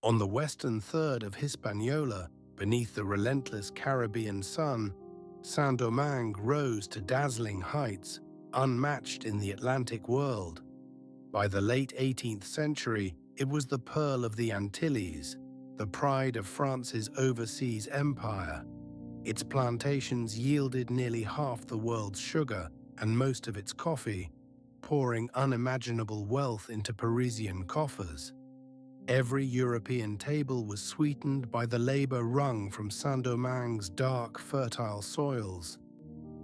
On the western third of Hispaniola, beneath the relentless Caribbean sun, Saint-Domingue rose to dazzling heights, unmatched in the Atlantic world. By the late 18th century, it was the pearl of the Antilles, the pride of France's overseas empire. Its plantations yielded nearly half the world's sugar and most of its coffee, pouring unimaginable wealth into Parisian coffers. Every European table was sweetened by the labor wrung from Saint-Domingue's dark, fertile soils.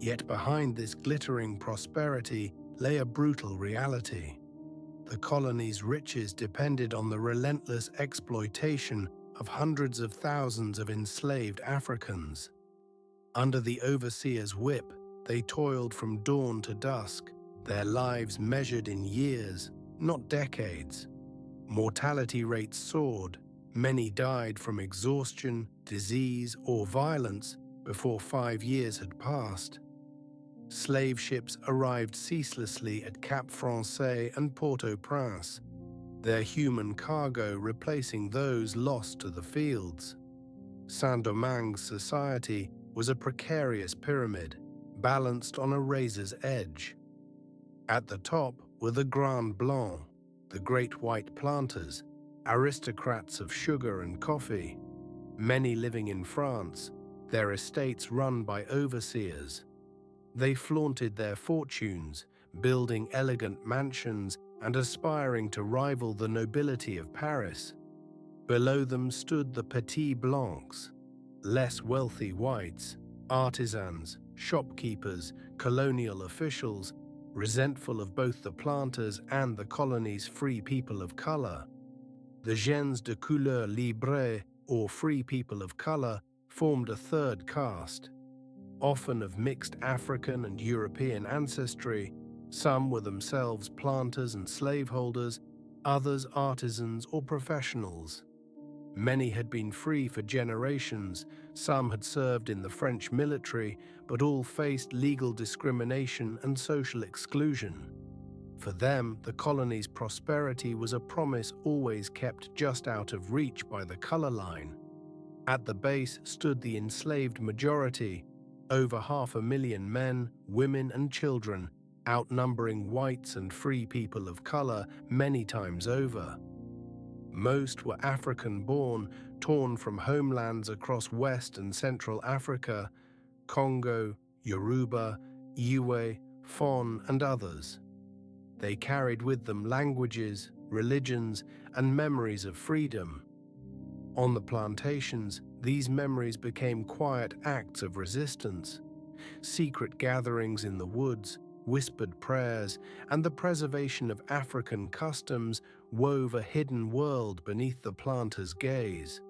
Yet behind this glittering prosperity lay a brutal reality. The colony's riches depended on the relentless exploitation of hundreds of thousands of enslaved Africans. Under the overseer's whip, they toiled from dawn to dusk, their lives measured in years, not decades. Mortality rates soared. Many died from exhaustion, disease, or violence before 5 years had passed. Slave ships arrived ceaselessly at Cap Français and Port-au-Prince, their human cargo replacing those lost to the fields. Saint-Domingue's society was a precarious pyramid, balanced on a razor's edge. At the top were the Grands Blancs, the great white planters, aristocrats of sugar and coffee, many living in France, their estates run by overseers. They flaunted their fortunes, building elegant mansions and aspiring to rival the nobility of Paris. Below them stood the Petits Blancs, less wealthy whites, artisans, shopkeepers, colonial officials, resentful of both the planters and the colony's free people of color. The gens de couleur libre, or free people of color, formed a third caste. Often of mixed African and European ancestry, some were themselves planters and slaveholders, others artisans or professionals. Many had been free for generations, some had served in the French military, but all faced legal discrimination and social exclusion. For them, the colony's prosperity was a promise always kept just out of reach by the color line. At the base stood the enslaved majority, over 500,000 men, women, and children, outnumbering whites and free people of color many times over. Most were African-born, torn from homelands across West and Central Africa, Congo, Yoruba, Iwe, Fon, and others. They carried with them languages, religions, and memories of freedom. On the plantations, these memories became quiet acts of resistance, secret gatherings in the woods, whispered prayers, and the preservation of African customs wove a hidden world beneath the planter's gaze.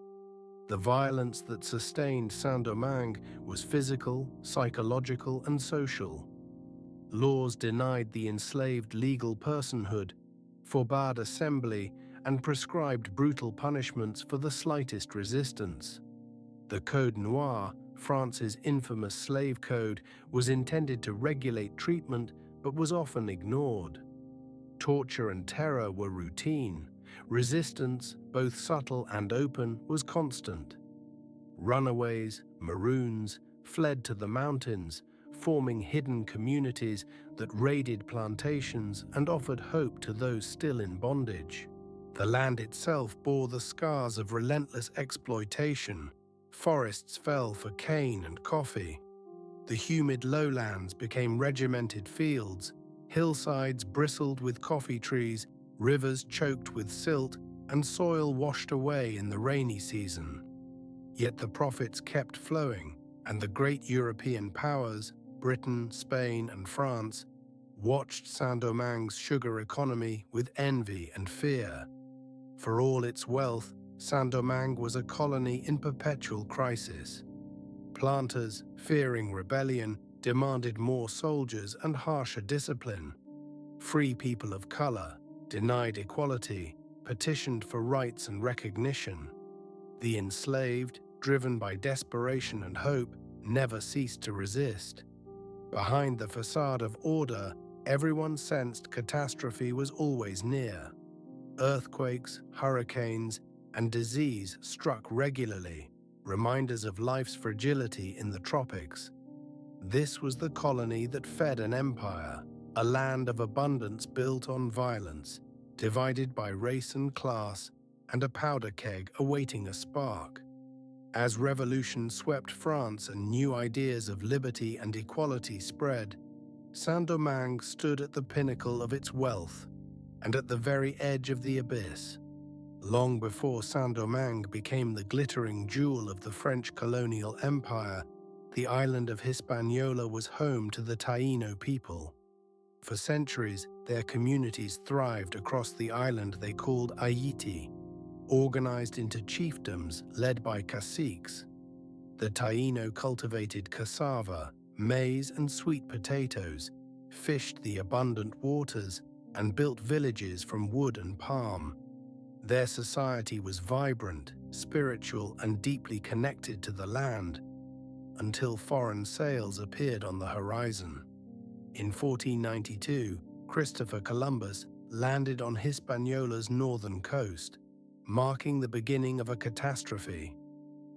The violence that sustained Saint-Domingue was physical, psychological, and social. Laws denied the enslaved legal personhood, forbade assembly, and prescribed brutal punishments for the slightest resistance. The Code Noir, France's infamous slave code, was intended to regulate treatment but was often ignored. Torture and terror were routine. Resistance, both subtle and open, was constant. Runaways, maroons, fled to the mountains, forming hidden communities that raided plantations and offered hope to those still in bondage. The land itself bore the scars of relentless exploitation. Forests fell for cane and coffee. The humid lowlands became regimented fields, hillsides bristled with coffee trees, rivers choked with silt, and soil washed away in the rainy season. Yet the profits kept flowing, and the great European powers, Britain, Spain, and France, watched Saint-Domingue's sugar economy with envy and fear. For all its wealth, Saint-Domingue was a colony in perpetual crisis. Planters, fearing rebellion, demanded more soldiers and harsher discipline. Free people of color, denied equality, petitioned for rights and recognition. The enslaved, driven by desperation and hope, never ceased to resist. Behind the facade of order, everyone sensed catastrophe was always near. Earthquakes, hurricanes, and disease struck regularly, reminders of life's fragility in the tropics. This was the colony that fed an empire, a land of abundance built on violence, divided by race and class, and a powder keg awaiting a spark. As revolution swept France and new ideas of liberty and equality spread, Saint-Domingue stood at the pinnacle of its wealth and at the very edge of the abyss. Long before Saint-Domingue became the glittering jewel of the French colonial empire, the island of Hispaniola was home to the Taíno people. For centuries, their communities thrived across the island they called Haiti, organized into chiefdoms led by caciques. The Taíno cultivated cassava, maize, and sweet potatoes, fished the abundant waters, and built villages from wood and palm. Their society was vibrant, spiritual, and deeply connected to the land, until foreign sails appeared on the horizon. In 1492, Christopher Columbus landed on Hispaniola's northern coast, marking the beginning of a catastrophe.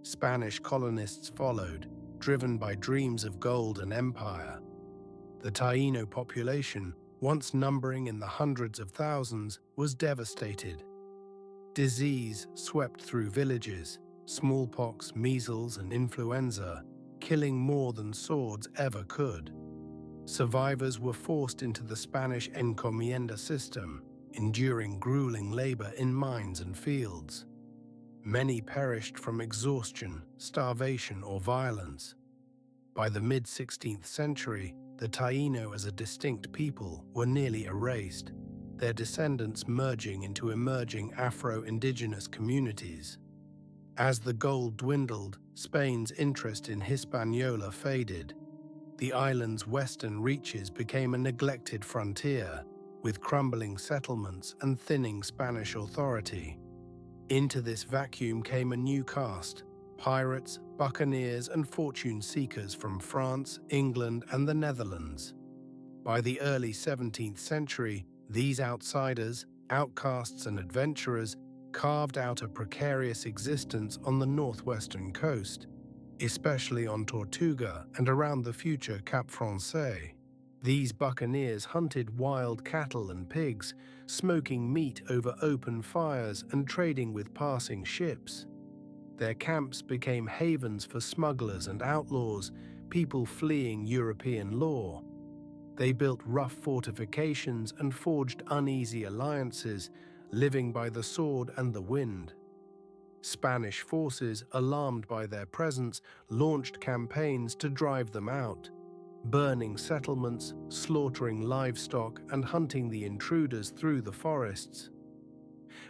Spanish colonists followed, driven by dreams of gold and empire. The Taíno population, once numbering in the hundreds of thousands, was devastated. Disease swept through villages, smallpox, measles, and influenza, killing more than swords ever could. Survivors were forced into the Spanish encomienda system, enduring grueling labor in mines and fields. Many perished from exhaustion, starvation, or violence. By the mid-16th century, the Taíno as a distinct people were nearly erased, their descendants merging into emerging Afro-Indigenous communities. As the gold dwindled, Spain's interest in Hispaniola faded. The island's western reaches became a neglected frontier, with crumbling settlements and thinning Spanish authority. Into this vacuum came a new caste: pirates, buccaneers, and fortune seekers from France, England, and the Netherlands. By the early 17th century, these outsiders, outcasts, and adventurers carved out a precarious existence on the northwestern coast, especially on Tortuga and around the future Cap Français. These buccaneers hunted wild cattle and pigs, smoking meat over open fires and trading with passing ships. Their camps became havens for smugglers and outlaws, people fleeing European law. They built rough fortifications and forged uneasy alliances, living by the sword and the wind. Spanish forces, alarmed by their presence, launched campaigns to drive them out, burning settlements, slaughtering livestock, and hunting the intruders through the forests.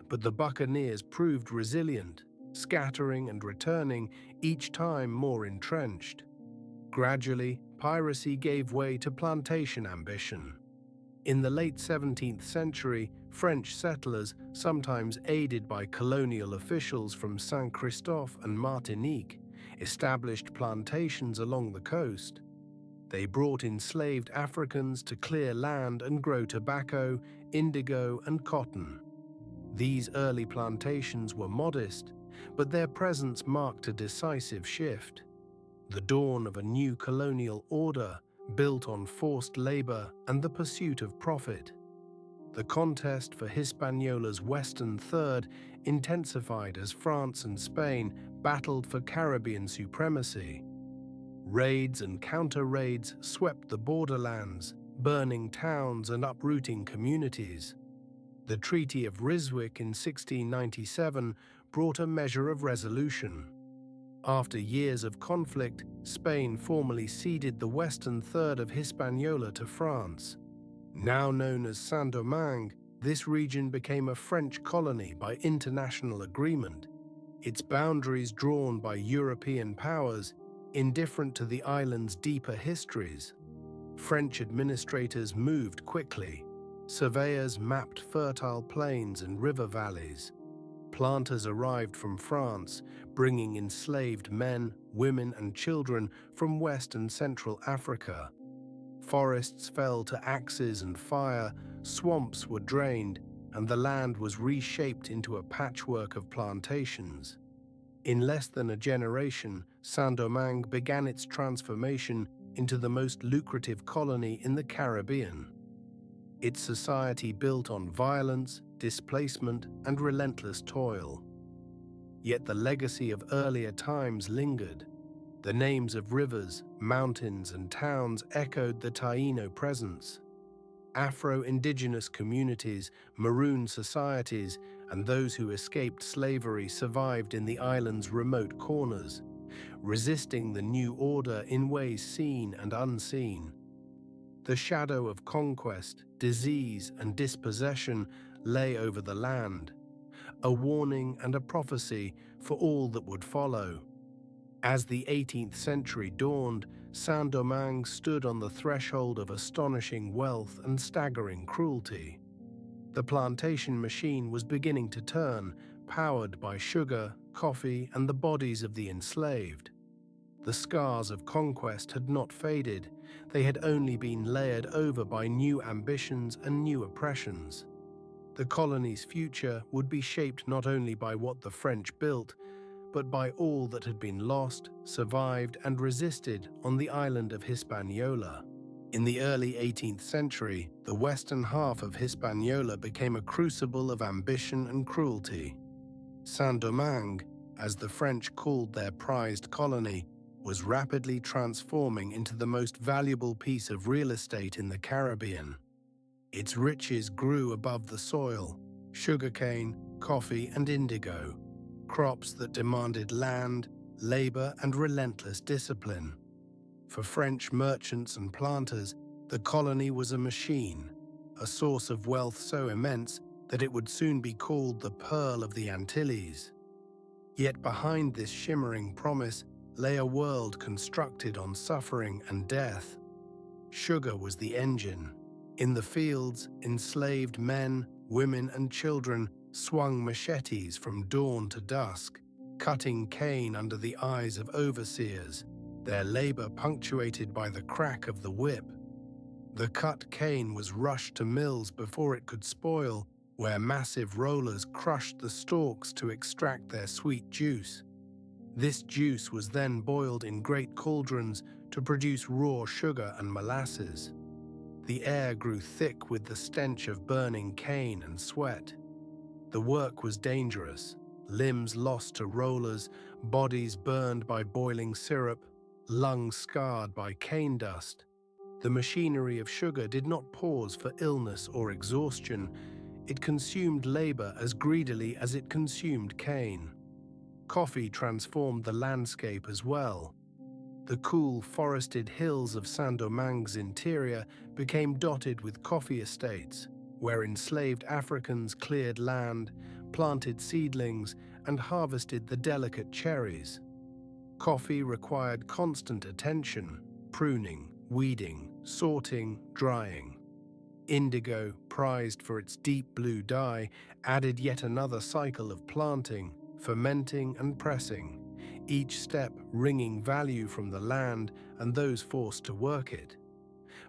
But the buccaneers proved resilient, scattering and returning, each time more entrenched. Gradually, piracy gave way to plantation ambition. In the late 17th century, French settlers, sometimes aided by colonial officials from Saint-Christophe and Martinique, established plantations along the coast. They brought enslaved Africans to clear land and grow tobacco, indigo, and cotton. These early plantations were modest, but their presence marked a decisive shift: the dawn of a new colonial order built on forced labor and the pursuit of profit. The contest for Hispaniola's western third intensified as France and Spain battled for Caribbean supremacy. Raids and counter-raids swept the borderlands, burning towns and uprooting communities. The Treaty of Ryswick in 1697 brought a measure of resolution. After years of conflict, Spain formally ceded the western third of Hispaniola to France. Now known as Saint-Domingue, this region became a French colony by international agreement, its boundaries drawn by European powers, indifferent to the island's deeper histories. French administrators moved quickly. Surveyors mapped fertile plains and river valleys. Planters arrived from France, bringing enslaved men, women, and children from West and Central Africa. Forests fell to axes and fire, swamps were drained, and the land was reshaped into a patchwork of plantations. In less than a generation, Saint-Domingue began its transformation into the most lucrative colony in the Caribbean. Its society built on violence, displacement, and relentless toil. Yet the legacy of earlier times lingered. The names of rivers, mountains, and towns echoed the Taíno presence. Afro-Indigenous communities, maroon societies, and those who escaped slavery survived in the island's remote corners, resisting the new order in ways seen and unseen. The shadow of conquest, disease, and dispossession lay over the land, a warning and a prophecy for all that would follow. As the 18th century dawned, Saint-Domingue stood on the threshold of astonishing wealth and staggering cruelty. The plantation machine was beginning to turn, powered by sugar, coffee, and the bodies of the enslaved. The scars of conquest had not faded, they had only been layered over by new ambitions and new oppressions. The colony's future would be shaped not only by what the French built, but by all that had been lost, survived, and resisted on the island of Hispaniola. In the early 18th century, the western half of Hispaniola became a crucible of ambition and cruelty. Saint-Domingue, as the French called their prized colony, was rapidly transforming into the most valuable piece of real estate in the Caribbean. Its riches grew above the soil: sugarcane, coffee, and indigo, crops that demanded land, labor, and relentless discipline. For French merchants and planters, the colony was a machine, a source of wealth so immense that it would soon be called the Pearl of the Antilles. Yet behind this shimmering promise lay a world constructed on suffering and death. Sugar was the engine. In the fields, enslaved men, women, and children swung machetes from dawn to dusk, cutting cane under the eyes of overseers, their labor punctuated by the crack of the whip. The cut cane was rushed to mills before it could spoil, where massive rollers crushed the stalks to extract their sweet juice. This juice was then boiled in great cauldrons to produce raw sugar and molasses. The air grew thick with the stench of burning cane and sweat. The work was dangerous, limbs lost to rollers, bodies burned by boiling syrup, lungs scarred by cane dust. The machinery of sugar did not pause for illness or exhaustion. It consumed labor as greedily as it consumed cane. Coffee transformed the landscape as well. The cool, forested hills of Saint-Domingue's interior became dotted with coffee estates, where enslaved Africans cleared land, planted seedlings, and harvested the delicate cherries. Coffee required constant attention: pruning, weeding, sorting, drying. Indigo, prized for its deep blue dye, added yet another cycle of planting, fermenting, and pressing, each step wringing value from the land and those forced to work it.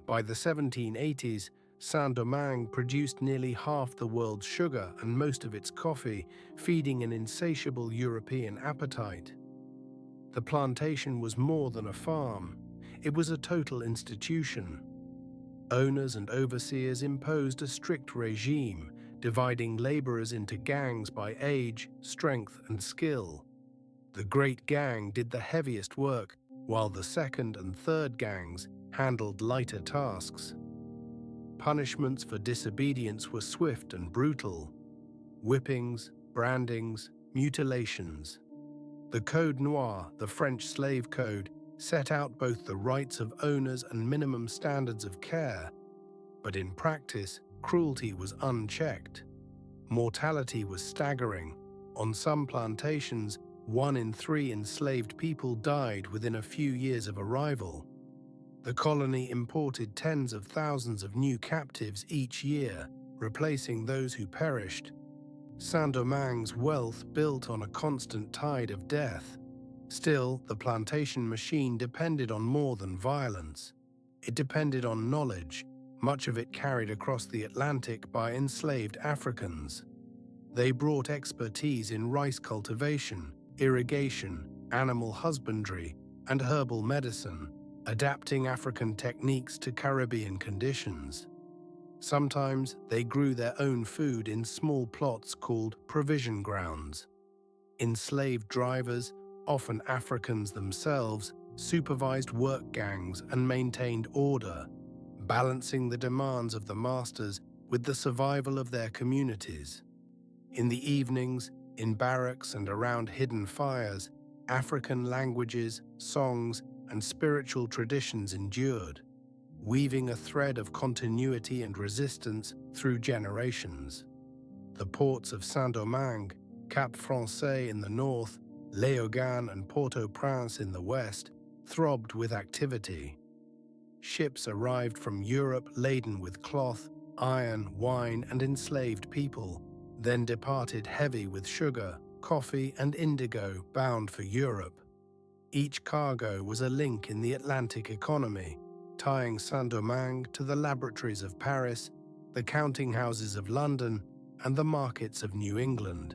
By the 1780s, Saint-Domingue produced nearly half the world's sugar and most of its coffee, feeding an insatiable European appetite. The plantation was more than a farm. It was a total institution. Owners and overseers imposed a strict regime, dividing laborers into gangs by age, strength, and skill. The Great Gang did the heaviest work, while the second and third gangs handled lighter tasks. Punishments for disobedience were swift and brutal: whippings, brandings, mutilations. The Code Noir, the French slave code, set out both the rights of owners and minimum standards of care, but in practice, cruelty was unchecked. Mortality was staggering. On some plantations, 1 in 3 enslaved people died within a few years of arrival. The colony imported tens of thousands of new captives each year, replacing those who perished. Saint-Domingue's wealth built on a constant tide of death. Still, the plantation machine depended on more than violence. It depended on knowledge, much of it carried across the Atlantic by enslaved Africans. They brought expertise in rice cultivation, irrigation, animal husbandry, and herbal medicine, adapting African techniques to Caribbean conditions. Sometimes they grew their own food in small plots called provision grounds. Enslaved drivers, often Africans themselves, supervised work gangs and maintained order, balancing the demands of the masters with the survival of their communities. In the evenings, in barracks and around hidden fires, African languages, songs, and spiritual traditions endured, weaving a thread of continuity and resistance through generations. The ports of Saint-Domingue, Cap Français in the north, Léogâne and Port-au-Prince in the west throbbed with activity. Ships arrived from Europe laden with cloth, iron, wine, and enslaved people, then departed heavy with sugar, coffee, and indigo bound for Europe. Each cargo was a link in the Atlantic economy, tying Saint-Domingue to the laboratories of Paris, the counting houses of London, and the markets of New England.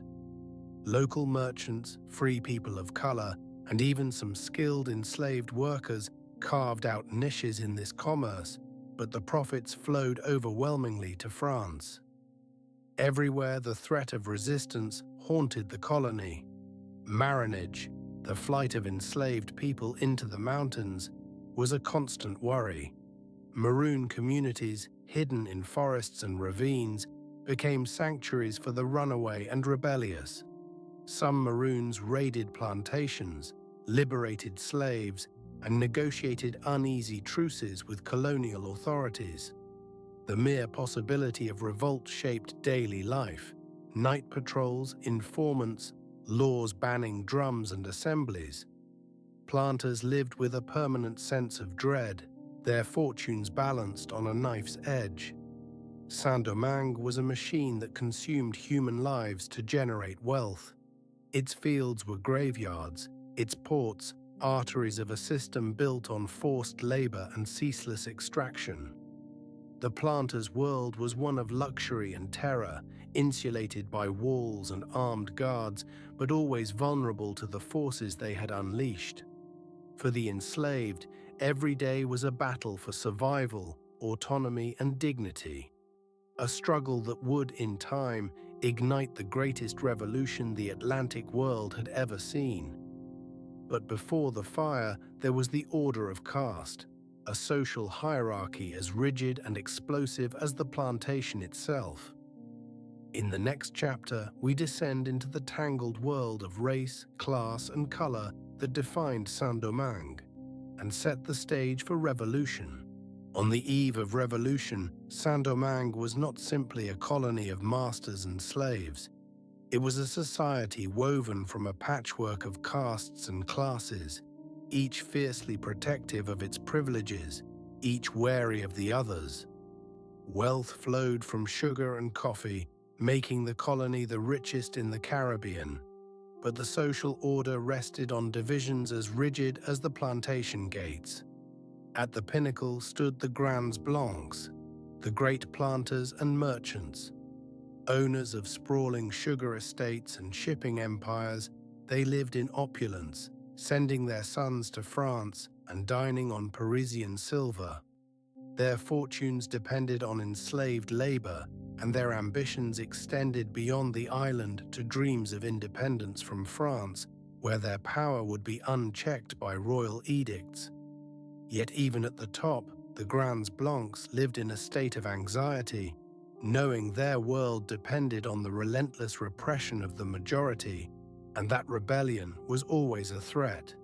Local merchants, free people of color, and even some skilled enslaved workers carved out niches in this commerce, but the profits flowed overwhelmingly to France. Everywhere the threat of resistance haunted the colony. Marronage, the flight of enslaved people into the mountains, was a constant worry. Maroon communities, hidden in forests and ravines, became sanctuaries for the runaway and rebellious. Some Maroons raided plantations, liberated slaves, and negotiated uneasy truces with colonial authorities. The mere possibility of revolt shaped daily life. Night patrols, informants, laws banning drums and assemblies. Planters lived with a permanent sense of dread, their fortunes balanced on a knife's edge. Saint-Domingue was a machine that consumed human lives to generate wealth. Its fields were graveyards, its ports arteries of a system built on forced labor and ceaseless extraction. The planters' world was one of luxury and terror, insulated by walls and armed guards, but always vulnerable to the forces they had unleashed. For the enslaved, every day was a battle for survival, autonomy, and dignity. A struggle that would, in time, ignite the greatest revolution the Atlantic world had ever seen. But before the fire, there was the order of caste, a social hierarchy as rigid and explosive as the plantation itself. In the next chapter, we descend into the tangled world of race, class, and color that defined Saint-Domingue, and set the stage for revolution. On the eve of revolution, Saint-Domingue was not simply a colony of masters and slaves. It was a society woven from a patchwork of castes and classes, each fiercely protective of its privileges, each wary of the others. Wealth flowed from sugar and coffee, making the colony the richest in the Caribbean. But the social order rested on divisions as rigid as the plantation gates. At the pinnacle stood the Grands Blancs, the great planters and merchants. Owners of sprawling sugar estates and shipping empires, they lived in opulence, sending their sons to France and dining on Parisian silver. Their fortunes depended on enslaved labor, and their ambitions extended beyond the island to dreams of independence from France, where their power would be unchecked by royal edicts. Yet even at the top, the Grands Blancs lived in a state of anxiety, knowing their world depended on the relentless repression of the majority, and that rebellion was always a threat.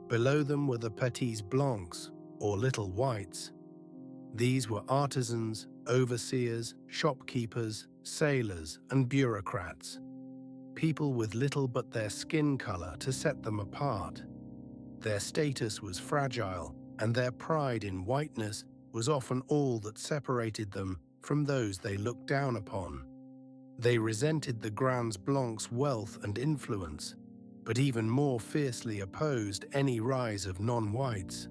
Below them were the Petits Blancs, or Little Whites. These were artisans, overseers, shopkeepers, sailors, and bureaucrats. People with little but their skin color to set them apart. Their status was fragile, and their pride in whiteness was often all that separated them from those they looked down upon. They resented the Grands Blancs' wealth and influence, but even more fiercely opposed any rise of non-whites.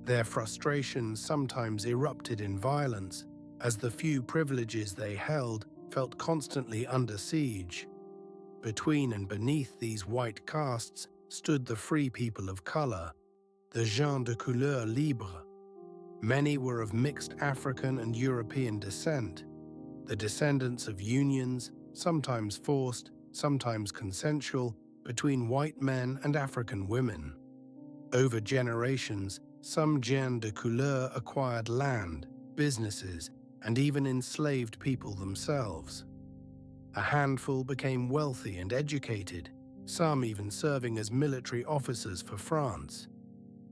Their frustrations sometimes erupted in violence, as the few privileges they held felt constantly under siege. Between and beneath these white castes stood the free people of color, the gens de couleur libre. Many were of mixed African and European descent, the descendants of unions, sometimes forced, sometimes consensual, between white men and African women. Over generations, some gens de couleur acquired land, businesses, and even enslaved people themselves. A handful became wealthy and educated, some even serving as military officers for France.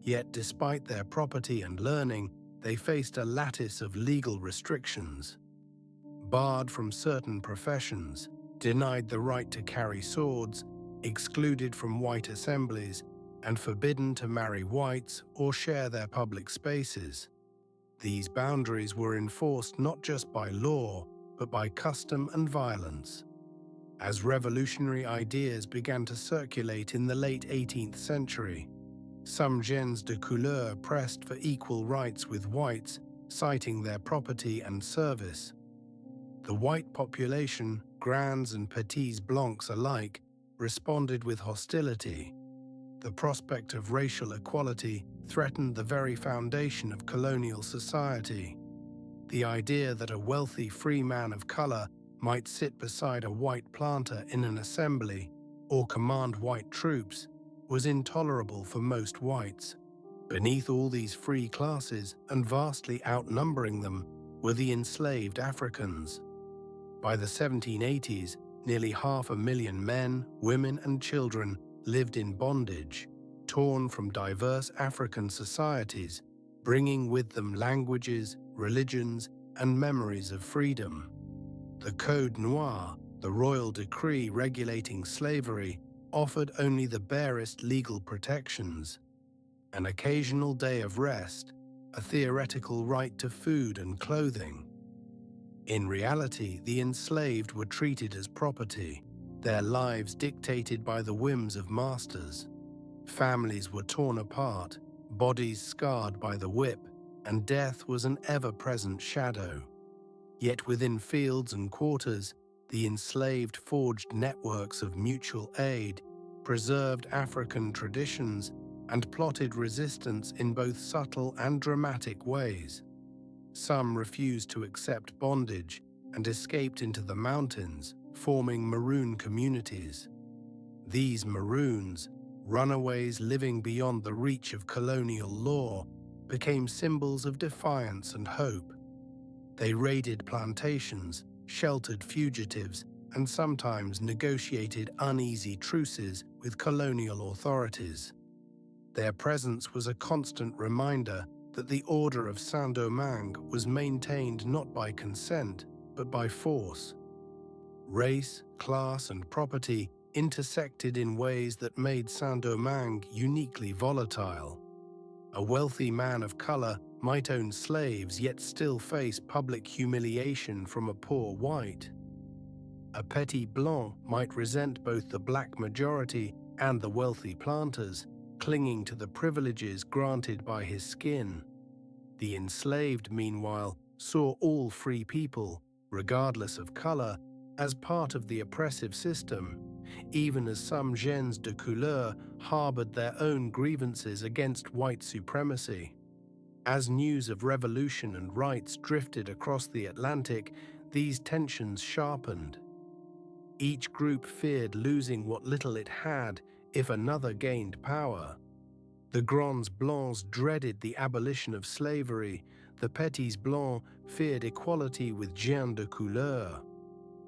Yet despite their property and learning, they faced a lattice of legal restrictions. Barred from certain professions, denied the right to carry swords, excluded from white assemblies, and forbidden to marry whites or share their public spaces. These boundaries were enforced not just by law, but by custom and violence. As revolutionary ideas began to circulate in the late 18th century, some gens de couleur pressed for equal rights with whites, citing their property and service. The white population, grands and petits blancs alike, responded with hostility. The prospect of racial equality threatened the very foundation of colonial society. The idea that a wealthy free man of color might sit beside a white planter in an assembly or command white troops was intolerable for most whites. Beneath all these free classes, and vastly outnumbering them, were the enslaved Africans. By the 1780s, nearly 500,000 men, women, and children lived in bondage, torn from diverse African societies, bringing with them languages, religions, and memories of freedom. The Code Noir, the royal decree regulating slavery, offered only the barest legal protections: an occasional day of rest, a theoretical right to food and clothing. In reality, the enslaved were treated as property, their lives dictated by the whims of masters. Families were torn apart, bodies scarred by the whip, and death was an ever-present shadow. Yet within fields and quarters, the enslaved forged networks of mutual aid, preserved African traditions, and plotted resistance in both subtle and dramatic ways. Some refused to accept bondage and escaped into the mountains, forming maroon communities. These maroons, runaways living beyond the reach of colonial law, became symbols of defiance and hope. They raided plantations, sheltered fugitives, and sometimes negotiated uneasy truces with colonial authorities. Their presence was a constant reminder that the order of Saint-Domingue was maintained not by consent, but by force. Race, class, and property intersected in ways that made Saint-Domingue uniquely volatile. A wealthy man of color might own slaves yet still face public humiliation from a poor white. A petit blanc might resent both the black majority and the wealthy planters, clinging to the privileges granted by his skin. The enslaved, meanwhile, saw all free people, regardless of color, as part of the oppressive system, even as some gens de couleur harbored their own grievances against white supremacy. As news of revolution and rights drifted across the Atlantic, these tensions sharpened. Each group feared losing what little it had if another gained power. The Grands Blancs dreaded the abolition of slavery, the Petits Blancs feared equality with gens de couleur.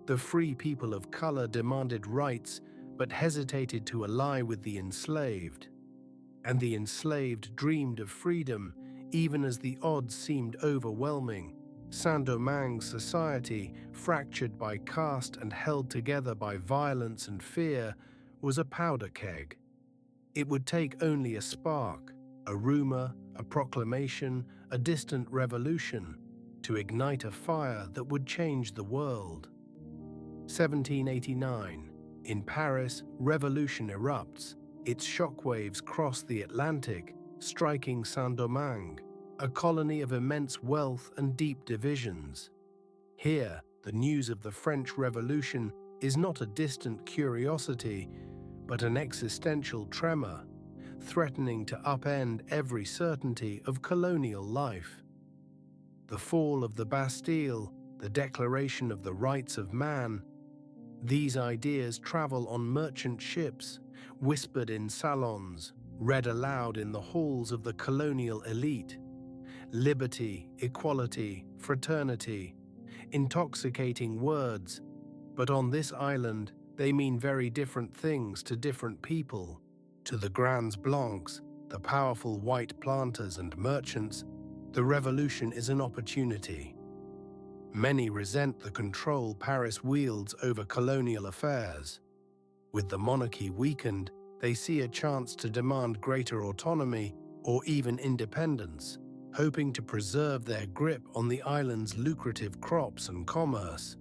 The free people of color demanded rights, but hesitated to ally with the enslaved. And the enslaved dreamed of freedom, even as the odds seemed overwhelming. Saint-Domingue's society, fractured by caste and held together by violence and fear, was a powder keg. It would take only a spark, a rumor, a proclamation, a distant revolution, to ignite a fire that would change the world. 1789. In Paris, revolution erupts. Its shockwaves cross the Atlantic, striking Saint-Domingue, a colony of immense wealth and deep divisions. Here, the news of the French Revolution is not a distant curiosity, but an existential tremor, threatening to upend every certainty of colonial life. The fall of the Bastille, the declaration of the rights of man, these ideas travel on merchant ships, whispered in salons, read aloud in the halls of the colonial elite. Liberty, equality, fraternity, intoxicating words, but on this island they mean very different things to different people. To the Grands Blancs, the powerful white planters and merchants, the revolution is an opportunity. Many resent the control Paris wields over colonial affairs. With the monarchy weakened, they see a chance to demand greater autonomy or even independence, hoping to preserve their grip on the island's lucrative crops and commerce.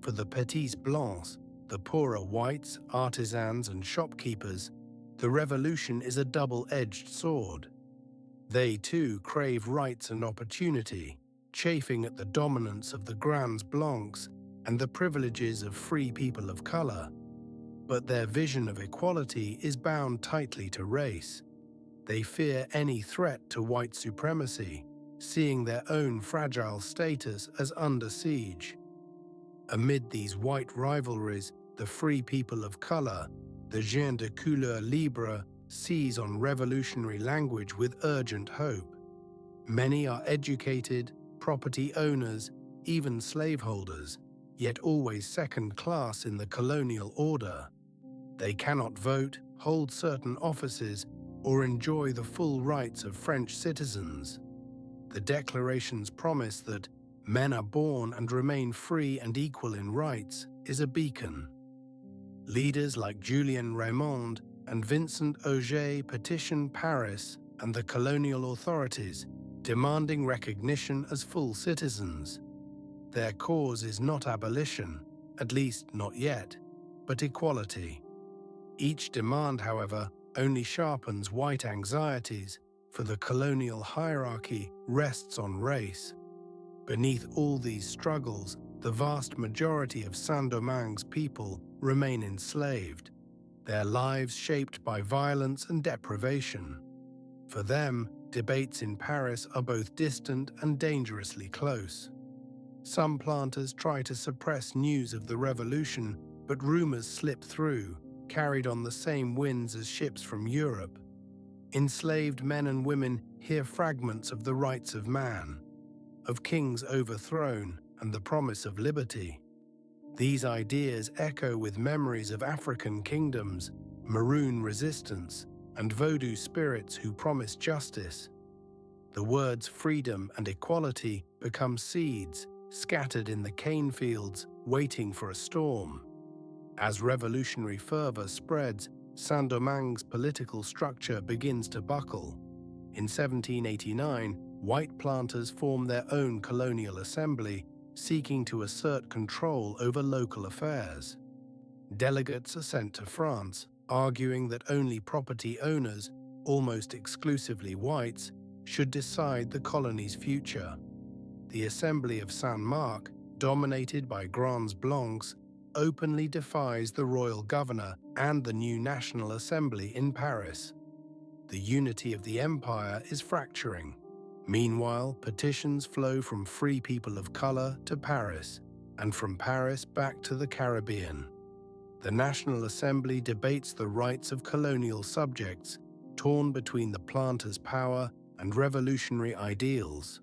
For the Petits Blancs, the poorer whites, artisans, and shopkeepers, the revolution is a double-edged sword. They too crave rights and opportunity, chafing at the dominance of the Grands Blancs and the privileges of free people of color. But their vision of equality is bound tightly to race. They fear any threat to white supremacy, seeing their own fragile status as under siege. Amid these white rivalries, the free people of color, the gens de couleur libre, seize on revolutionary language with urgent hope. Many are educated, property owners, even slaveholders, yet always second class in the colonial order. They cannot vote, hold certain offices, or enjoy the full rights of French citizens. The declaration's promise that men are born and remain free and equal in rights is a beacon. Leaders like Julien Raymond and Vincent Ogé petition Paris and the colonial authorities, demanding recognition as full citizens. Their cause is not abolition, at least not yet, but equality. Each demand, however, only sharpens white anxieties, for the colonial hierarchy rests on race. Beneath all these struggles, the vast majority of Saint-Domingue's people remain enslaved, their lives shaped by violence and deprivation. For them, debates in Paris are both distant and dangerously close. Some planters try to suppress news of the revolution, but rumors slip through, carried on the same winds as ships from Europe. Enslaved men and women hear fragments of the rights of man, of kings overthrown and the promise of liberty. These ideas echo with memories of African kingdoms, maroon resistance, and Vodou spirits who promise justice. The words freedom and equality become seeds scattered in the cane fields, waiting for a storm. As revolutionary fervor spreads, Saint-Domingue's political structure begins to buckle. In 1789, white planters form their own colonial assembly, seeking to assert control over local affairs. Delegates are sent to France, arguing that only property owners, almost exclusively whites, should decide the colony's future. The Assembly of Saint-Marc, dominated by Grands Blancs, openly defies the royal governor and the new National Assembly in Paris. The unity of the empire is fracturing. Meanwhile, petitions flow from free people of color to Paris, and from Paris back to the Caribbean. The National Assembly debates the rights of colonial subjects, torn between the planters' power and revolutionary ideals.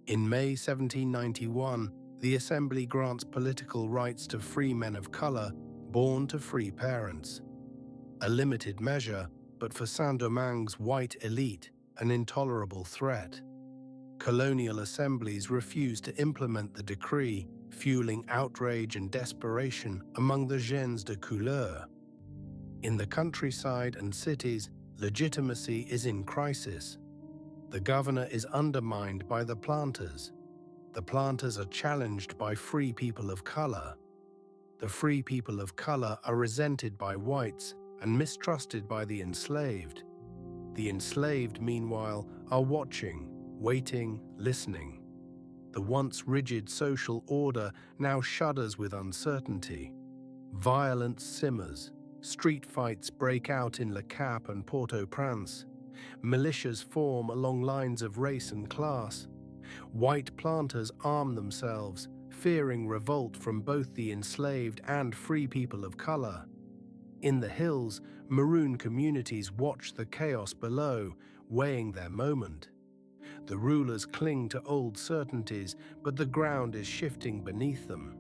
In May 1791, the Assembly grants political rights to free men of color born to free parents. A limited measure, but for Saint-Domingue's white elite, an intolerable threat. Colonial assemblies refuse to implement the decree, fueling outrage and desperation among the gens de couleur. In the countryside and cities, legitimacy is in crisis. The governor is undermined by the planters. The planters are challenged by free people of color. The free people of color are resented by whites and mistrusted by the enslaved. The enslaved, meanwhile, are watching, waiting, listening. The once rigid social order now shudders with uncertainty. Violence simmers. Street fights break out in Le Cap and Port-au-Prince. Militias form along lines of race and class. White planters arm themselves, fearing revolt from both the enslaved and free people of color. In the hills, maroon communities watch the chaos below, weighing their moment. The rulers cling to old certainties, but the ground is shifting beneath them.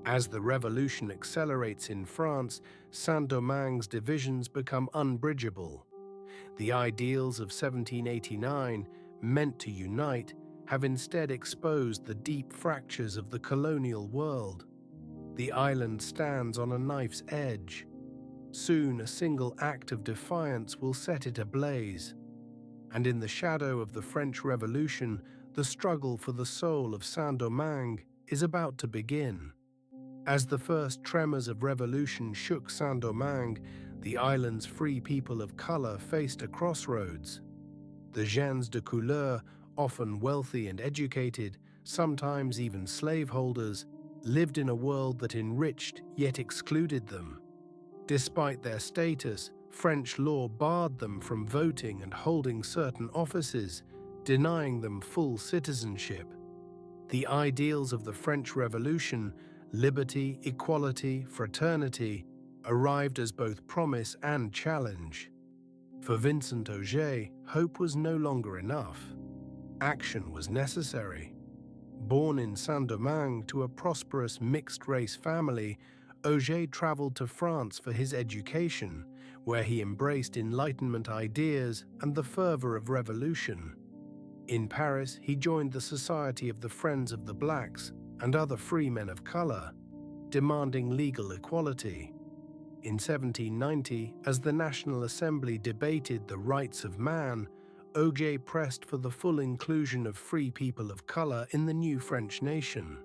As the revolution accelerates in France, Saint-Domingue's divisions become unbridgeable. The ideals of 1789, meant to unite, have instead exposed the deep fractures of the colonial world. The island stands on a knife's edge. Soon a single act of defiance will set it ablaze. And in the shadow of the French Revolution, the struggle for the soul of Saint-Domingue is about to begin. As the first tremors of revolution shook Saint-Domingue, the island's free people of color faced a crossroads. The gens de couleur, often wealthy and educated, sometimes even slaveholders, lived in a world that enriched yet excluded them. Despite their status, French law barred them from voting and holding certain offices, denying them full citizenship. The ideals of the French Revolution, liberty, equality, fraternity, arrived as both promise and challenge. For Vincent Ogé, hope was no longer enough. Action was necessary. Born in Saint-Domingue to a prosperous mixed-race family, Ogé traveled to France for his education, where he embraced Enlightenment ideas and the fervor of revolution. In Paris, he joined the Society of the Friends of the Blacks and other free men of color, demanding legal equality. In 1790, as the National Assembly debated the rights of man, Ogé pressed for the full inclusion of free people of color in the new French nation.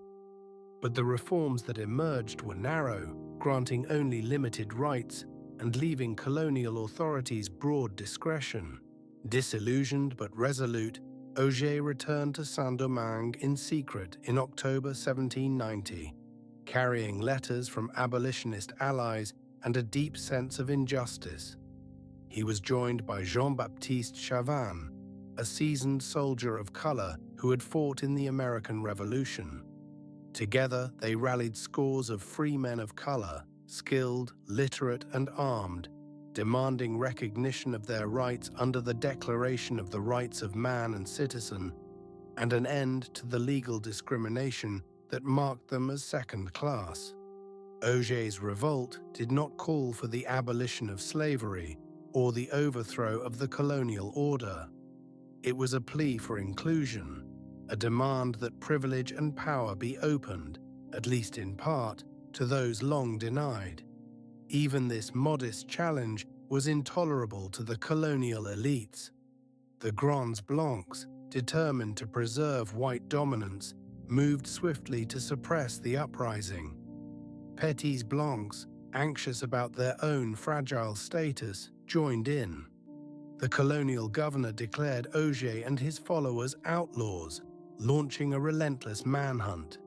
But the reforms that emerged were narrow, granting only limited rights and leaving colonial authorities broad discretion. Disillusioned but resolute, Ogé returned to Saint-Domingue in secret in October 1790, carrying letters from abolitionist allies and a deep sense of injustice. He was joined by Jean-Baptiste Chavannes, a seasoned soldier of color who had fought in the American Revolution. Together, they rallied scores of free men of color, skilled, literate, and armed, demanding recognition of their rights under the Declaration of the Rights of Man and Citizen, and an end to the legal discrimination that marked them as second class. Ogé's revolt did not call for the abolition of slavery or the overthrow of the colonial order. It was a plea for inclusion, a demand that privilege and power be opened, at least in part, to those long denied. Even this modest challenge was intolerable to the colonial elites. The Grands Blancs, determined to preserve white dominance, moved swiftly to suppress the uprising. Petits Blancs, anxious about their own fragile status, joined in. The colonial governor declared Ogé and his followers outlaws, launching a relentless manhunt.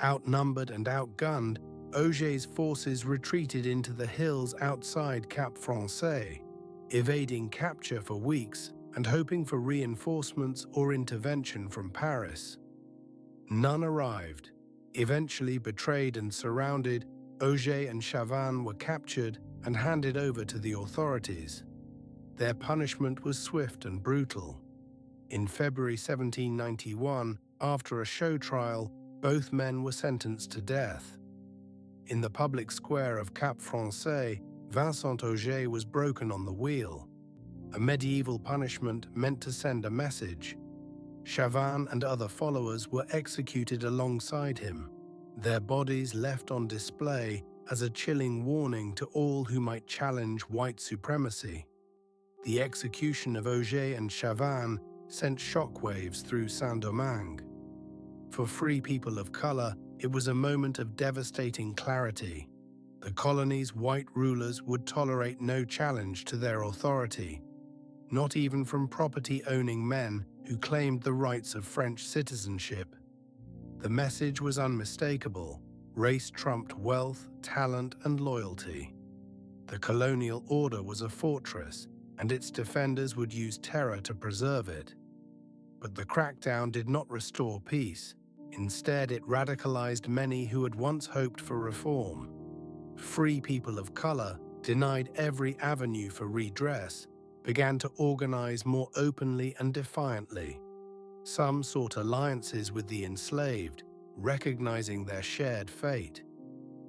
Outnumbered and outgunned, Ogé's forces retreated into the hills outside Cap Français, evading capture for weeks and hoping for reinforcements or intervention from Paris. None arrived. Eventually betrayed and surrounded, Ogé and Chavannes were captured and handed over to the authorities. Their punishment was swift and brutal. In February 1791, after a show trial, both men were sentenced to death. In the public square of Cap Français, Vincent Ogé was broken on the wheel, a medieval punishment meant to send a message. Chavannes and other followers were executed alongside him, their bodies left on display as a chilling warning to all who might challenge white supremacy. The execution of Ogé and Chavannes sent shockwaves through Saint-Domingue. For free people of color, it was a moment of devastating clarity. The colony's white rulers would tolerate no challenge to their authority. not even from property-owning men who claimed the rights of French citizenship. The message was unmistakable. Race trumped wealth, talent, and loyalty. The colonial order was a fortress, and its defenders would use terror to preserve it. But the crackdown did not restore peace. Instead, it radicalized many who had once hoped for reform. Free people of color, denied every avenue for redress, began to organize more openly and defiantly. Some sought alliances with the enslaved, recognizing their shared fate.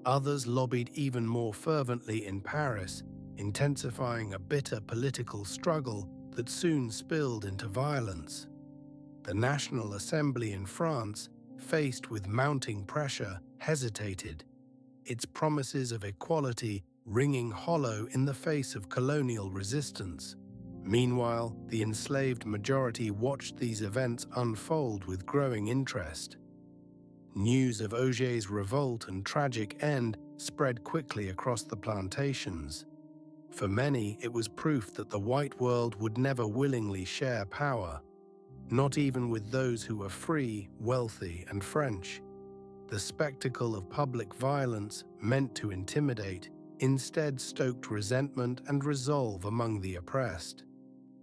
Others lobbied even more fervently in Paris, intensifying a bitter political struggle that soon spilled into violence. The National Assembly in France, faced with mounting pressure, hesitated, its promises of equality ringing hollow in the face of colonial resistance. Meanwhile, the enslaved majority watched these events unfold with growing interest. News of Ogé's revolt and tragic end spread quickly across the plantations. For many, it was proof that the white world would never willingly share power, not even with those who were free, wealthy, and French. The spectacle of public violence, meant to intimidate, instead stoked resentment and resolve among the oppressed.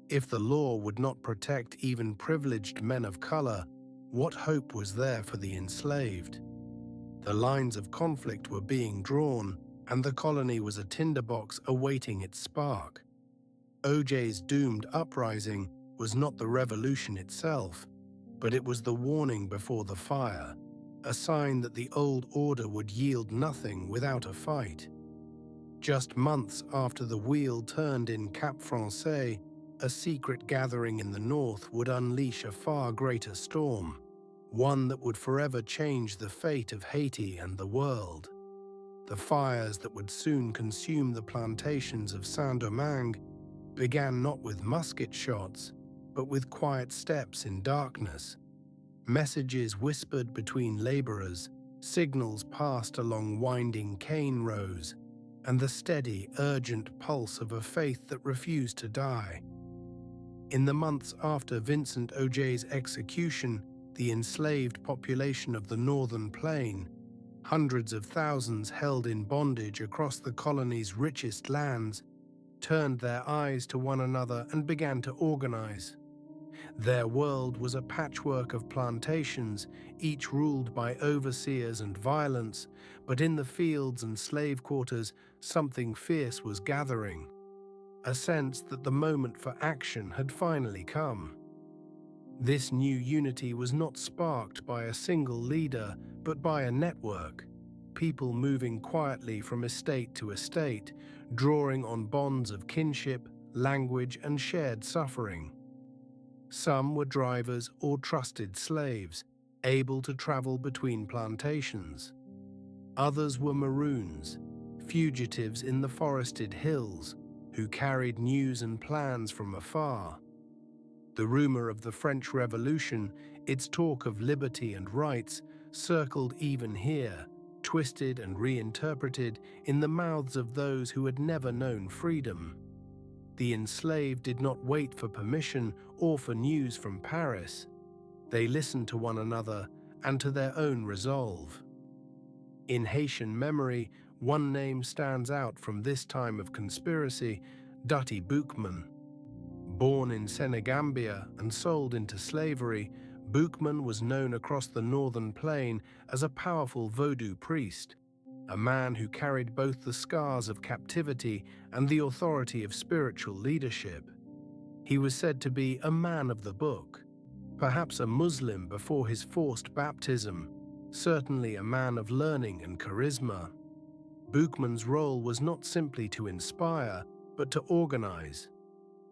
If the law would not protect even privileged men of color, what hope was there for the enslaved? The lines of conflict were being drawn, and the colony was a tinderbox awaiting its spark. Ogé's doomed uprising was not the revolution itself, but it was the warning before the fire, a sign that the old order would yield nothing without a fight. Just months after the wheel turned in Cap Français, a secret gathering in the north would unleash a far greater storm, one that would forever change the fate of Haiti and the world. The fires that would soon consume the plantations of Saint-Domingue began not with musket shots, but with quiet steps in darkness. Messages whispered between laborers, signals passed along winding cane rows, and the steady, urgent pulse of a faith that refused to die. In the months after Vincent Ogé's execution, the enslaved population of the northern plain, hundreds of thousands held in bondage across the colony's richest lands, turned their eyes to one another and began to organize. Their world was a patchwork of plantations, each ruled by overseers and violence, but in the fields and slave quarters, something fierce was gathering. A sense that the moment for action had finally come. This new unity was not sparked by a single leader, but by a network, people moving quietly from estate to estate, drawing on bonds of kinship, language, and shared suffering. Some were drivers or trusted slaves, able to travel between plantations. Others were maroons, fugitives in the forested hills, who carried news and plans from afar. The rumor of the French Revolution, its talk of liberty and rights, circled even here, twisted and reinterpreted in the mouths of those who had never known freedom. The enslaved did not wait for permission or for news from Paris. They listened to one another and to their own resolve. In Haitian memory, one name stands out from this time of conspiracy: Dutty Boukman. Born in Senegambia and sold into slavery, Boukman was known across the northern plain as a powerful Vodou priest, a man who carried both the scars of captivity and the authority of spiritual leadership. He was said to be a man of the book, perhaps a Muslim before his forced baptism, certainly a man of learning and charisma. Boukman's role was not simply to inspire, but to organize.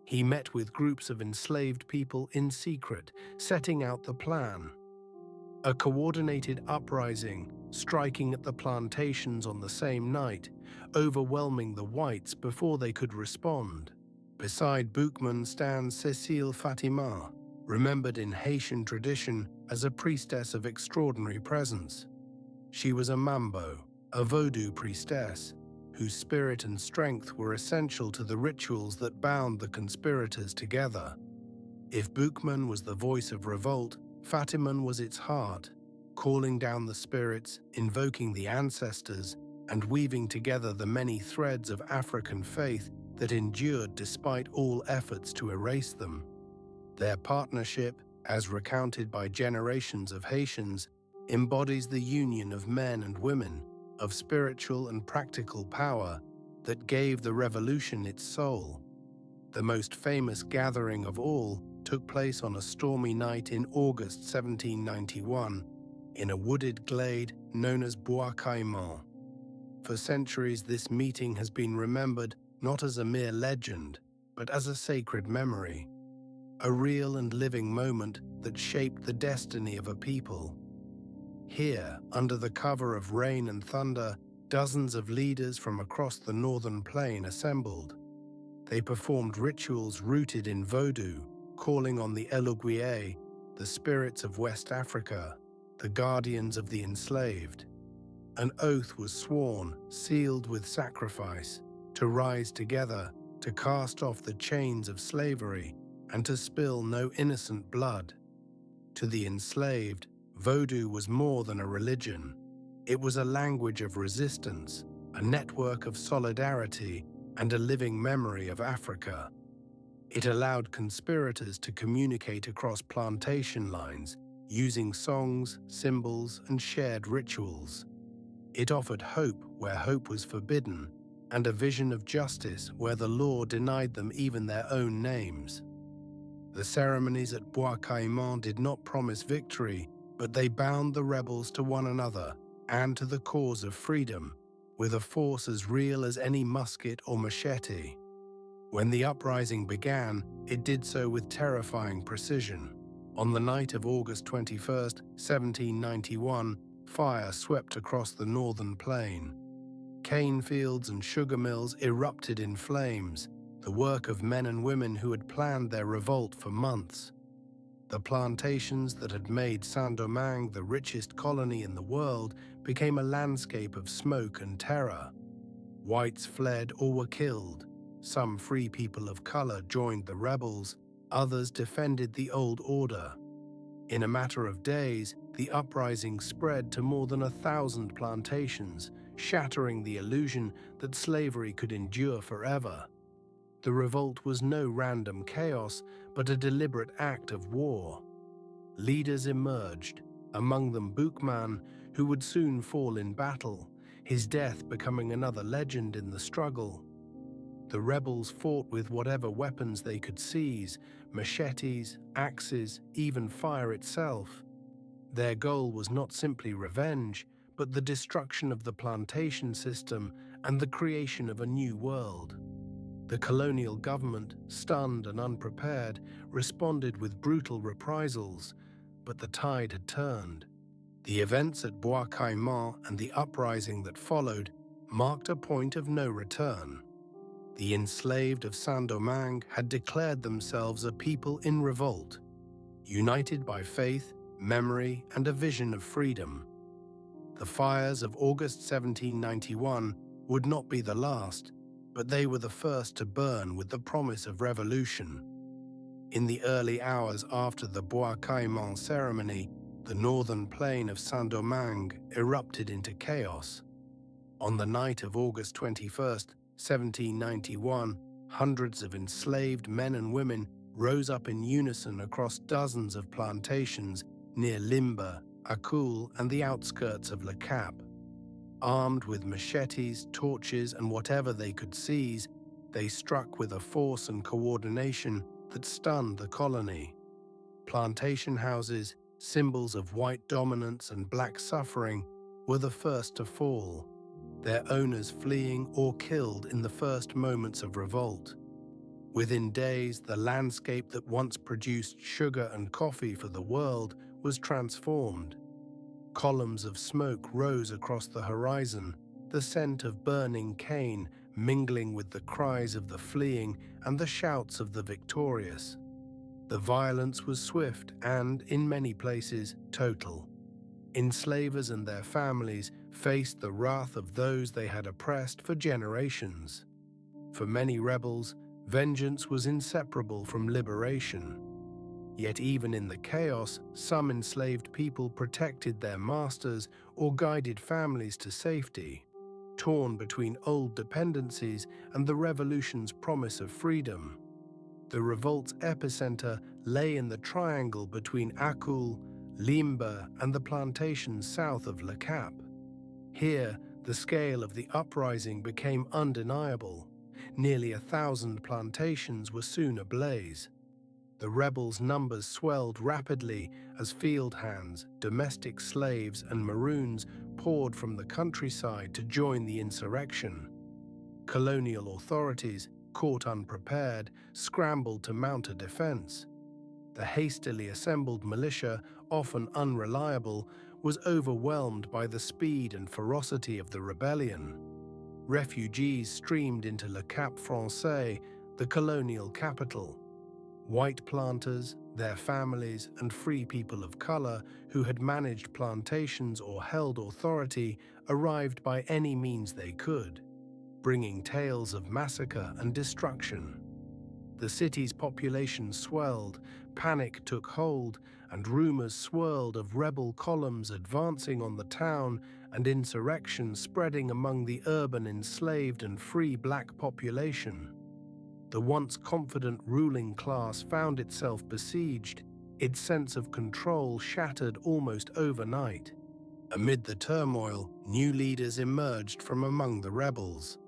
He met with groups of enslaved people in secret, setting out the plan. A coordinated uprising, striking at the plantations on the same night, overwhelming the whites before they could respond. Beside Boukman stands Cécile Fatima, remembered in Haitian tradition as a priestess of extraordinary presence. She was a mambo, a Vodou priestess, whose spirit and strength were essential to the rituals that bound the conspirators together. If Boukman was the voice of revolt, Fatiman was its heart, calling down the spirits, invoking the ancestors, and weaving together the many threads of African faith that endured despite all efforts to erase them. Their partnership, as recounted by generations of Haitians, embodies the union of men and women, of spiritual and practical power, that gave the revolution its soul. The most famous gathering of all took place on a stormy night in August 1791, in a wooded glade known as Bois Caïman. For centuries, this meeting has been remembered not as a mere legend, but as a sacred memory, a real and living moment that shaped the destiny of a people. Here, under the cover of rain and thunder, dozens of leaders from across the northern plain assembled. They performed rituals rooted in Vodou, calling on the Eloguier, the spirits of West Africa, the guardians of the enslaved. An oath was sworn, sealed with sacrifice, to rise together, to cast off the chains of slavery, and to spill no innocent blood. To the enslaved, Vodou was more than a religion. It was a language of resistance, a network of solidarity, and a living memory of Africa. It allowed conspirators to communicate across plantation lines, using songs, symbols, and shared rituals. It offered hope where hope was forbidden, and a vision of justice where the law denied them even their own names. The ceremonies at Bois Caïman did not promise victory, but they bound the rebels to one another and to the cause of freedom, with a force as real as any musket or machete. When the uprising began, it did so with terrifying precision. On the night of August 21, 1791, fire swept across the northern plain. Cane fields and sugar mills erupted in flames, the work of men and women who had planned their revolt for months. The plantations that had made Saint-Domingue the richest colony in the world became a landscape of smoke and terror. Whites fled or were killed. Some free people of color joined the rebels, others defended the old order. In a matter of days, the uprising spread to more than 1,000 plantations, shattering the illusion that slavery could endure forever. The revolt was no random chaos, but a deliberate act of war. Leaders emerged, among them Boukman, who would soon fall in battle, his death becoming another legend in the struggle. The rebels fought with whatever weapons they could seize, machetes, axes, even fire itself. Their goal was not simply revenge, but the destruction of the plantation system and the creation of a new world. The colonial government, stunned and unprepared, responded with brutal reprisals, but the tide had turned. The events at Bois Caïman and the uprising that followed marked a point of no return. The enslaved of Saint-Domingue had declared themselves a people in revolt, united by faith, memory, and a vision of freedom. The fires of August 1791 would not be the last, but they were the first to burn with the promise of revolution. In the early hours after the Bois Caïman ceremony, the northern plain of Saint-Domingue erupted into chaos. On the night of August 21, 1791, hundreds of enslaved men and women rose up in unison across dozens of plantations near Limba, Akul, and the outskirts of Leclerc. Armed with machetes, torches, and whatever they could seize, they struck with a force and coordination that stunned the colony. Plantation houses, symbols of white dominance and black suffering, were the first to fall, their owners fleeing or killed in the first moments of revolt. Within days, the landscape that once produced sugar and coffee for the world was transformed. Columns of smoke rose across the horizon, the scent of burning cane mingling with the cries of the fleeing and the shouts of the victorious. The violence was swift and, in many places, total. Enslavers and their families faced the wrath of those they had oppressed for generations. For many rebels, vengeance was inseparable from liberation. Yet even in the chaos, some enslaved people protected their masters or guided families to safety, torn between old dependencies and the revolution's promise of freedom. The revolt's epicenter lay in the triangle between Acul, Limbe, and the plantations south of Le Cap. Here, the scale of the uprising became undeniable. Nearly 1,000 plantations were soon ablaze. The rebels' numbers swelled rapidly as field hands, domestic slaves, and Maroons poured from the countryside to join the insurrection. Colonial authorities, caught unprepared, scrambled to mount a defense. The hastily assembled militia, often unreliable, was overwhelmed by the speed and ferocity of the rebellion. Refugees streamed into Le Cap Français, the colonial capital. White planters, their families, and free people of color who had managed plantations or held authority arrived by any means they could, bringing tales of massacre and destruction. The city's population swelled, panic took hold, and rumors swirled of rebel columns advancing on the town and insurrection spreading among the urban enslaved and free black population. The once confident ruling class found itself besieged, its sense of control shattered almost overnight. Amid the turmoil, new leaders emerged from among the rebels.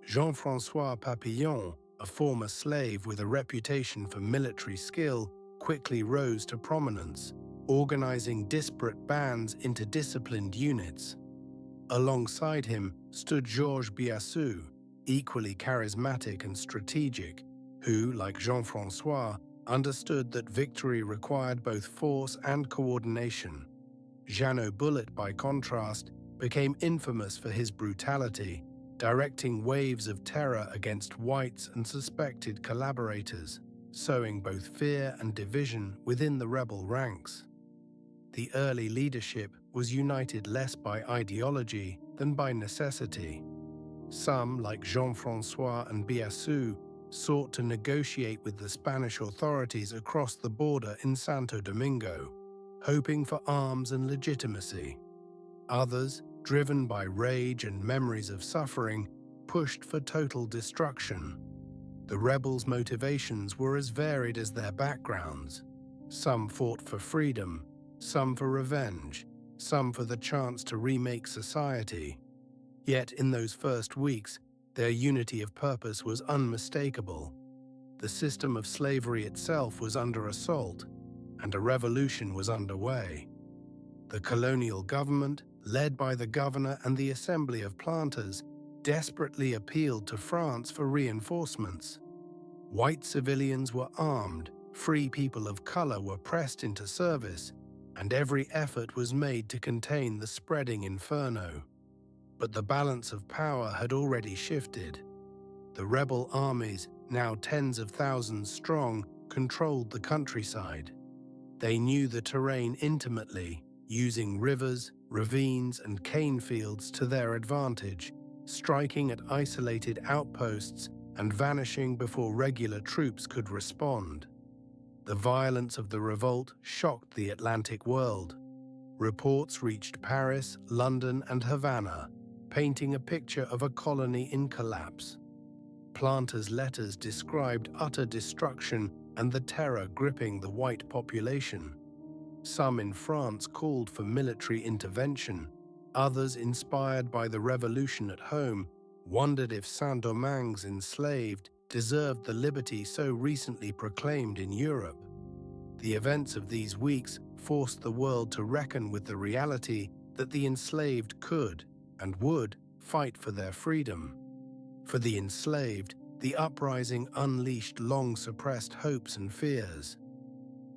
Jean-François Papillon, a former slave with a reputation for military skill, quickly rose to prominence, organizing disparate bands into disciplined units. Alongside him stood Georges Biassou, equally charismatic and strategic, who, like Jean-François, understood that victory required both force and coordination. Jeannot Bullet, by contrast, became infamous for his brutality, directing waves of terror against whites and suspected collaborators, sowing both fear and division within the rebel ranks. The early leadership was united less by ideology than by necessity. Some, like Jean-François and Biassou, sought to negotiate with the Spanish authorities across the border in Santo Domingo, hoping for arms and legitimacy. Others, driven by rage and memories of suffering, pushed for total destruction. The rebels' motivations were as varied as their backgrounds. Some fought for freedom, some for revenge, some for the chance to remake society. Yet in those first weeks, their unity of purpose was unmistakable. The system of slavery itself was under assault, and a revolution was underway. The colonial government, led by the governor and the assembly of planters, desperately appealed to France for reinforcements. White civilians were armed, free people of color were pressed into service, and every effort was made to contain the spreading inferno. But the balance of power had already shifted. The rebel armies, now tens of thousands strong, controlled the countryside. They knew the terrain intimately, using rivers, ravines, and cane fields to their advantage, striking at isolated outposts and vanishing before regular troops could respond. The violence of the revolt shocked the Atlantic world. Reports reached Paris, London, and Havana, painting a picture of a colony in collapse. Planters' letters described utter destruction and the terror gripping the white population. Some in France called for military intervention. Others, inspired by the revolution at home, wondered if Saint-Domingue's enslaved deserved the liberty so recently proclaimed in Europe. The events of these weeks forced the world to reckon with the reality that the enslaved could and would fight for their freedom. For the enslaved, the uprising unleashed long-suppressed hopes and fears.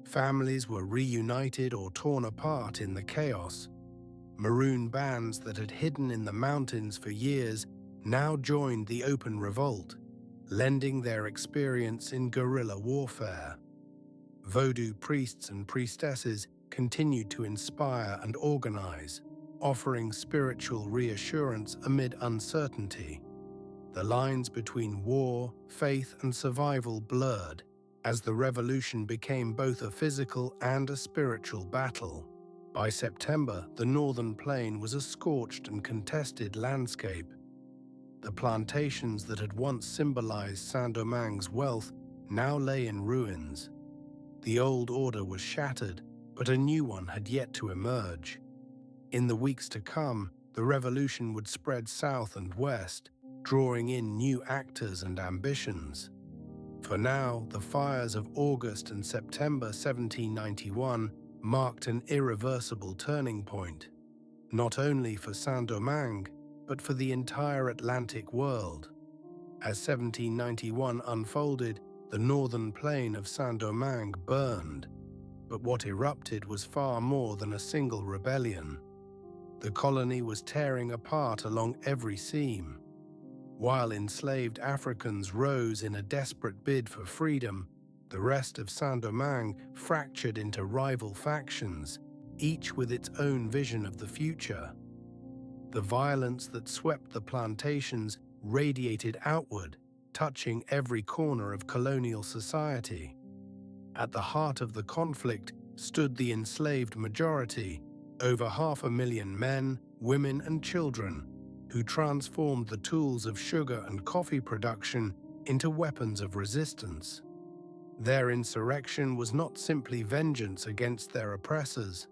Families were reunited or torn apart in the chaos. Maroon bands that had hidden in the mountains for years now joined the open revolt, lending their experience in guerrilla warfare. Vodou priests and priestesses continued to inspire and organize, offering spiritual reassurance amid uncertainty. The lines between war, faith, and survival blurred as the revolution became both a physical and a spiritual battle. By September, the northern plain was a scorched and contested landscape. The plantations that had once symbolized Saint-Domingue's wealth now lay in ruins. The old order was shattered, but a new one had yet to emerge. In the weeks to come, the revolution would spread south and west, drawing in new actors and ambitions. For now, the fires of August and September 1791 marked an irreversible turning point, not only for Saint-Domingue, but for the entire Atlantic world. As 1791 unfolded, the northern plain of Saint-Domingue burned, but what erupted was far more than a single rebellion. The colony was tearing apart along every seam. While enslaved Africans rose in a desperate bid for freedom, the rest of Saint-Domingue fractured into rival factions, each with its own vision of the future. The violence that swept the plantations radiated outward, touching every corner of colonial society. At the heart of the conflict stood the enslaved majority, over 500,000 men, women, and children, who transformed the tools of sugar and coffee production into weapons of resistance. Their insurrection was not simply vengeance against their oppressors.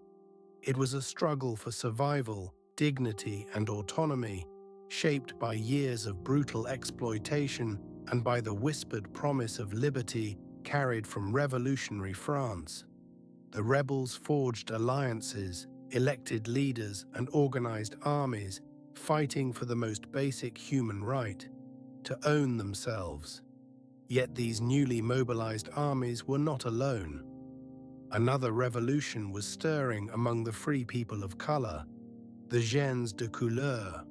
It was a struggle for survival, dignity, and autonomy, shaped by years of brutal exploitation and by the whispered promise of liberty carried from revolutionary France. The rebels forged alliances, elected leaders, and organized armies, fighting for the most basic human right, to own themselves. Yet these newly mobilized armies were not alone. Another revolution was stirring among the free people of color, the gens de couleur.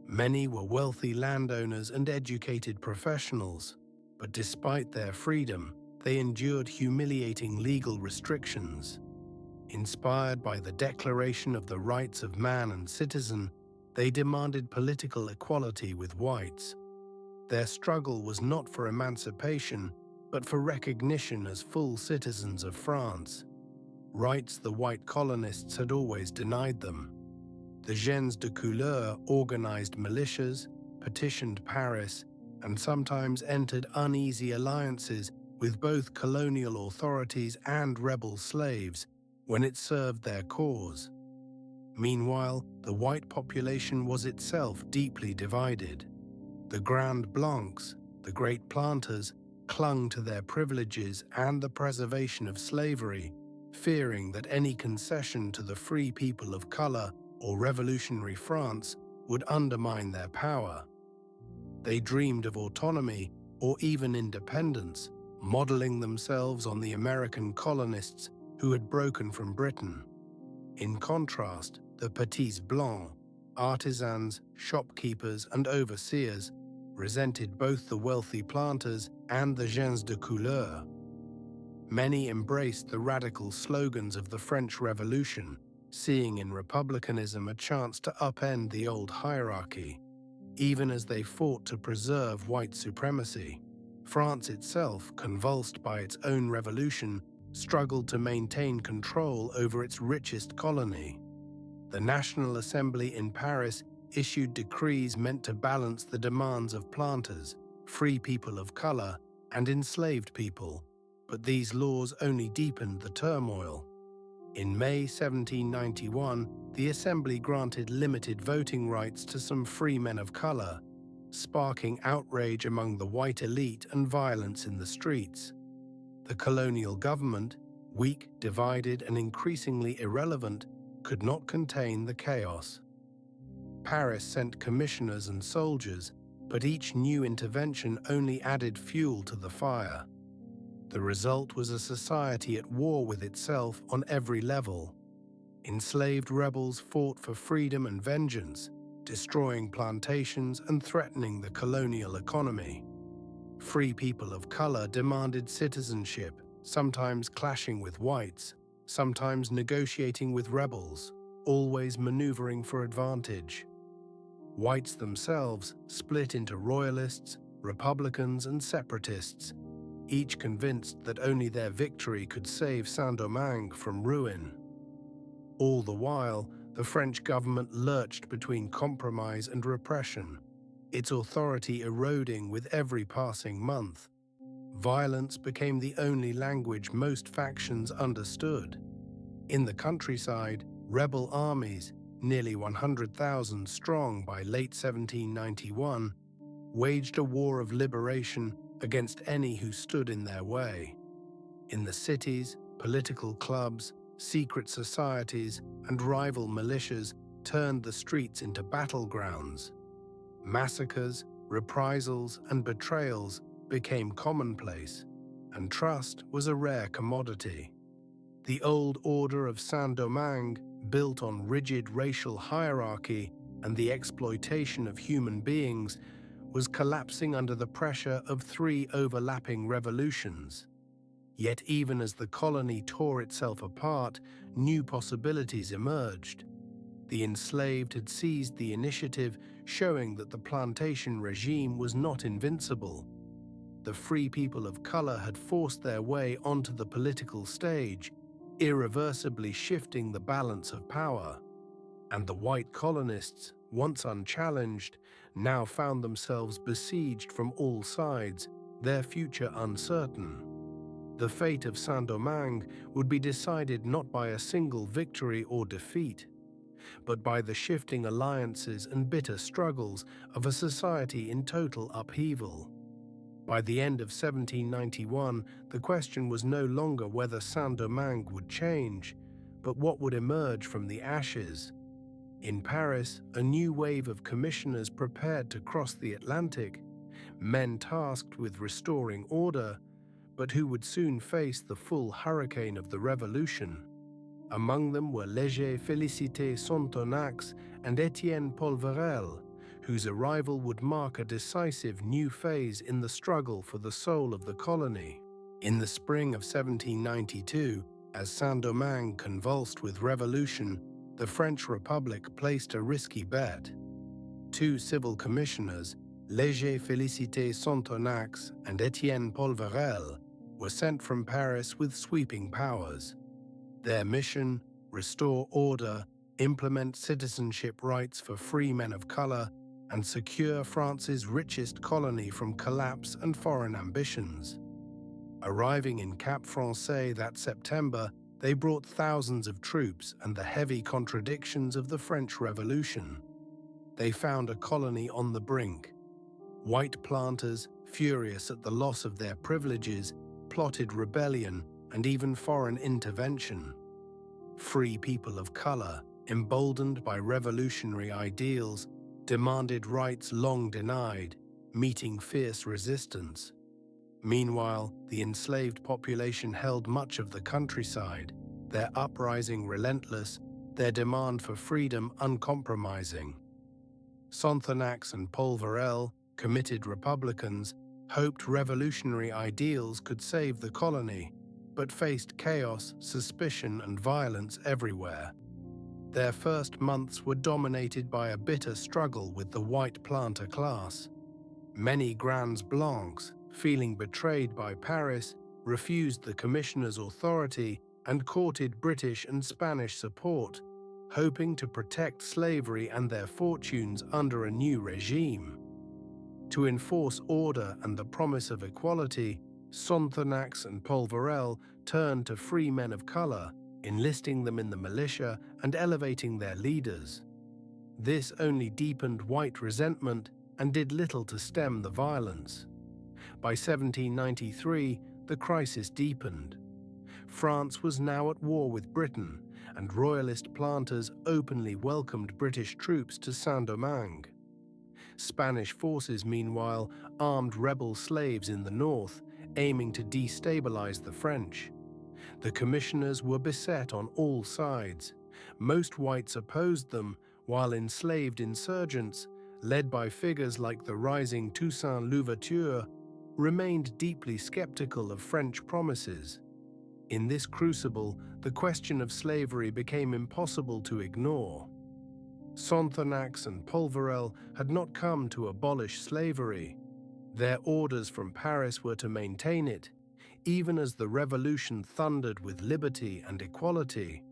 Many were wealthy landowners and educated professionals, but despite their freedom, they endured humiliating legal restrictions. Inspired by the Declaration of the Rights of Man and Citizen, they demanded political equality with whites. Their struggle was not for emancipation, but for recognition as full citizens of France, rights the white colonists had always denied them. The gens de couleur organized militias, petitioned Paris, and sometimes entered uneasy alliances with both colonial authorities and rebel slaves when it served their cause. Meanwhile, the white population was itself deeply divided. The Grand Blancs, the great planters, clung to their privileges and the preservation of slavery, fearing that any concession to the free people of color or revolutionary France would undermine their power. They dreamed of autonomy or even independence, modeling themselves on the American colonists who had broken from Britain. In contrast, the Petits Blancs, artisans, shopkeepers, and overseers, resented both the wealthy planters and the gens de couleur. Many embraced the radical slogans of the French Revolution, seeing in republicanism a chance to upend the old hierarchy, even as they fought to preserve white supremacy. France itself, convulsed by its own revolution, struggled to maintain control over its richest colony. The National Assembly in Paris issued decrees meant to balance the demands of planters, free people of color, and enslaved people, but these laws only deepened the turmoil. In May 1791, the Assembly granted limited voting rights to some free men of color, sparking outrage among the white elite and violence in the streets. The colonial government, weak, divided, and increasingly irrelevant, could not contain the chaos. Paris sent commissioners and soldiers, but each new intervention only added fuel to the fire. The result was a society at war with itself on every level. Enslaved rebels fought for freedom and vengeance, destroying plantations and threatening the colonial economy. Free people of color demanded citizenship, sometimes clashing with whites, sometimes negotiating with rebels. always maneuvering for advantage. Whites themselves split into royalists, republicans, and separatists, each convinced that only their victory could save Saint-Domingue from ruin. All the while, the French government lurched between compromise and repression, its authority eroding with every passing month. Violence became the only language most factions understood. In the countryside, rebel armies, nearly 100,000 strong by late 1791, waged a war of liberation against any who stood in their way. In the cities, political clubs, secret societies, and rival militias turned the streets into battlegrounds. Massacres, reprisals, and betrayals became commonplace, and trust was a rare commodity. The old order of Saint-Domingue, built on rigid racial hierarchy and the exploitation of human beings, was collapsing under the pressure of three overlapping revolutions. Yet even as the colony tore itself apart, new possibilities emerged. The enslaved had seized the initiative, showing that the plantation regime was not invincible. The free people of color had forced their way onto the political stage, irreversibly shifting the balance of power. And the white colonists, once unchallenged, now found themselves besieged from all sides, their future uncertain. The fate of Saint-Domingue would be decided not by a single victory or defeat, but by the shifting alliances and bitter struggles of a society in total upheaval. By the end of 1791, the question was no longer whether Saint-Domingue would change, but what would emerge from the ashes. In Paris, a new wave of commissioners prepared to cross the Atlantic, men tasked with restoring order, but who would soon face the full hurricane of the Revolution. Among them were Léger-Félicité Sonthonax and Étienne Polverel, whose arrival would mark a decisive new phase in the struggle for the soul of the colony. In the spring of 1792, as Saint-Domingue convulsed with revolution, the French Republic placed a risky bet. Two civil commissioners, Léger-Félicité Sonthonax and Étienne Polverel, were sent from Paris with sweeping powers. Their mission: restore order, implement citizenship rights for free men of color, and secure France's richest colony from collapse and foreign ambitions. Arriving in Cap Français that September, they brought thousands of troops and the heavy contradictions of the French Revolution. They found a colony on the brink. White planters, furious at the loss of their privileges, plotted rebellion and even foreign intervention. Free people of color, emboldened by revolutionary ideals, demanded rights long denied, meeting fierce resistance. Meanwhile, the enslaved population held much of the countryside, their uprising relentless, their demand for freedom uncompromising. Sonthonax and Polverel, committed Republicans, hoped revolutionary ideals could save the colony, but faced chaos, suspicion, and violence everywhere. Their first months were dominated by a bitter struggle with the white planter class. Many Grands Blancs, feeling betrayed by Paris, refused the commissioners' authority and courted British and Spanish support, hoping to protect slavery and their fortunes under a new regime. To enforce order and the promise of equality, Sonthonax and Polverel turned to free men of color, enlisting them in the militia and elevating their leaders. This only deepened white resentment and did little to stem the violence. By 1793, the crisis deepened. France was now at war with Britain, and royalist planters openly welcomed British troops to Saint-Domingue. Spanish forces, meanwhile, armed rebel slaves in the north, aiming to destabilize the French. The commissioners were beset on all sides. Most whites opposed them, while enslaved insurgents, led by figures like the rising Toussaint Louverture, remained deeply skeptical of French promises. In this crucible, the question of slavery became impossible to ignore. Sonthonax and Polverel had not come to abolish slavery. Their orders from Paris were to maintain it, even as the revolution thundered with liberty and equality.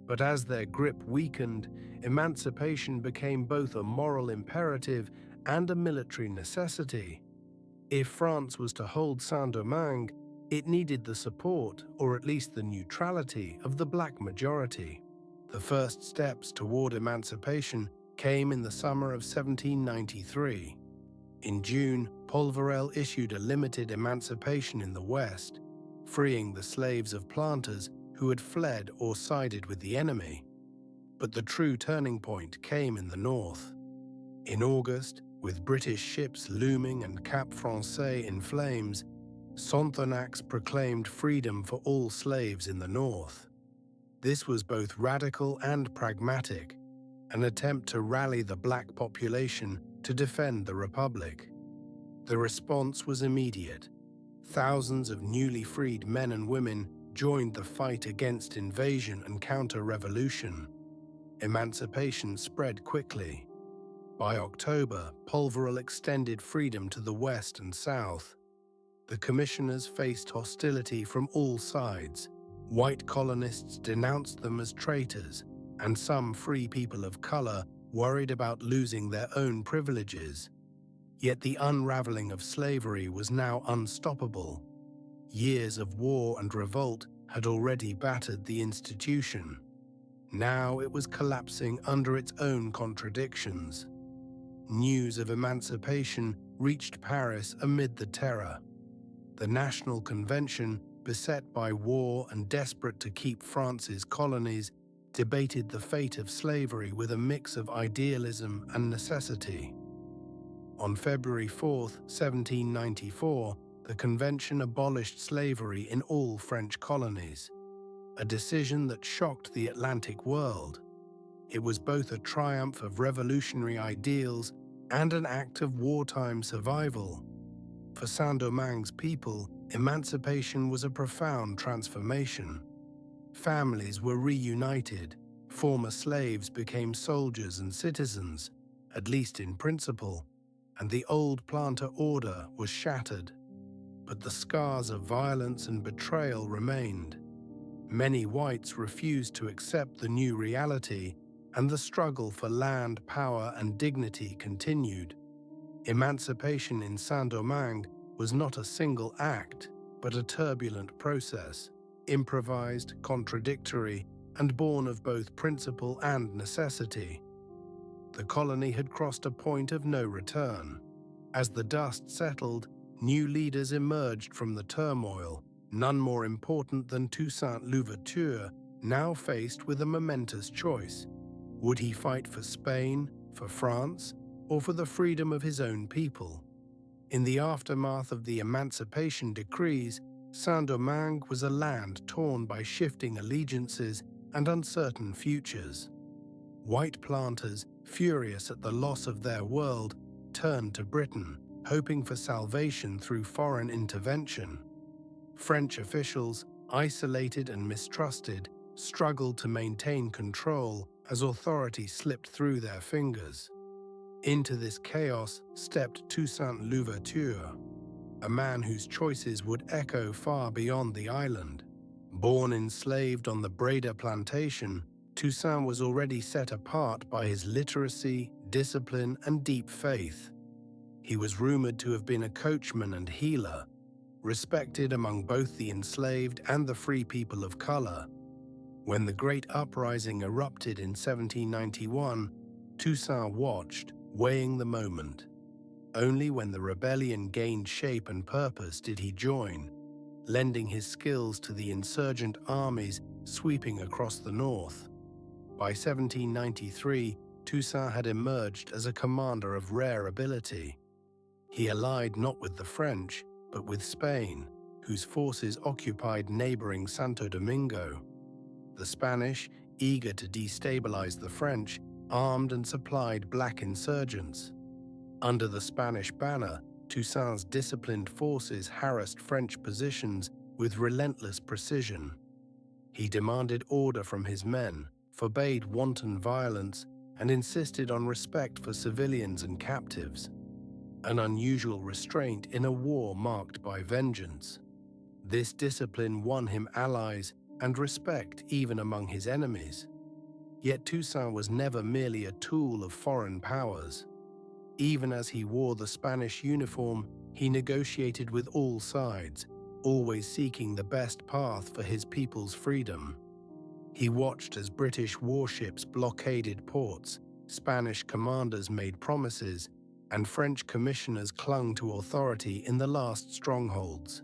But as their grip weakened, emancipation became both a moral imperative and a military necessity. If France was to hold Saint-Domingue, it needed the support, or at least the neutrality, of the black majority. The first steps toward emancipation came in the summer of 1793. In June, Polverel issued a limited emancipation in the West, freeing the slaves of planters who had fled or sided with the enemy. But the true turning point came in the North. In August, with British ships looming and Cap Français in flames, Sonthonax proclaimed freedom for all slaves in the North. This was both radical and pragmatic, an attempt to rally the black population to defend the Republic. The response was immediate. Thousands of newly freed men and women joined the fight against invasion and counter-revolution. Emancipation spread quickly. By October, Polverel extended freedom to the West and South. The commissioners faced hostility from all sides. White colonists denounced them as traitors, and some free people of color worried about losing their own privileges. Yet the unraveling of slavery was now unstoppable. Years of war and revolt had already battered the institution. Now it was collapsing under its own contradictions. News of emancipation reached Paris amid the terror. The National Convention, beset by war and desperate to keep France's colonies, debated the fate of slavery with a mix of idealism and necessity. On February 4, 1794, the convention abolished slavery in all French colonies, a decision that shocked the Atlantic world. It was both a triumph of revolutionary ideals and an act of wartime survival. For Saint-Domingue's people, emancipation was a profound transformation. Families were reunited, former slaves became soldiers and citizens, at least in principle, and the old planter order was shattered. But the scars of violence and betrayal remained. Many whites refused to accept the new reality, and the struggle for land, power, and dignity continued. Emancipation in Saint-Domingue was not a single act, but a turbulent process, improvised, contradictory, and born of both principle and necessity. The colony had crossed a point of no return. As the dust settled, new leaders emerged from the turmoil, none more important than Toussaint Louverture, now faced with a momentous choice. Would he fight for Spain, for France, or for the freedom of his own people? In the aftermath of the emancipation decrees, Saint-Domingue was a land torn by shifting allegiances and uncertain futures. White planters, furious at the loss of their world, turned to Britain, hoping for salvation through foreign intervention. French officials, isolated and mistrusted, struggled to maintain control as authority slipped through their fingers. Into this chaos stepped Toussaint Louverture, a man whose choices would echo far beyond the island. Born enslaved on the Breda plantation, Toussaint was already set apart by his literacy, discipline, and deep faith. He was rumored to have been a coachman and healer, respected among both the enslaved and the free people of color. When the Great Uprising erupted in 1791, Toussaint watched, weighing the moment. Only when the rebellion gained shape and purpose did he join, lending his skills to the insurgent armies sweeping across the north. By 1793, Toussaint had emerged as a commander of rare ability. He allied not with the French, but with Spain, whose forces occupied neighboring Santo Domingo. The Spanish, eager to destabilize the French, armed and supplied black insurgents. Under the Spanish banner, Toussaint's disciplined forces harassed French positions with relentless precision. He demanded order from his men, forbade wanton violence, and insisted on respect for civilians and captives, an unusual restraint in a war marked by vengeance. This discipline won him allies and respect even among his enemies. Yet Toussaint was never merely a tool of foreign powers. Even as he wore the Spanish uniform, he negotiated with all sides, always seeking the best path for his people's freedom. He watched as British warships blockaded ports, Spanish commanders made promises, and French commissioners clung to authority in the last strongholds.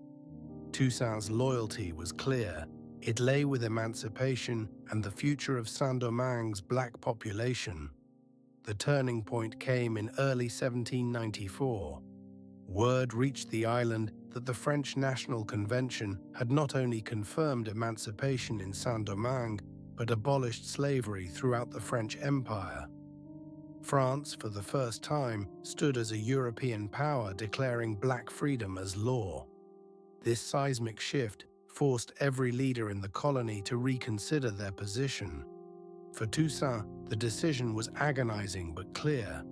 Toussaint's loyalty was clear. It lay with emancipation and the future of Saint-Domingue's black population. The turning point came in early 1794. Word reached the island that the French National Convention had not only confirmed emancipation in Saint-Domingue, but abolished slavery throughout the French Empire. France, for the first time, stood as a European power declaring black freedom as law. This seismic shift forced every leader in the colony to reconsider their position. For Toussaint, the decision was agonizing but clear.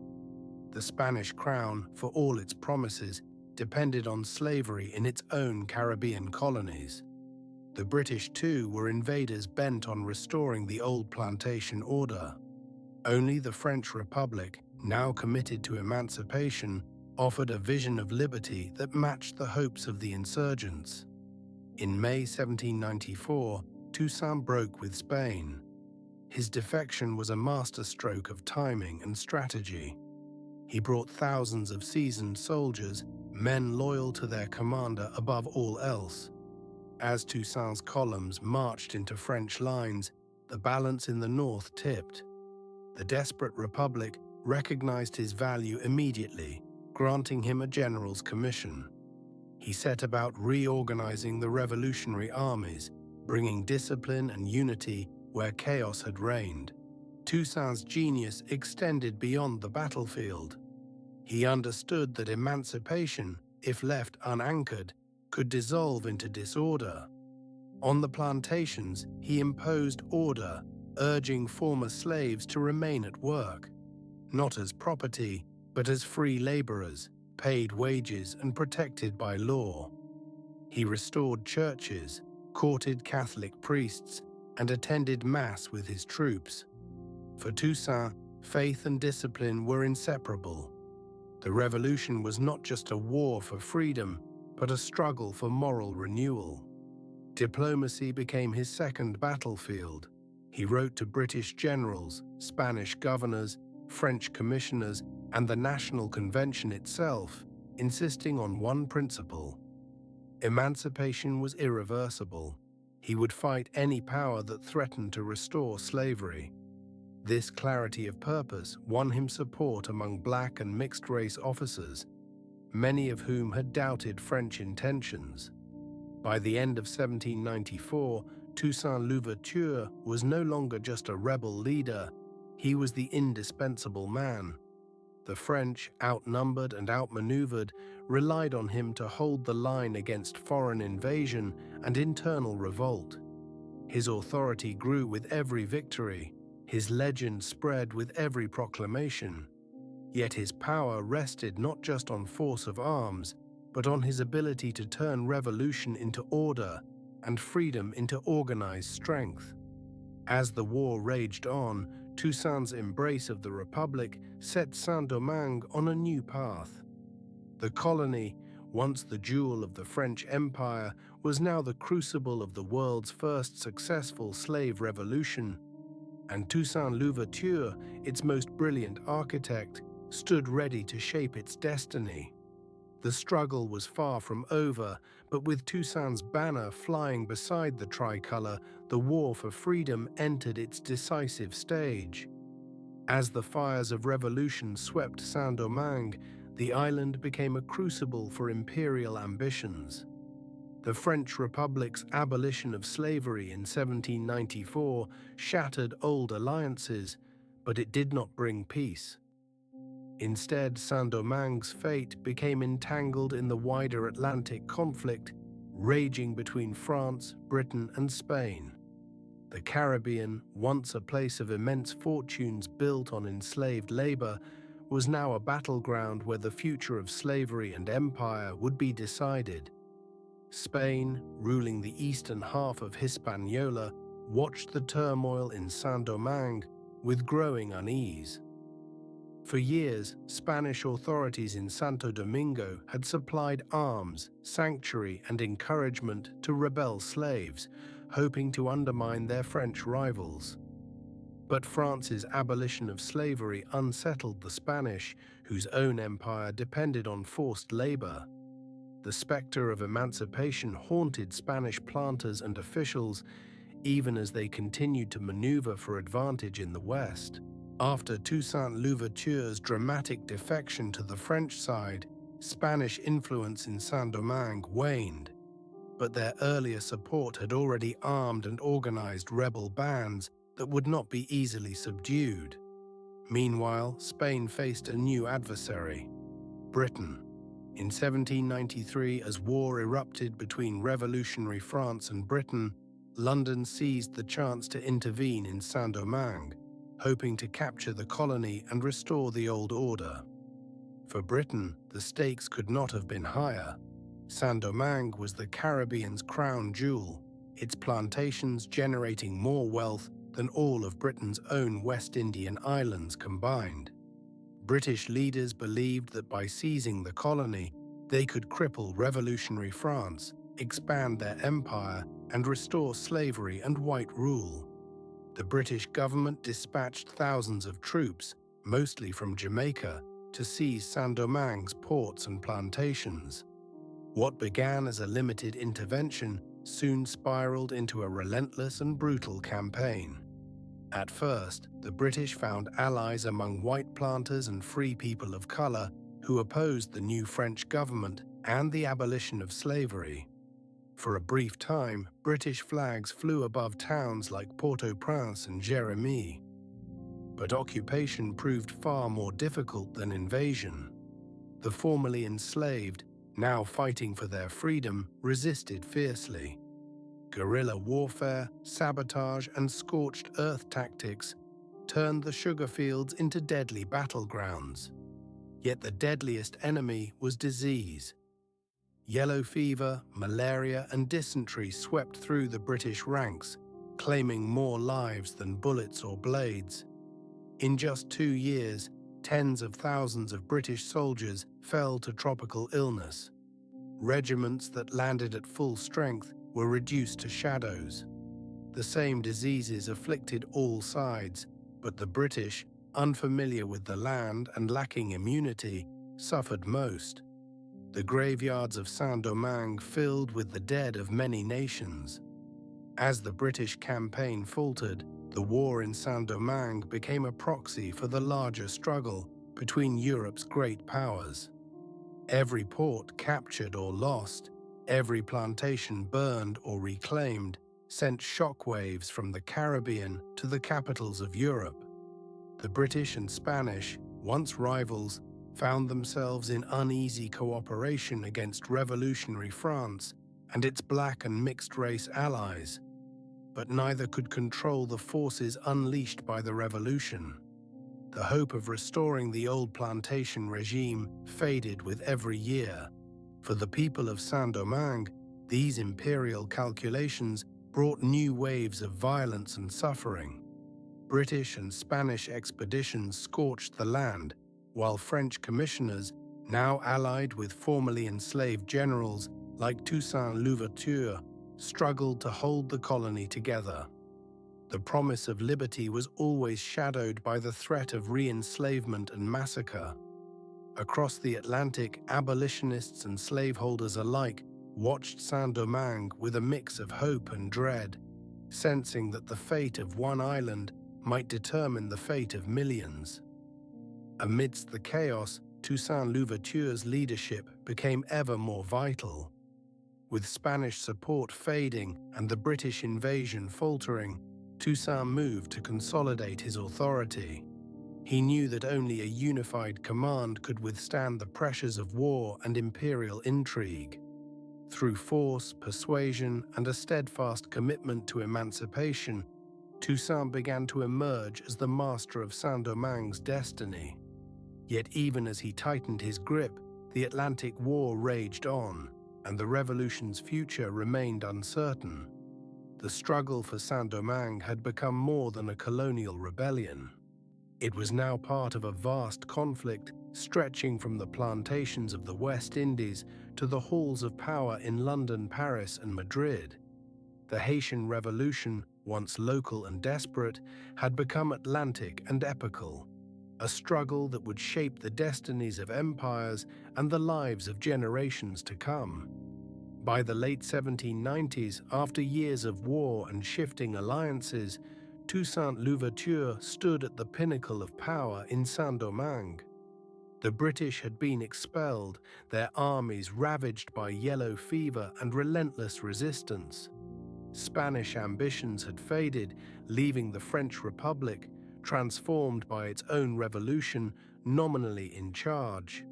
The Spanish crown, for all its promises, depended on slavery in its own Caribbean colonies. The British, too, were invaders bent on restoring the old plantation order. Only the French Republic, now committed to emancipation, offered a vision of liberty that matched the hopes of the insurgents. In May 1794, Toussaint broke with Spain. His defection was a masterstroke of timing and strategy. He brought thousands of seasoned soldiers, men loyal to their commander above all else. As Toussaint's columns marched into French lines, the balance in the north tipped. The desperate Republic recognized his value immediately, granting him a general's commission. He set about reorganizing the revolutionary armies, bringing discipline and unity where chaos had reigned. Toussaint's genius extended beyond the battlefield. He understood that emancipation, if left unanchored, could dissolve into disorder. On the plantations, he imposed order, urging former slaves to remain at work, not as property, but as free laborers, paid wages and protected by law. He restored churches, courted Catholic priests, and attended Mass with his troops. For Toussaint, faith and discipline were inseparable. The revolution was not just a war for freedom, but a struggle for moral renewal. Diplomacy became his second battlefield. He wrote to British generals, Spanish governors, French commissioners, and the National Convention itself, insisting on one principle. Emancipation was irreversible. He would fight any power that threatened to restore slavery. This clarity of purpose won him support among black and mixed-race officers, many of whom had doubted French intentions. By the end of 1794, Toussaint Louverture was no longer just a rebel leader, he was the indispensable man. The French, outnumbered and outmaneuvered, relied on him to hold the line against foreign invasion and internal revolt. His authority grew with every victory, his legend spread with every proclamation. Yet his power rested not just on force of arms, but on his ability to turn revolution into order and freedom into organized strength. As the war raged on, Toussaint's embrace of the Republic set Saint-Domingue on a new path. The colony, once the jewel of the French Empire, was now the crucible of the world's first successful slave revolution, and Toussaint Louverture, its most brilliant architect, stood ready to shape its destiny. The struggle was far from over, but with Toussaint's banner flying beside the tricolor, the war for freedom entered its decisive stage. As the fires of revolution swept Saint-Domingue, the island became a crucible for imperial ambitions. The French Republic's abolition of slavery in 1794 shattered old alliances, but it did not bring peace. Instead, Saint-Domingue's fate became entangled in the wider Atlantic conflict, raging between France, Britain, and Spain. The Caribbean, once a place of immense fortunes built on enslaved labor, was now a battleground where the future of slavery and empire would be decided. Spain, ruling the eastern half of Hispaniola, watched the turmoil in Saint-Domingue with growing unease. For years, Spanish authorities in Santo Domingo had supplied arms, sanctuary, and encouragement to rebel slaves, hoping to undermine their French rivals. But France's abolition of slavery unsettled the Spanish, whose own empire depended on forced labor. The specter of emancipation haunted Spanish planters and officials, even as they continued to maneuver for advantage in the West. After Toussaint Louverture's dramatic defection to the French side, Spanish influence in Saint-Domingue waned, but their earlier support had already armed and organized rebel bands that would not be easily subdued. Meanwhile, Spain faced a new adversary, Britain. In 1793, as war erupted between revolutionary France and Britain, London seized the chance to intervene in Saint-Domingue, hoping to capture the colony and restore the old order. For Britain, the stakes could not have been higher. Saint-Domingue was the Caribbean's crown jewel, its plantations generating more wealth than all of Britain's own West Indian islands combined. British leaders believed that by seizing the colony, they could cripple revolutionary France, expand their empire, and restore slavery and white rule. The British government dispatched thousands of troops, mostly from Jamaica, to seize Saint-Domingue's ports and plantations. What began as a limited intervention soon spiraled into a relentless and brutal campaign. At first, the British found allies among white planters and free people of color who opposed the new French government and the abolition of slavery. For a brief time, British flags flew above towns like Port-au-Prince and Jérémie. But occupation proved far more difficult than invasion. The formerly enslaved, now fighting for their freedom, resisted fiercely. Guerrilla warfare, sabotage, and scorched earth tactics turned the sugar fields into deadly battlegrounds. Yet the deadliest enemy was disease. Yellow fever, malaria, and dysentery swept through the British ranks, claiming more lives than bullets or blades. In just 2 years, tens of thousands of British soldiers fell to tropical illness. Regiments that landed at full strength were reduced to shadows. The same diseases afflicted all sides, but the British, unfamiliar with the land and lacking immunity, suffered most. The graveyards of Saint-Domingue filled with the dead of many nations. As the British campaign faltered, the war in Saint-Domingue became a proxy for the larger struggle between Europe's great powers. Every port captured or lost, every plantation burned or reclaimed, sent shockwaves from the Caribbean to the capitals of Europe. The British and Spanish, once rivals, found themselves in uneasy cooperation against revolutionary France and its black and mixed-race allies. But neither could control the forces unleashed by the revolution. The hope of restoring the old plantation regime faded with every year. For the people of Saint-Domingue, these imperial calculations brought new waves of violence and suffering. British and Spanish expeditions scorched the land, while French commissioners, now allied with formerly enslaved generals like Toussaint Louverture, struggled to hold the colony together. The promise of liberty was always shadowed by the threat of re-enslavement and massacre. Across the Atlantic, abolitionists and slaveholders alike watched Saint-Domingue with a mix of hope and dread, sensing that the fate of one island might determine the fate of millions. Amidst the chaos, Toussaint Louverture's leadership became ever more vital. With Spanish support fading and the British invasion faltering, Toussaint moved to consolidate his authority. He knew that only a unified command could withstand the pressures of war and imperial intrigue. Through force, persuasion, and a steadfast commitment to emancipation, Toussaint began to emerge as the master of Saint-Domingue's destiny. Yet even as he tightened his grip, the Atlantic War raged on, and the revolution's future remained uncertain. The struggle for Saint-Domingue had become more than a colonial rebellion. It was now part of a vast conflict stretching from the plantations of the West Indies to the halls of power in London, Paris, and Madrid. The Haitian Revolution, once local and desperate, had become Atlantic and epical, a struggle that would shape the destinies of empires and the lives of generations to come. By the late 1790s, after years of war and shifting alliances, Toussaint Louverture stood at the pinnacle of power in Saint-Domingue. The British had been expelled, their armies ravaged by yellow fever and relentless resistance. Spanish ambitions had faded, leaving the French Republic, transformed by its own revolution, nominally in charge.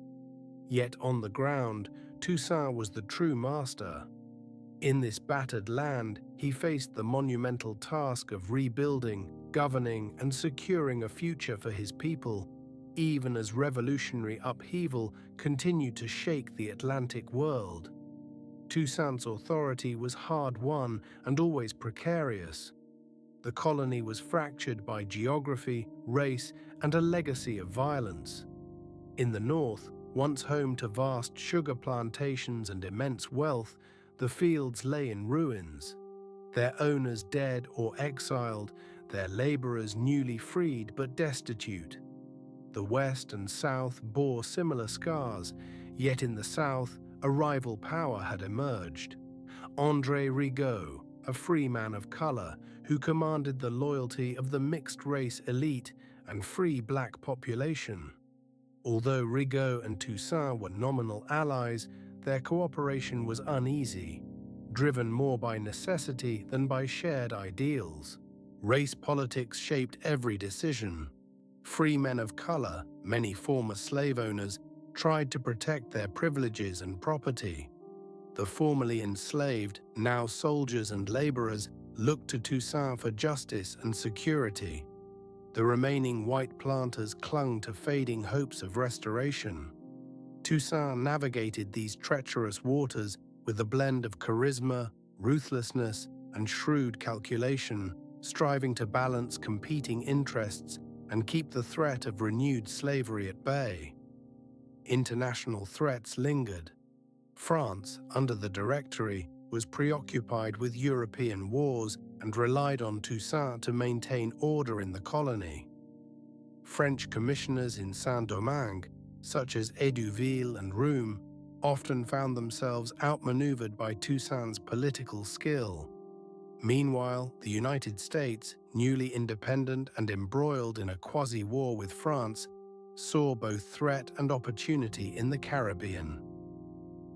Yet on the ground, Toussaint was the true master. In this battered land, he faced the monumental task of rebuilding, governing, and securing a future for his people, even as revolutionary upheaval continued to shake the Atlantic world. Toussaint's authority was hard-won and always precarious. The colony was fractured by geography, race, and a legacy of violence. In the north, once home to vast sugar plantations and immense wealth, the fields lay in ruins. Their owners dead or exiled, their laborers newly freed but destitute. The West and South bore similar scars, yet in the South, a rival power had emerged. André Rigaud, a free man of color who commanded the loyalty of the mixed-race elite and free black population. Although Rigaud and Toussaint were nominal allies, their cooperation was uneasy, driven more by necessity than by shared ideals. Race politics shaped every decision. Free men of color, many former slave owners, tried to protect their privileges and property. The formerly enslaved, now soldiers and laborers, looked to Toussaint for justice and security. The remaining white planters clung to fading hopes of restoration. Toussaint navigated these treacherous waters with a blend of charisma, ruthlessness, and shrewd calculation, striving to balance competing interests and keep the threat of renewed slavery at bay. International threats lingered. France, under the Directory, was preoccupied with European wars and relied on Toussaint to maintain order in the colony. French commissioners in Saint-Domingue, such as Edouville and Roum, often found themselves outmaneuvered by Toussaint's political skill. Meanwhile, the United States, newly independent and embroiled in a quasi-war with France, saw both threat and opportunity in the Caribbean.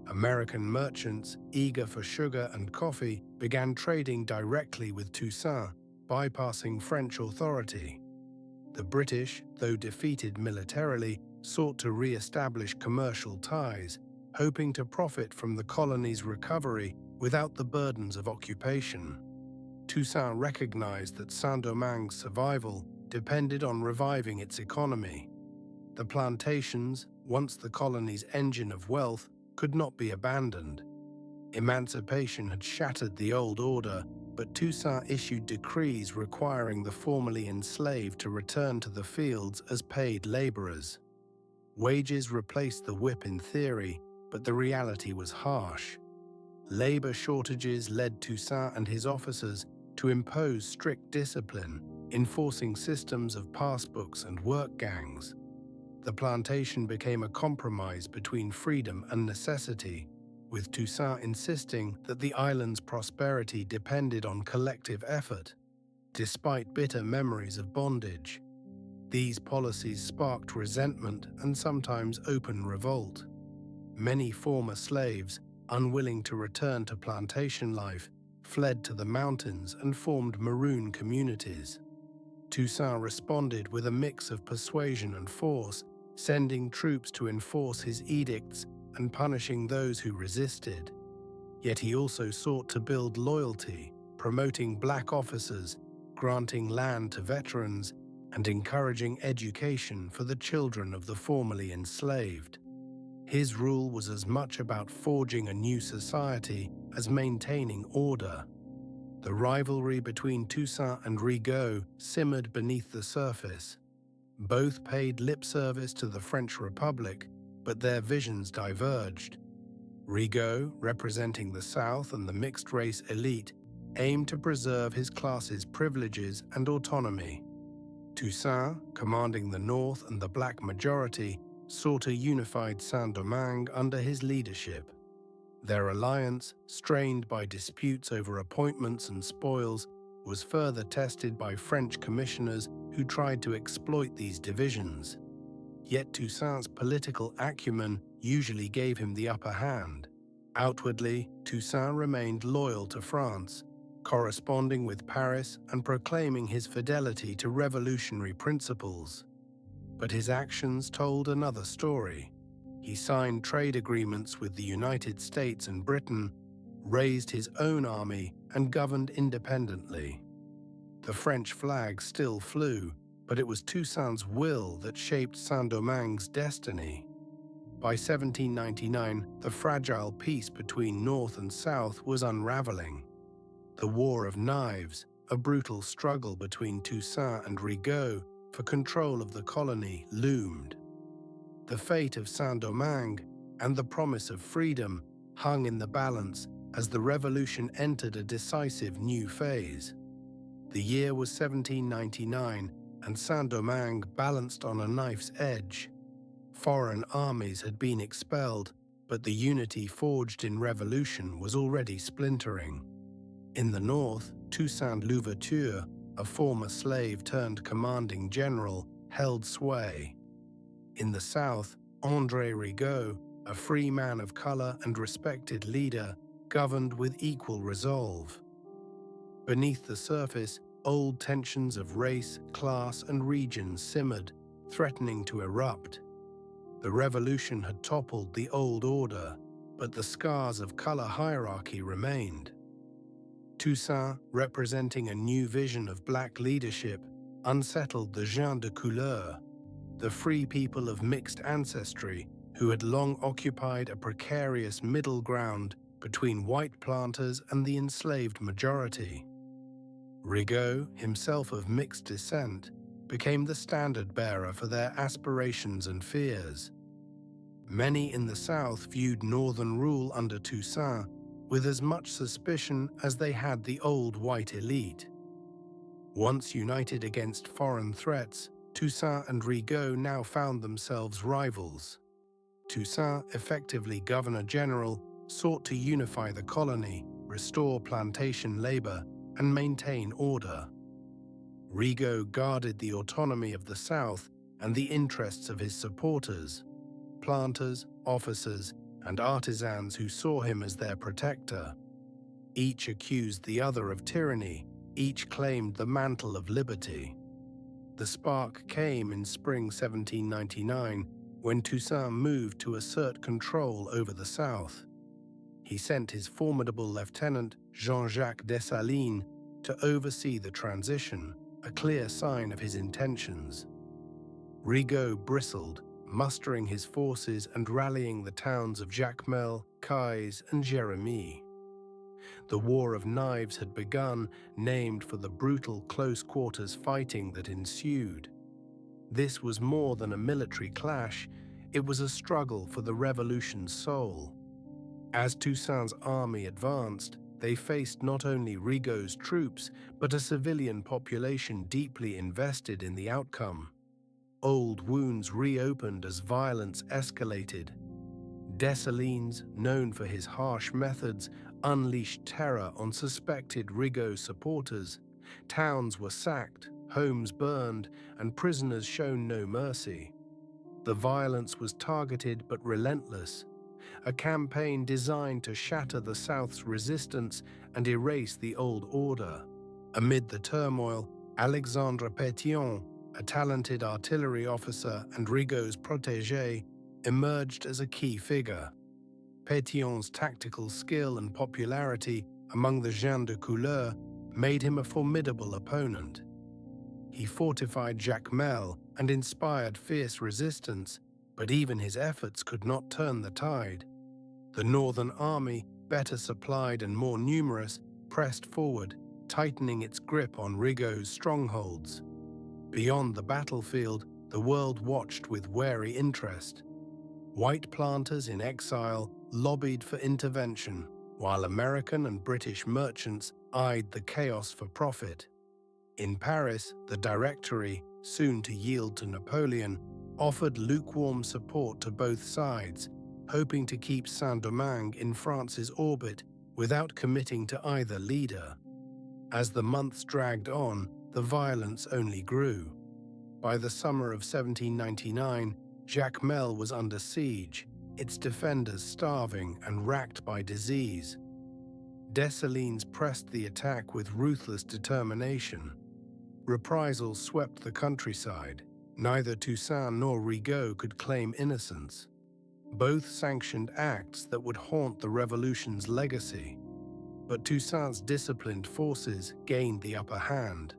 American merchants, eager for sugar and coffee, began trading directly with Toussaint, bypassing French authority. The British, though defeated militarily, sought to re-establish commercial ties, hoping to profit from the colony's recovery without the burdens of occupation. Toussaint recognized that Saint-Domingue's survival depended on reviving its economy. The plantations, once the colony's engine of wealth, could not be abandoned. Emancipation had shattered the old order, but Toussaint issued decrees requiring the formerly enslaved to return to the fields as paid laborers. Wages replaced the whip in theory, but the reality was harsh. Labor shortages led Toussaint and his officers to impose strict discipline, enforcing systems of passbooks and work gangs. The plantation became a compromise between freedom and necessity, with Toussaint insisting that the island's prosperity depended on collective effort, despite bitter memories of bondage. These policies sparked resentment and sometimes open revolt. Many former slaves, unwilling to return to plantation life, fled to the mountains and formed maroon communities. Toussaint responded with a mix of persuasion and force, sending troops to enforce his edicts and punishing those who resisted. Yet he also sought to build loyalty, promoting black officers, granting land to veterans, and encouraging education for the children of the formerly enslaved. His rule was as much about forging a new society as maintaining order. The rivalry between Toussaint and Rigaud simmered beneath the surface. Both paid lip service to the French Republic, but their visions diverged. Rigaud, representing the South and the mixed-race elite, aimed to preserve his class's privileges and autonomy. Toussaint, commanding the North and the black majority, sought a unified Saint-Domingue under his leadership. Their alliance, strained by disputes over appointments and spoils, was further tested by French commissioners who tried to exploit these divisions. Yet Toussaint's political acumen usually gave him the upper hand. Outwardly, Toussaint remained loyal to France, corresponding with Paris and proclaiming his fidelity to revolutionary principles. But his actions told another story. He signed trade agreements with the United States and Britain, raised his own army, and governed independently. The French flag still flew, but it was Toussaint's will that shaped Saint-Domingue's destiny. By 1799, the fragile peace between North and South was unraveling. The War of Knives, a brutal struggle between Toussaint and Rigaud for control of the colony, loomed. The fate of Saint-Domingue and the promise of freedom hung in the balance as the revolution entered a decisive new phase. The year was 1799, and Saint-Domingue balanced on a knife's edge. Foreign armies had been expelled, but the unity forged in revolution was already splintering. In the north, Toussaint Louverture, a former slave turned commanding general, held sway. In the south, André Rigaud, a free man of color and respected leader, governed with equal resolve. Beneath the surface, old tensions of race, class, and region simmered, threatening to erupt. The revolution had toppled the old order, but the scars of color hierarchy remained. Toussaint, representing a new vision of black leadership, unsettled the gens de couleur, the free people of mixed ancestry who had long occupied a precarious middle ground between white planters and the enslaved majority. Rigaud, himself of mixed descent, became the standard-bearer for their aspirations and fears. Many in the South viewed northern rule under Toussaint with as much suspicion as they had the old white elite. Once united against foreign threats, Toussaint and Rigaud now found themselves rivals. Toussaint, effectively governor-general, sought to unify the colony, restore plantation labor, and maintain order. Rigaud guarded the autonomy of the South and the interests of his supporters, planters, officers, and artisans who saw him as their protector. Each accused the other of tyranny, each claimed the mantle of liberty. The spark came in spring 1799 when Toussaint moved to assert control over the South. He sent his formidable lieutenant, Jean-Jacques Dessalines, to oversee the transition, a clear sign of his intentions. Rigaud bristled, mustering his forces and rallying the towns of Jacmel, Caïs, and Jérémie. The War of Knives had begun, named for the brutal close-quarters fighting that ensued. This was more than a military clash, it was a struggle for the revolution's soul. As Toussaint's army advanced, they faced not only Rigaud's troops, but a civilian population deeply invested in the outcome. Old wounds reopened as violence escalated. Dessalines, known for his harsh methods, unleashed terror on suspected Rigaud supporters. Towns were sacked, homes burned, and prisoners shown no mercy. The violence was targeted but relentless, a campaign designed to shatter the South's resistance and erase the old order. Amid the turmoil, Alexandre Pétion, a talented artillery officer and Rigaud's protégé, emerged as a key figure. Pétion's tactical skill and popularity among the gens de couleur made him a formidable opponent. He fortified Jacmel and inspired fierce resistance, but even his efforts could not turn the tide. The Northern Army, better supplied and more numerous, pressed forward, tightening its grip on Rigaud's strongholds. Beyond the battlefield, the world watched with wary interest. White planters in exile lobbied for intervention, while American and British merchants eyed the chaos for profit. In Paris, the Directory, soon to yield to Napoleon, offered lukewarm support to both sides, hoping to keep Saint-Domingue in France's orbit without committing to either leader. As the months dragged on, the violence only grew. By the summer of 1799, Jacmel was under siege, its defenders starving and racked by disease. Dessalines pressed the attack with ruthless determination. Reprisals swept the countryside. Neither Toussaint nor Rigaud could claim innocence. Both sanctioned acts that would haunt the revolution's legacy. But Toussaint's disciplined forces gained the upper hand.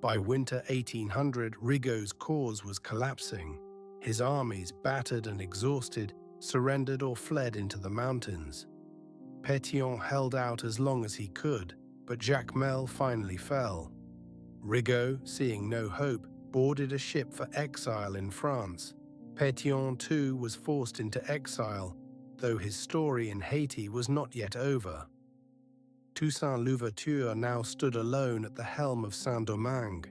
By winter 1800, Rigaud's cause was collapsing. His armies, battered and exhausted, surrendered or fled into the mountains. Pétion held out as long as he could, but Jacmel finally fell. Rigaud, seeing no hope, boarded a ship for exile in France. Pétion, too, was forced into exile, though his story in Haiti was not yet over. Toussaint Louverture now stood alone at the helm of Saint-Domingue.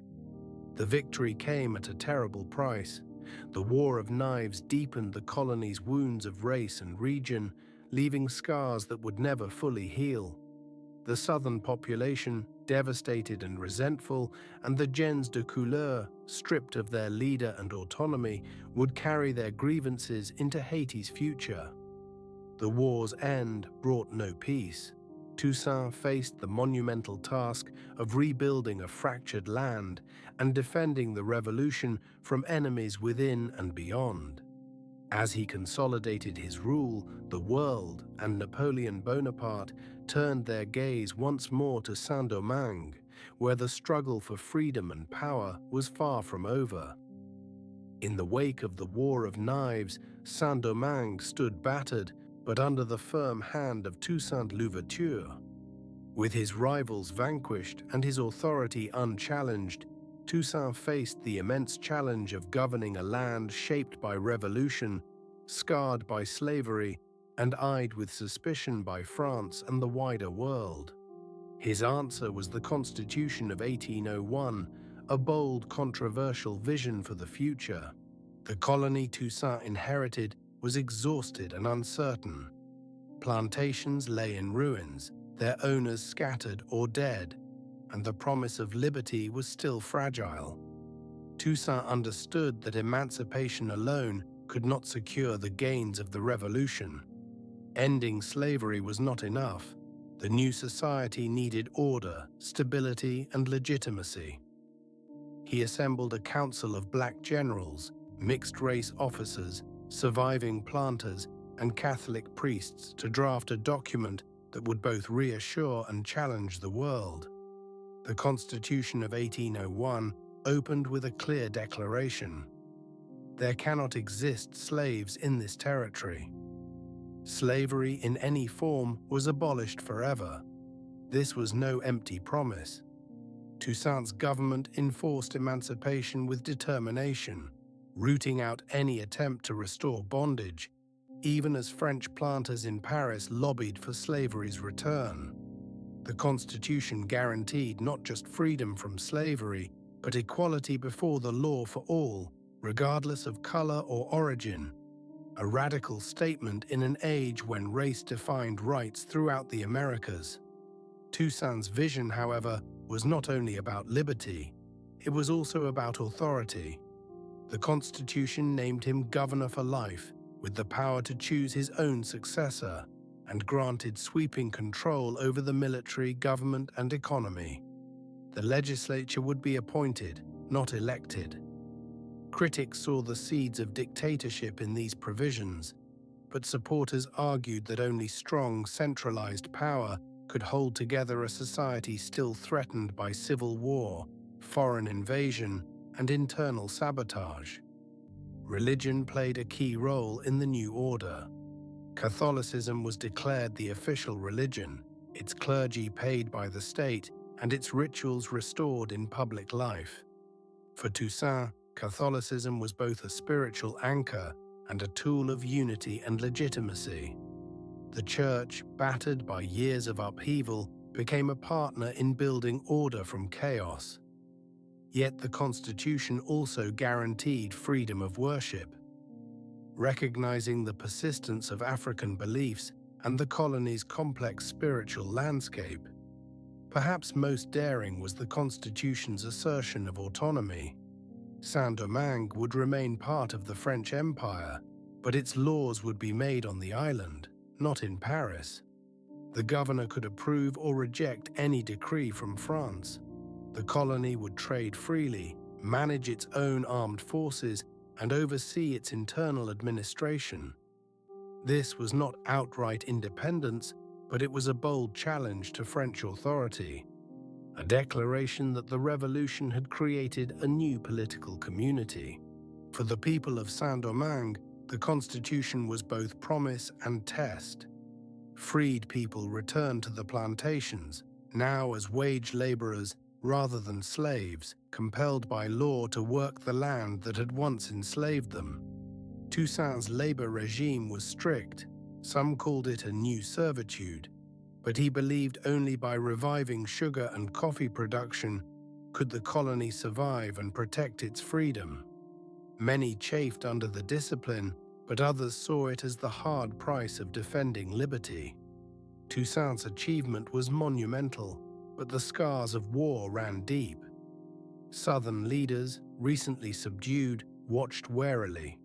The victory came at a terrible price. The War of Knives deepened the colony's wounds of race and region, leaving scars that would never fully heal. The southern population, devastated and resentful, and the gens de couleur, stripped of their leader and autonomy, would carry their grievances into Haiti's future. The war's end brought no peace. Toussaint faced the monumental task of rebuilding a fractured land and defending the revolution from enemies within and beyond. As he consolidated his rule, the world and Napoleon Bonaparte turned their gaze once more to Saint-Domingue, where the struggle for freedom and power was far from over. In the wake of the War of Knives, Saint-Domingue stood battered, but under the firm hand of Toussaint Louverture. With his rivals vanquished and his authority unchallenged, Toussaint faced the immense challenge of governing a land shaped by revolution, scarred by slavery, and eyed with suspicion by France and the wider world. His answer was the Constitution of 1801, a bold, controversial vision for the future. The colony Toussaint inherited was exhausted and uncertain. Plantations lay in ruins, their owners scattered or dead, and the promise of liberty was still fragile. Toussaint understood that emancipation alone could not secure the gains of the revolution. Ending slavery was not enough. The new society needed order, stability, and legitimacy. He assembled a council of black generals, mixed-race officers, surviving planters, and Catholic priests to draft a document that would both reassure and challenge the world. The Constitution of 1801 opened with a clear declaration: there cannot exist slaves in this territory. Slavery in any form was abolished forever. This was no empty promise. Toussaint's government enforced emancipation with determination, rooting out any attempt to restore bondage, even as French planters in Paris lobbied for slavery's return. The Constitution guaranteed not just freedom from slavery, but equality before the law for all, regardless of color or origin. A radical statement in an age when race defined rights throughout the Americas. Toussaint's vision, however, was not only about liberty, it was also about authority. The Constitution named him governor for life, with the power to choose his own successor, and granted sweeping control over the military, government, and economy. The legislature would be appointed, not elected. Critics saw the seeds of dictatorship in these provisions. but supporters argued that only strong, centralized power could hold together a society still threatened by civil war, foreign invasion, and internal sabotage. Religion played a key role in the new order. Catholicism was declared the official religion, its clergy paid by the state, and its rituals restored in public life. For Toussaint, Catholicism was both a spiritual anchor and a tool of unity and legitimacy. The Church, battered by years of upheaval, became a partner in building order from chaos. Yet the Constitution also guaranteed freedom of worship. Recognizing the persistence of African beliefs and the colony's complex spiritual landscape, perhaps most daring was the Constitution's assertion of autonomy. Saint-Domingue would remain part of the French Empire, but its laws would be made on the island, not in Paris. The governor could approve or reject any decree from France. The colony would trade freely, manage its own armed forces, and oversee its internal administration. This was not outright independence, but it was a bold challenge to French authority, a declaration that the revolution had created a new political community. For the people of Saint-Domingue, the Constitution was both promise and test. Freed people returned to the plantations, now as wage laborers rather than slaves, compelled by law to work the land that had once enslaved them. Toussaint's labor regime was strict. Some called it a new servitude, but he believed only by reviving sugar and coffee production could the colony survive and protect its freedom. Many chafed under the discipline, but others saw it as the hard price of defending liberty. Toussaint's achievement was monumental, but the scars of war ran deep. Southern leaders, recently subdued, watched warily.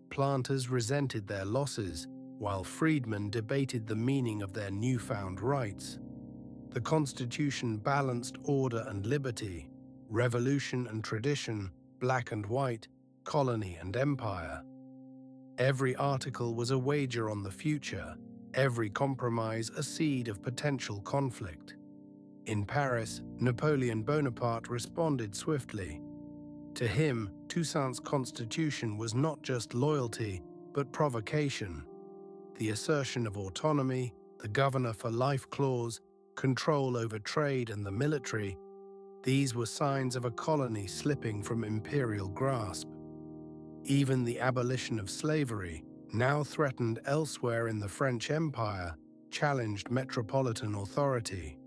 Planters resented their losses, while freedmen debated the meaning of their newfound rights. The Constitution balanced order and liberty, revolution and tradition, black and white, colony and empire. Every article was a wager on the future, every compromise a seed of potential conflict. In Paris, Napoleon Bonaparte responded swiftly. To him, Toussaint's constitution was not just loyalty, but provocation. The assertion of autonomy, the governor for life clause, control over trade and the military, these were signs of a colony slipping from imperial grasp. Even the abolition of slavery, now threatened elsewhere in the French Empire, challenged metropolitan authority.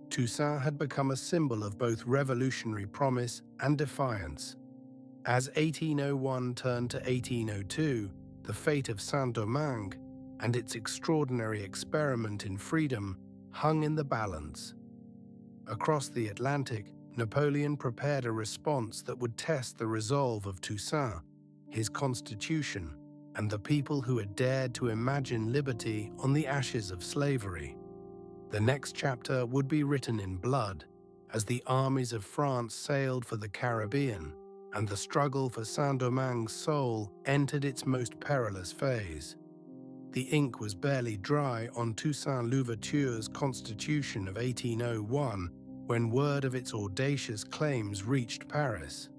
Toussaint had become a symbol of both revolutionary promise and defiance. As 1801 turned to 1802, the fate of Saint-Domingue and its extraordinary experiment in freedom hung in the balance. Across the Atlantic, Napoleon prepared a response that would test the resolve of Toussaint, his constitution, and the people who had dared to imagine liberty on the ashes of slavery. The next chapter would be written in blood, as the armies of France sailed for the Caribbean, and the struggle for Saint-Domingue's soul entered its most perilous phase. The ink was barely dry on Toussaint Louverture's Constitution of 1801 when word of its audacious claims reached Paris.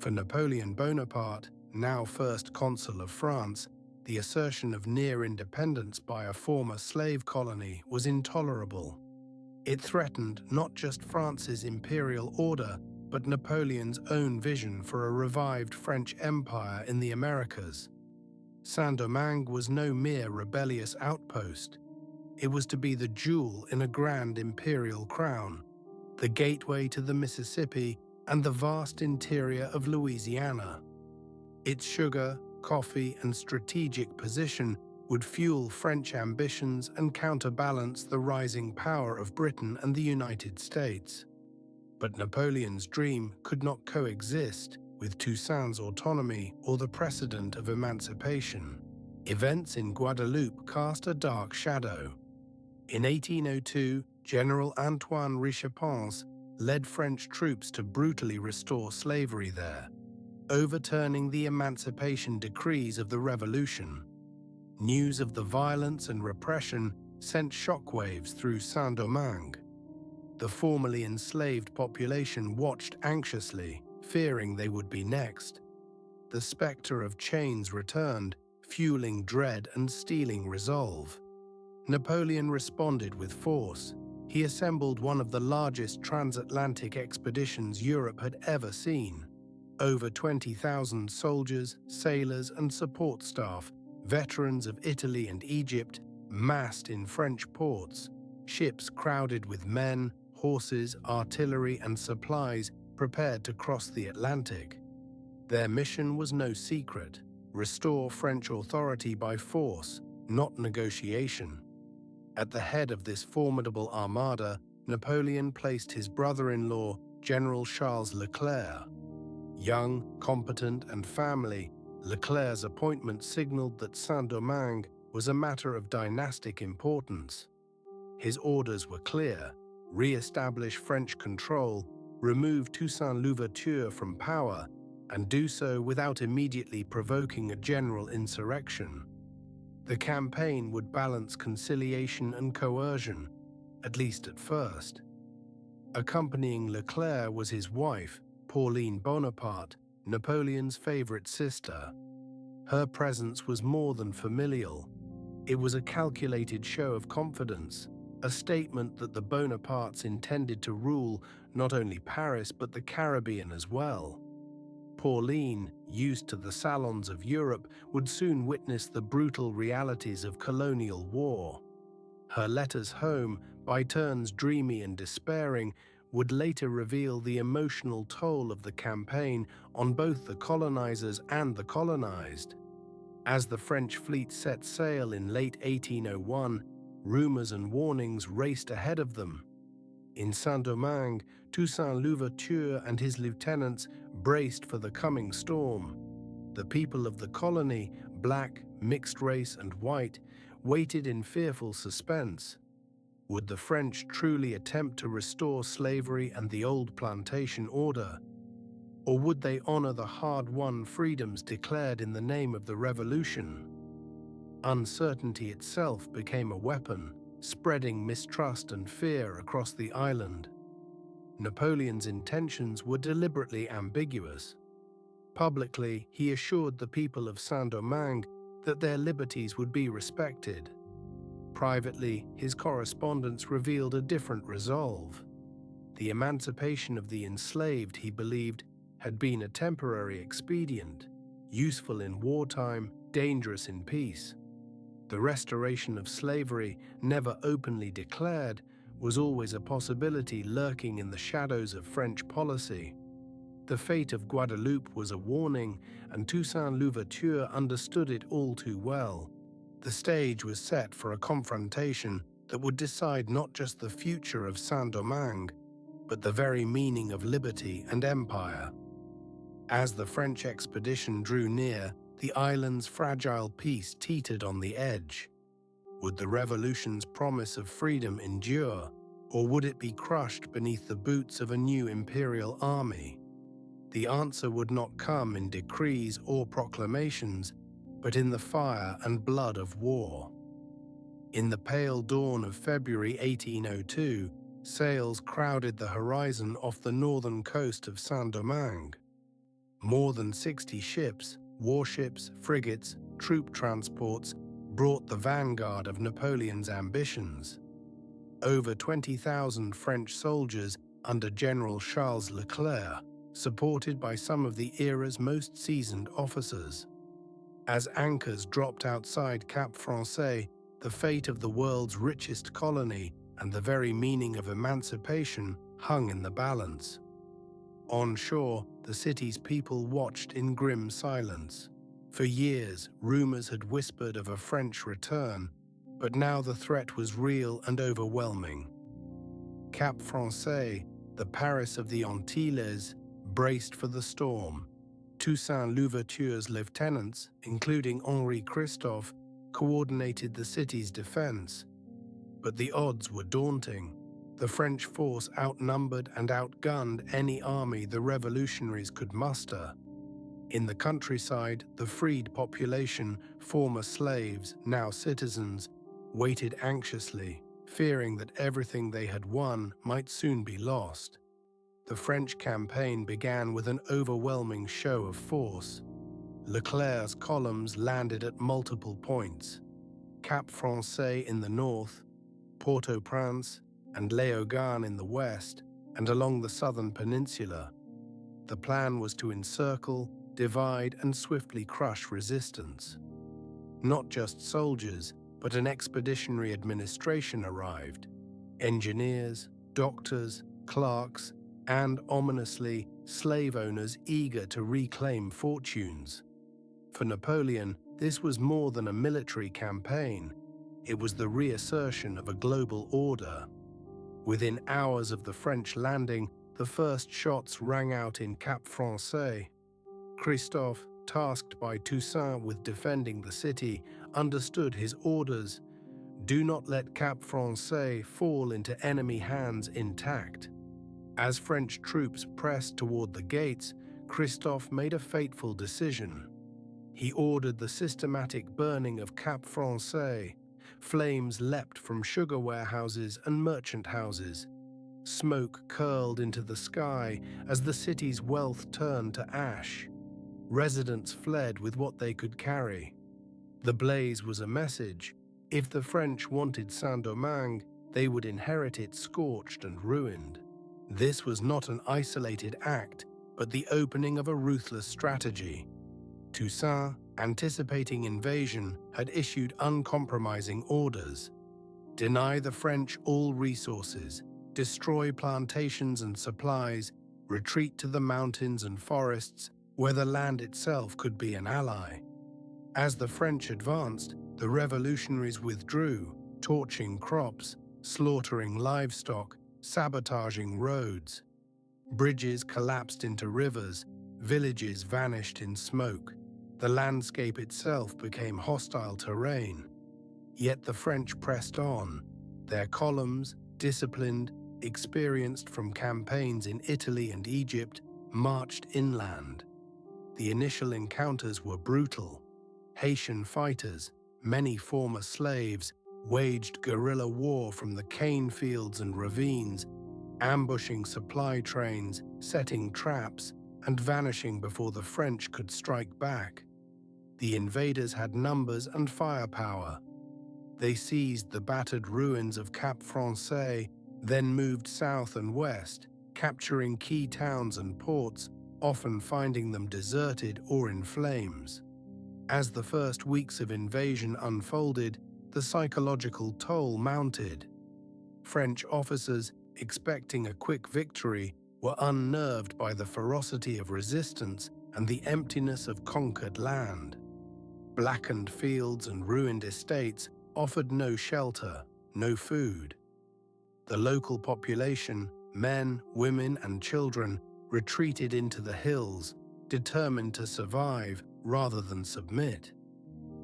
For Napoleon Bonaparte, now First Consul of France, the assertion of near independence by a former slave colony was intolerable. It threatened not just France's imperial order, but Napoleon's own vision for a revived French empire in the Americas. Saint-Domingue was no mere rebellious outpost. It was to be the jewel in a grand imperial crown, the gateway to the Mississippi and the vast interior of Louisiana. Its sugar, coffee, and strategic position would fuel French ambitions and counterbalance the rising power of Britain and the United States. But Napoleon's dream could not coexist with Toussaint's autonomy or the precedent of emancipation. Events in Guadeloupe cast a dark shadow. In 1802, General Antoine Richest led French troops to brutally restore slavery there, overturning the emancipation decrees of the Revolution. News of the violence and repression sent shockwaves through Saint-Domingue. The formerly enslaved population watched anxiously, fearing they would be next. The spectre of chains returned, fueling dread and stealing resolve. Napoleon responded with force. He assembled one of the largest transatlantic expeditions Europe had ever seen. Over 20,000 soldiers, sailors, and support staff, veterans of Italy and Egypt, massed in French ports. Ships crowded with men, horses, artillery, and supplies prepared to cross the Atlantic. Their mission was no secret: restore French authority by force, not negotiation. At the head of this formidable armada, Napoleon placed his brother-in-law, General Charles Leclerc. Young, competent, and family, Leclerc's appointment signaled that Saint-Domingue was a matter of dynastic importance. His orders were clear: re-establish French control, remove Toussaint Louverture from power, and do so without immediately provoking a general insurrection. The campaign would balance conciliation and coercion, at least at first. Accompanying Leclerc was his wife, Pauline Bonaparte, Napoleon's favorite sister. Her presence was more than familial. It was a calculated show of confidence, a statement that the Bonapartes intended to rule not only Paris but the Caribbean as well. Pauline, used to the salons of Europe, would soon witness the brutal realities of colonial war. Her letters home, by turns dreamy and despairing, would later reveal the emotional toll of the campaign on both the colonizers and the colonized. As the French fleet set sail in late 1801, rumors and warnings raced ahead of them. In Saint-Domingue, Toussaint Louverture and his lieutenants braced for the coming storm. The people of the colony, black, mixed race, and white, waited in fearful suspense. Would the French truly attempt to restore slavery and the old plantation order? Or would they honor the hard-won freedoms declared in the name of the Revolution? Uncertainty itself became a weapon, spreading mistrust and fear across the island. Napoleon's intentions were deliberately ambiguous. Publicly, he assured the people of Saint-Domingue that their liberties would be respected. Privately, his correspondence revealed a different resolve. The emancipation of the enslaved, he believed, had been a temporary expedient, useful in wartime, dangerous in peace. The restoration of slavery, never openly declared, was always a possibility lurking in the shadows of French policy. The fate of Guadeloupe was a warning, and Toussaint Louverture understood it all too well. The stage was set for a confrontation that would decide not just the future of Saint-Domingue, but the very meaning of liberty and empire. As the French expedition drew near, the island's fragile peace teetered on the edge. Would the revolution's promise of freedom endure, or would it be crushed beneath the boots of a new imperial army? The answer would not come in decrees or proclamations, but in the fire and blood of war. In the pale dawn of February 1802, sails crowded the horizon off the northern coast of Saint-Domingue. More than 60 ships, warships, frigates, troop transports brought the vanguard of Napoleon's ambitions. Over 20,000 French soldiers under General Charles Leclerc, supported by some of the era's most seasoned officers. As anchors dropped outside Cap Français, the fate of the world's richest colony and the very meaning of emancipation hung in the balance. On shore, the city's people watched in grim silence. For years, rumors had whispered of a French return, but now the threat was real and overwhelming. Cap Français, the Paris of the Antilles, braced for the storm. Toussaint Louverture's lieutenants, including Henri Christophe, coordinated the city's defense. But the odds were daunting. The French force outnumbered and outgunned any army the revolutionaries could muster. In the countryside, the freed population, former slaves, now citizens, waited anxiously, fearing that everything they had won might soon be lost. The French campaign began with an overwhelming show of force. Leclerc's columns landed at multiple points: Cap Français in the north, Port-au-Prince and Léogane in the west, and along the southern peninsula. The plan was to encircle, divide, and swiftly crush resistance. Not just soldiers, but an expeditionary administration arrived. Engineers, doctors, clerks, and, ominously, slave owners eager to reclaim fortunes. For Napoleon, this was more than a military campaign. It was the reassertion of a global order. Within hours of the French landing, the first shots rang out in Cap Français. Christophe, tasked by Toussaint with defending the city, understood his orders: do not let Cap Français fall into enemy hands intact. As French troops pressed toward the gates, Christophe made a fateful decision. He ordered the systematic burning of Cap Français. Flames leapt from sugar warehouses and merchant houses. Smoke curled into the sky as the city's wealth turned to ash. Residents fled with what they could carry. The blaze was a message. If the French wanted Saint-Domingue, they would inherit it scorched and ruined. This was not an isolated act, but the opening of a ruthless strategy. Toussaint, anticipating invasion, had issued uncompromising orders: deny the French all resources, destroy plantations and supplies, retreat to the mountains and forests, where the land itself could be an ally. As the French advanced, the revolutionaries withdrew, torching crops, slaughtering livestock, sabotaging roads. Bridges collapsed into rivers, villages vanished in smoke. The landscape itself became hostile terrain. Yet the French pressed on. Their columns, disciplined, experienced from campaigns in Italy and Egypt, marched inland. The initial encounters were brutal. Haitian fighters, many former slaves, waged guerrilla war from the cane fields and ravines, ambushing supply trains, setting traps, and vanishing before the French could strike back. The invaders had numbers and firepower. They seized the battered ruins of Cap Français, then moved south and west, capturing key towns and ports, often finding them deserted or in flames. As the first weeks of invasion unfolded, the psychological toll mounted. French officers, expecting a quick victory, were unnerved by the ferocity of resistance and the emptiness of conquered land. Blackened fields and ruined estates offered no shelter, no food. The local population, men, women, and children, retreated into the hills, determined to survive rather than submit.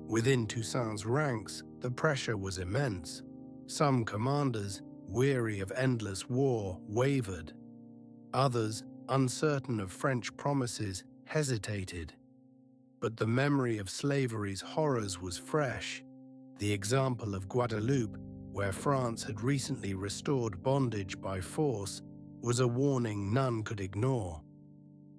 Within Toussaint's ranks, the pressure was immense. Some commanders, weary of endless war, wavered. Others, uncertain of French promises, hesitated. But the memory of slavery's horrors was fresh. The example of Guadeloupe, where France had recently restored bondage by force, was a warning none could ignore.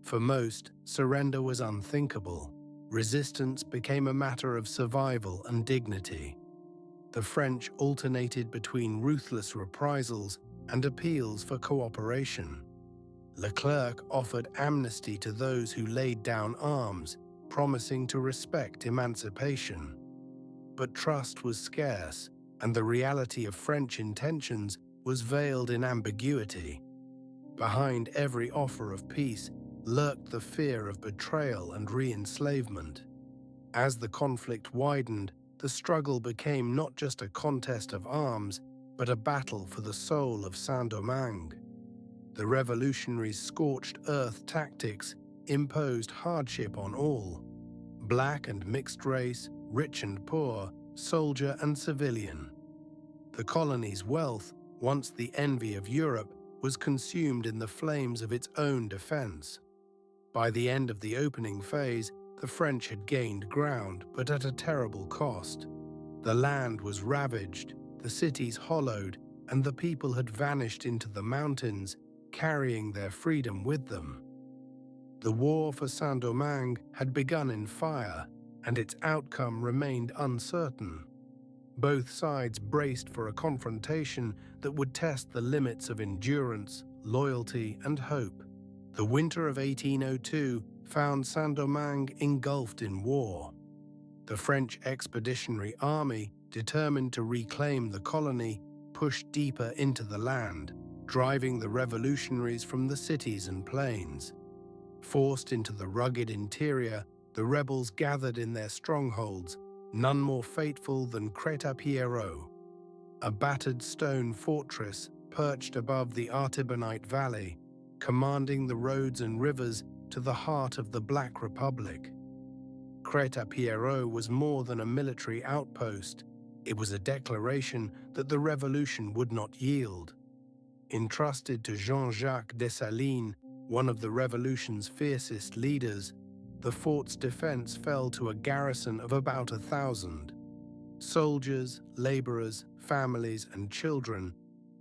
For most, surrender was unthinkable. Resistance became a matter of survival and dignity. The French alternated between ruthless reprisals and appeals for cooperation. Leclerc offered amnesty to those who laid down arms, promising to respect emancipation. But trust was scarce, and the reality of French intentions was veiled in ambiguity. Behind every offer of peace lurked the fear of betrayal and re-enslavement. As the conflict widened, the struggle became not just a contest of arms, but a battle for the soul of Saint-Domingue. The revolutionaries' scorched earth tactics imposed hardship on all: black and mixed race, rich and poor, soldier and civilian. The colony's wealth, once the envy of Europe, was consumed in the flames of its own defense. By the end of the opening phase, the French had gained ground, but at a terrible cost. The land was ravaged, the cities hollowed, and the people had vanished into the mountains, carrying their freedom with them. The war for Saint-Domingue had begun in fire, and its outcome remained uncertain. Both sides braced for a confrontation that would test the limits of endurance, loyalty, and hope. The winter of 1802 found Saint-Domingue engulfed in war. The French Expeditionary Army, determined to reclaim the colony, pushed deeper into the land, driving the revolutionaries from the cities and plains. Forced into the rugged interior, the rebels gathered in their strongholds, none more fateful than Crête-à-Pierrot, a battered stone fortress perched above the Artibonite Valley, commanding the roads and rivers to the heart of the Black Republic. Crête-à-Pierrot was more than a military outpost. It was a declaration that the revolution would not yield. Entrusted to Jean-Jacques Dessalines, one of the revolution's fiercest leaders, the fort's defense fell to a garrison of about 1,000. Soldiers, laborers, families, and children,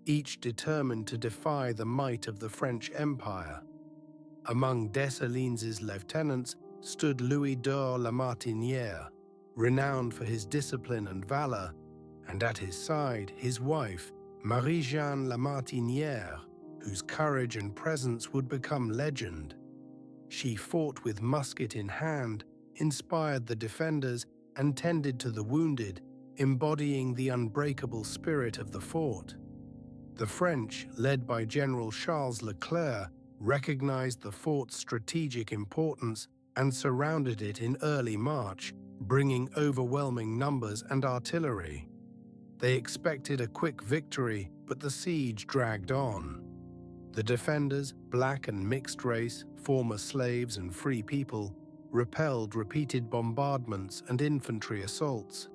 each determined to defy the might of the French Empire. Among Dessalines' lieutenants stood Louis de la Martinière, renowned for his discipline and valor, and at his side his wife, Marie-Jeanne La Martinière, whose courage and presence would become legend. She fought with musket in hand, inspired the defenders, and tended to the wounded, embodying the unbreakable spirit of the fort. The French, led by General Charles Leclerc, recognized the fort's strategic importance and surrounded it in early March, bringing overwhelming numbers and artillery. They expected a quick victory, but the siege dragged on. The defenders, black and mixed race, former slaves and free people, repelled repeated bombardments and infantry assaults.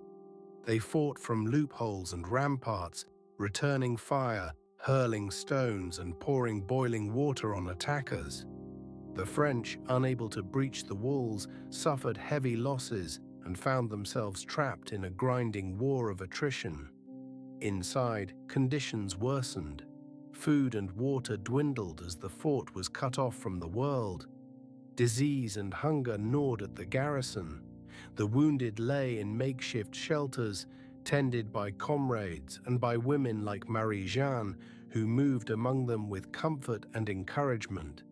They fought from loopholes and ramparts, returning fire, hurling stones, and pouring boiling water on attackers. The French, unable to breach the walls, suffered heavy losses and found themselves trapped in a grinding war of attrition. Inside, conditions worsened. Food and water dwindled as the fort was cut off from the world. Disease and hunger gnawed at the garrison. The wounded lay in makeshift shelters, tended by comrades and by women like Marie-Jeanne, who moved among them with comfort and encouragement.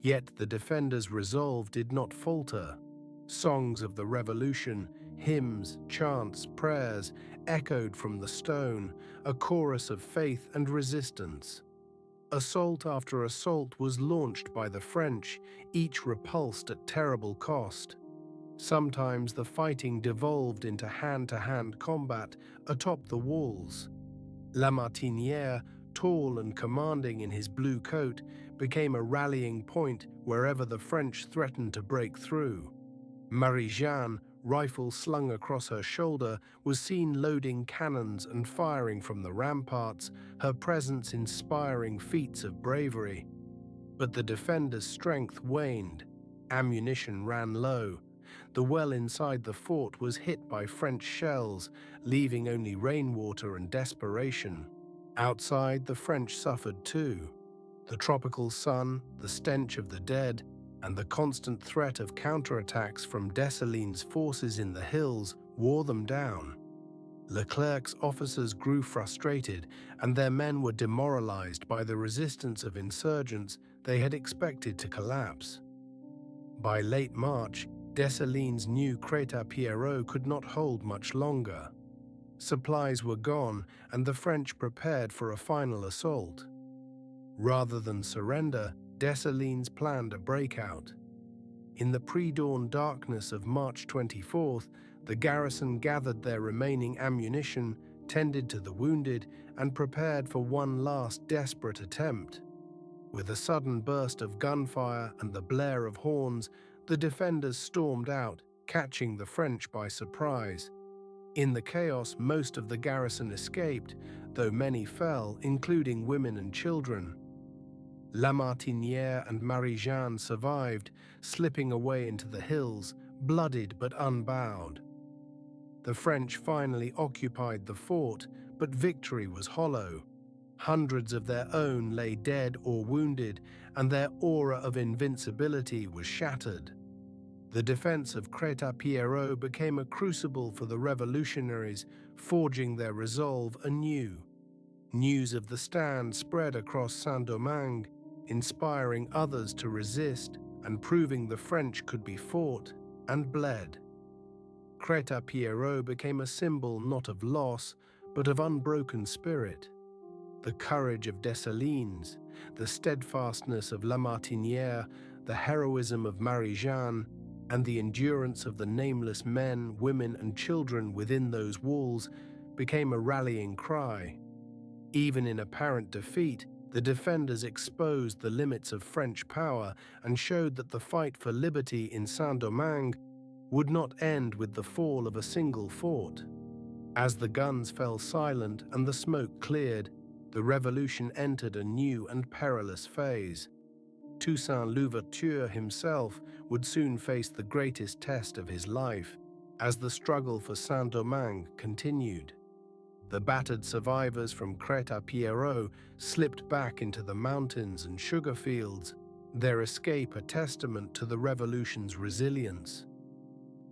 Yet the defenders' resolve did not falter. Songs of the revolution, hymns, chants, prayers echoed from the stone, a chorus of faith and resistance. Assault after assault was launched by the French, each repulsed at terrible cost. Sometimes the fighting devolved into hand-to-hand combat atop the walls. La Martinière, tall and commanding in his blue coat, became a rallying point wherever the French threatened to break through. Marie-Jeanne, rifle slung across her shoulder, was seen loading cannons and firing from the ramparts, her presence inspiring feats of bravery. But the defenders' strength waned. Ammunition ran low. The well inside the fort was hit by French shells, leaving only rainwater and desperation. Outside, the French suffered too. The tropical sun, the stench of the dead, and the constant threat of counterattacks from Dessalines' forces in the hills wore them down. Leclerc's officers grew frustrated, and their men were demoralized by the resistance of insurgents they had expected to collapse. By late March, Dessalines knew Crête-à-Pierrot could not hold much longer. Supplies were gone, and the French prepared for a final assault. Rather than surrender, Dessalines planned a breakout. In the pre-dawn darkness of March 24th, the garrison gathered their remaining ammunition, tended to the wounded, and prepared for one last desperate attempt. With a sudden burst of gunfire and the blare of horns, the defenders stormed out, catching the French by surprise. In the chaos, most of the garrison escaped, though many fell, including women and children. Lamartinière and Marie-Jeanne survived, slipping away into the hills, bloodied but unbowed. The French finally occupied the fort, but victory was hollow. Hundreds of their own lay dead or wounded, and their aura of invincibility was shattered. The defense of Crête-à-Pierrot became a crucible for the revolutionaries, forging their resolve anew. News of the stand spread across Saint-Domingue, inspiring others to resist and proving the French could be fought and bled. Crête-à-Pierrot became a symbol not of loss, but of unbroken spirit. The courage of Dessalines, the steadfastness of Lamartinière, the heroism of Marie-Jeanne, and the endurance of the nameless men, women, and children within those walls became a rallying cry. Even in apparent defeat, the defenders exposed the limits of French power and showed that the fight for liberty in Saint-Domingue would not end with the fall of a single fort. As the guns fell silent and the smoke cleared, the revolution entered a new and perilous phase. Toussaint Louverture himself would soon face the greatest test of his life, as the struggle for Saint-Domingue continued. The battered survivors from Crête-à-Pierrot slipped back into the mountains and sugar fields, their escape a testament to the revolution's resilience.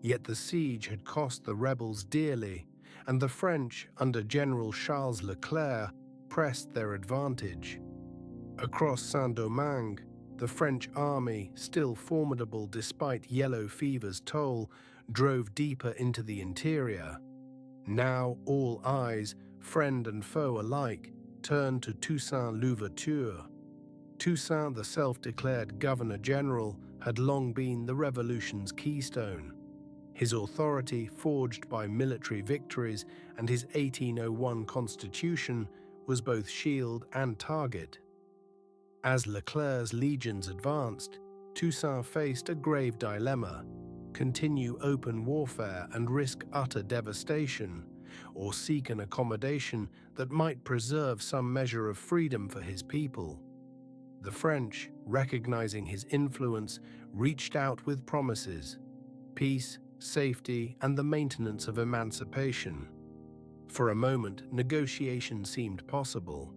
Yet the siege had cost the rebels dearly, and the French, under General Charles Leclerc, pressed their advantage. Across Saint-Domingue, the French army, still formidable despite yellow fever's toll, drove deeper into the interior. Now all eyes, friend and foe alike, turned to Toussaint Louverture. Toussaint, the self-declared governor-general, had long been the revolution's keystone. His authority, forged by military victories, and his 1801 constitution was both shield and target. As Leclerc's legions advanced, Toussaint faced a grave dilemma: continue open warfare and risk utter devastation, or seek an accommodation that might preserve some measure of freedom for his people. The French, recognizing his influence, reached out with promises: peace, safety, and the maintenance of emancipation. For a moment, negotiation seemed possible.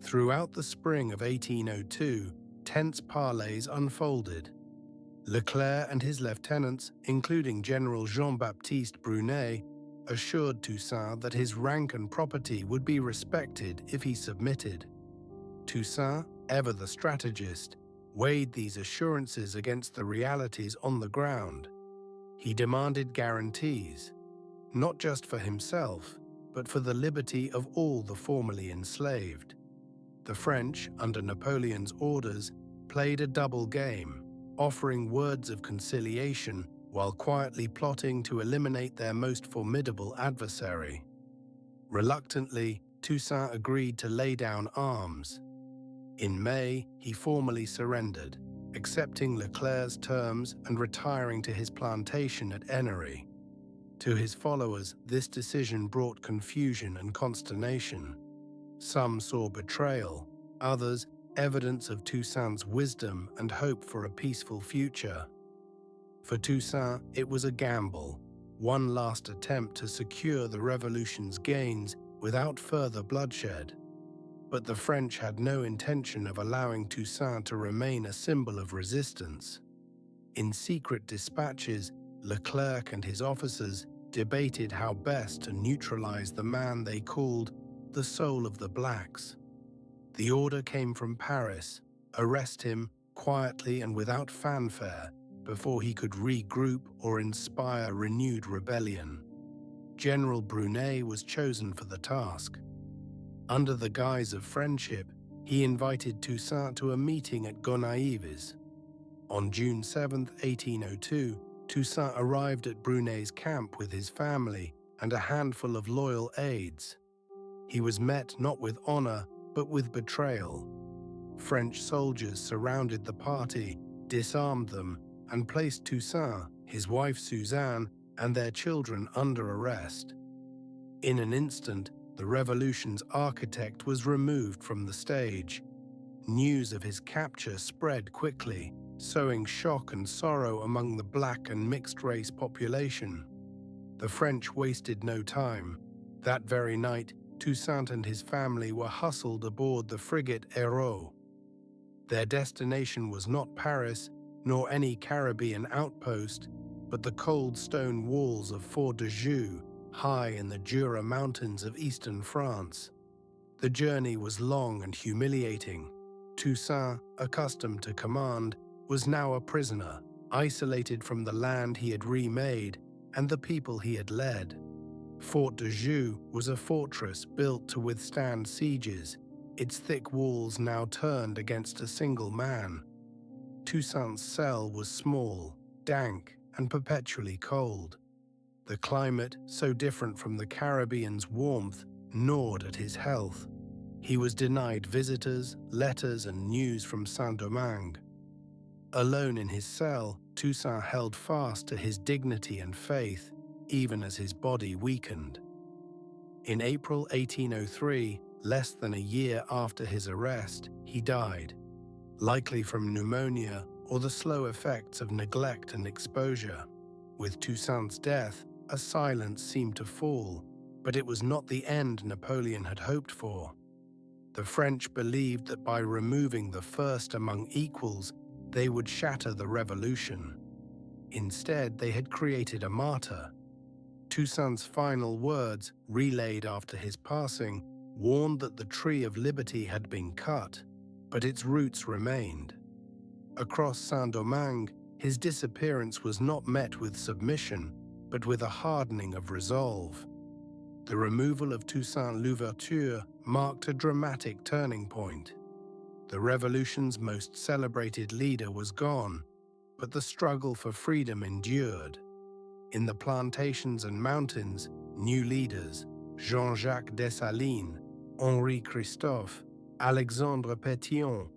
Throughout the spring of 1802, tense parleys unfolded. Leclerc and his lieutenants, including General Jean-Baptiste Brunet, assured Toussaint that his rank and property would be respected if he submitted. Toussaint, ever the strategist, weighed these assurances against the realities on the ground. He demanded guarantees, not just for himself, but for the liberty of all the formerly enslaved. The French, under Napoleon's orders, played a double game, offering words of conciliation while quietly plotting to eliminate their most formidable adversary. Reluctantly, Toussaint agreed to lay down arms. In May, he formally surrendered, accepting Leclerc's terms and retiring to his plantation at Ennery. To his followers, this decision brought confusion and consternation. Some saw betrayal, others evidence of Toussaint's wisdom and hope for a peaceful future. For Toussaint, it was a gamble, one last attempt to secure the revolution's gains without further bloodshed. But the French had no intention of allowing Toussaint to remain a symbol of resistance. In secret dispatches, Leclerc and his officers debated how best to neutralize the man they called the soul of the blacks. The order came from Paris: arrest him quietly and without fanfare before he could regroup or inspire renewed rebellion. General Brunet was chosen for the task. Under the guise of friendship, he invited Toussaint to a meeting at Gonaïves. On June 7, 1802, Toussaint arrived at Brunet's camp with his family and a handful of loyal aides. He was met not with honor, but with betrayal. French soldiers surrounded the party, disarmed them, and placed Toussaint, his wife Suzanne, and their children under arrest. In an instant, the revolution's architect was removed from the stage. news of his capture spread quickly, sowing shock and sorrow among the black and mixed-race population. The French wasted no time. That very night, Toussaint and his family were hustled aboard the frigate Héros. Their destination was not Paris, nor any Caribbean outpost, but the cold stone walls of Fort de Joux, high in the Jura mountains of eastern France. The journey was long and humiliating. Toussaint, accustomed to command, was now a prisoner, isolated from the land he had remade and the people he had led. Fort de Joux was a fortress built to withstand sieges, its thick walls now turned against a single man. Toussaint's cell was small, dank, and perpetually cold. The climate, so different from the Caribbean's warmth, gnawed at his health. He was denied visitors, letters, and news from Saint-Domingue. Alone in his cell, Toussaint held fast to his dignity and faith, even as his body weakened. In April 1803, less than a year after his arrest, he died, likely from pneumonia or the slow effects of neglect and exposure. With Toussaint's death, a silence seemed to fall, but it was not the end Napoleon had hoped for. The French believed that by removing the first among equals, they would shatter the revolution. Instead, they had created a martyr. Toussaint's final words, relayed after his passing, warned that the tree of liberty had been cut, but its roots remained. Across Saint-Domingue, his disappearance was not met with submission, but with a hardening of resolve. The removal of Toussaint Louverture marked a dramatic turning point. The revolution's most celebrated leader was gone, but the struggle for freedom endured. In the plantations and mountains, new leaders, Jean-Jacques Dessalines, Henri Christophe, Alexandre Pétion,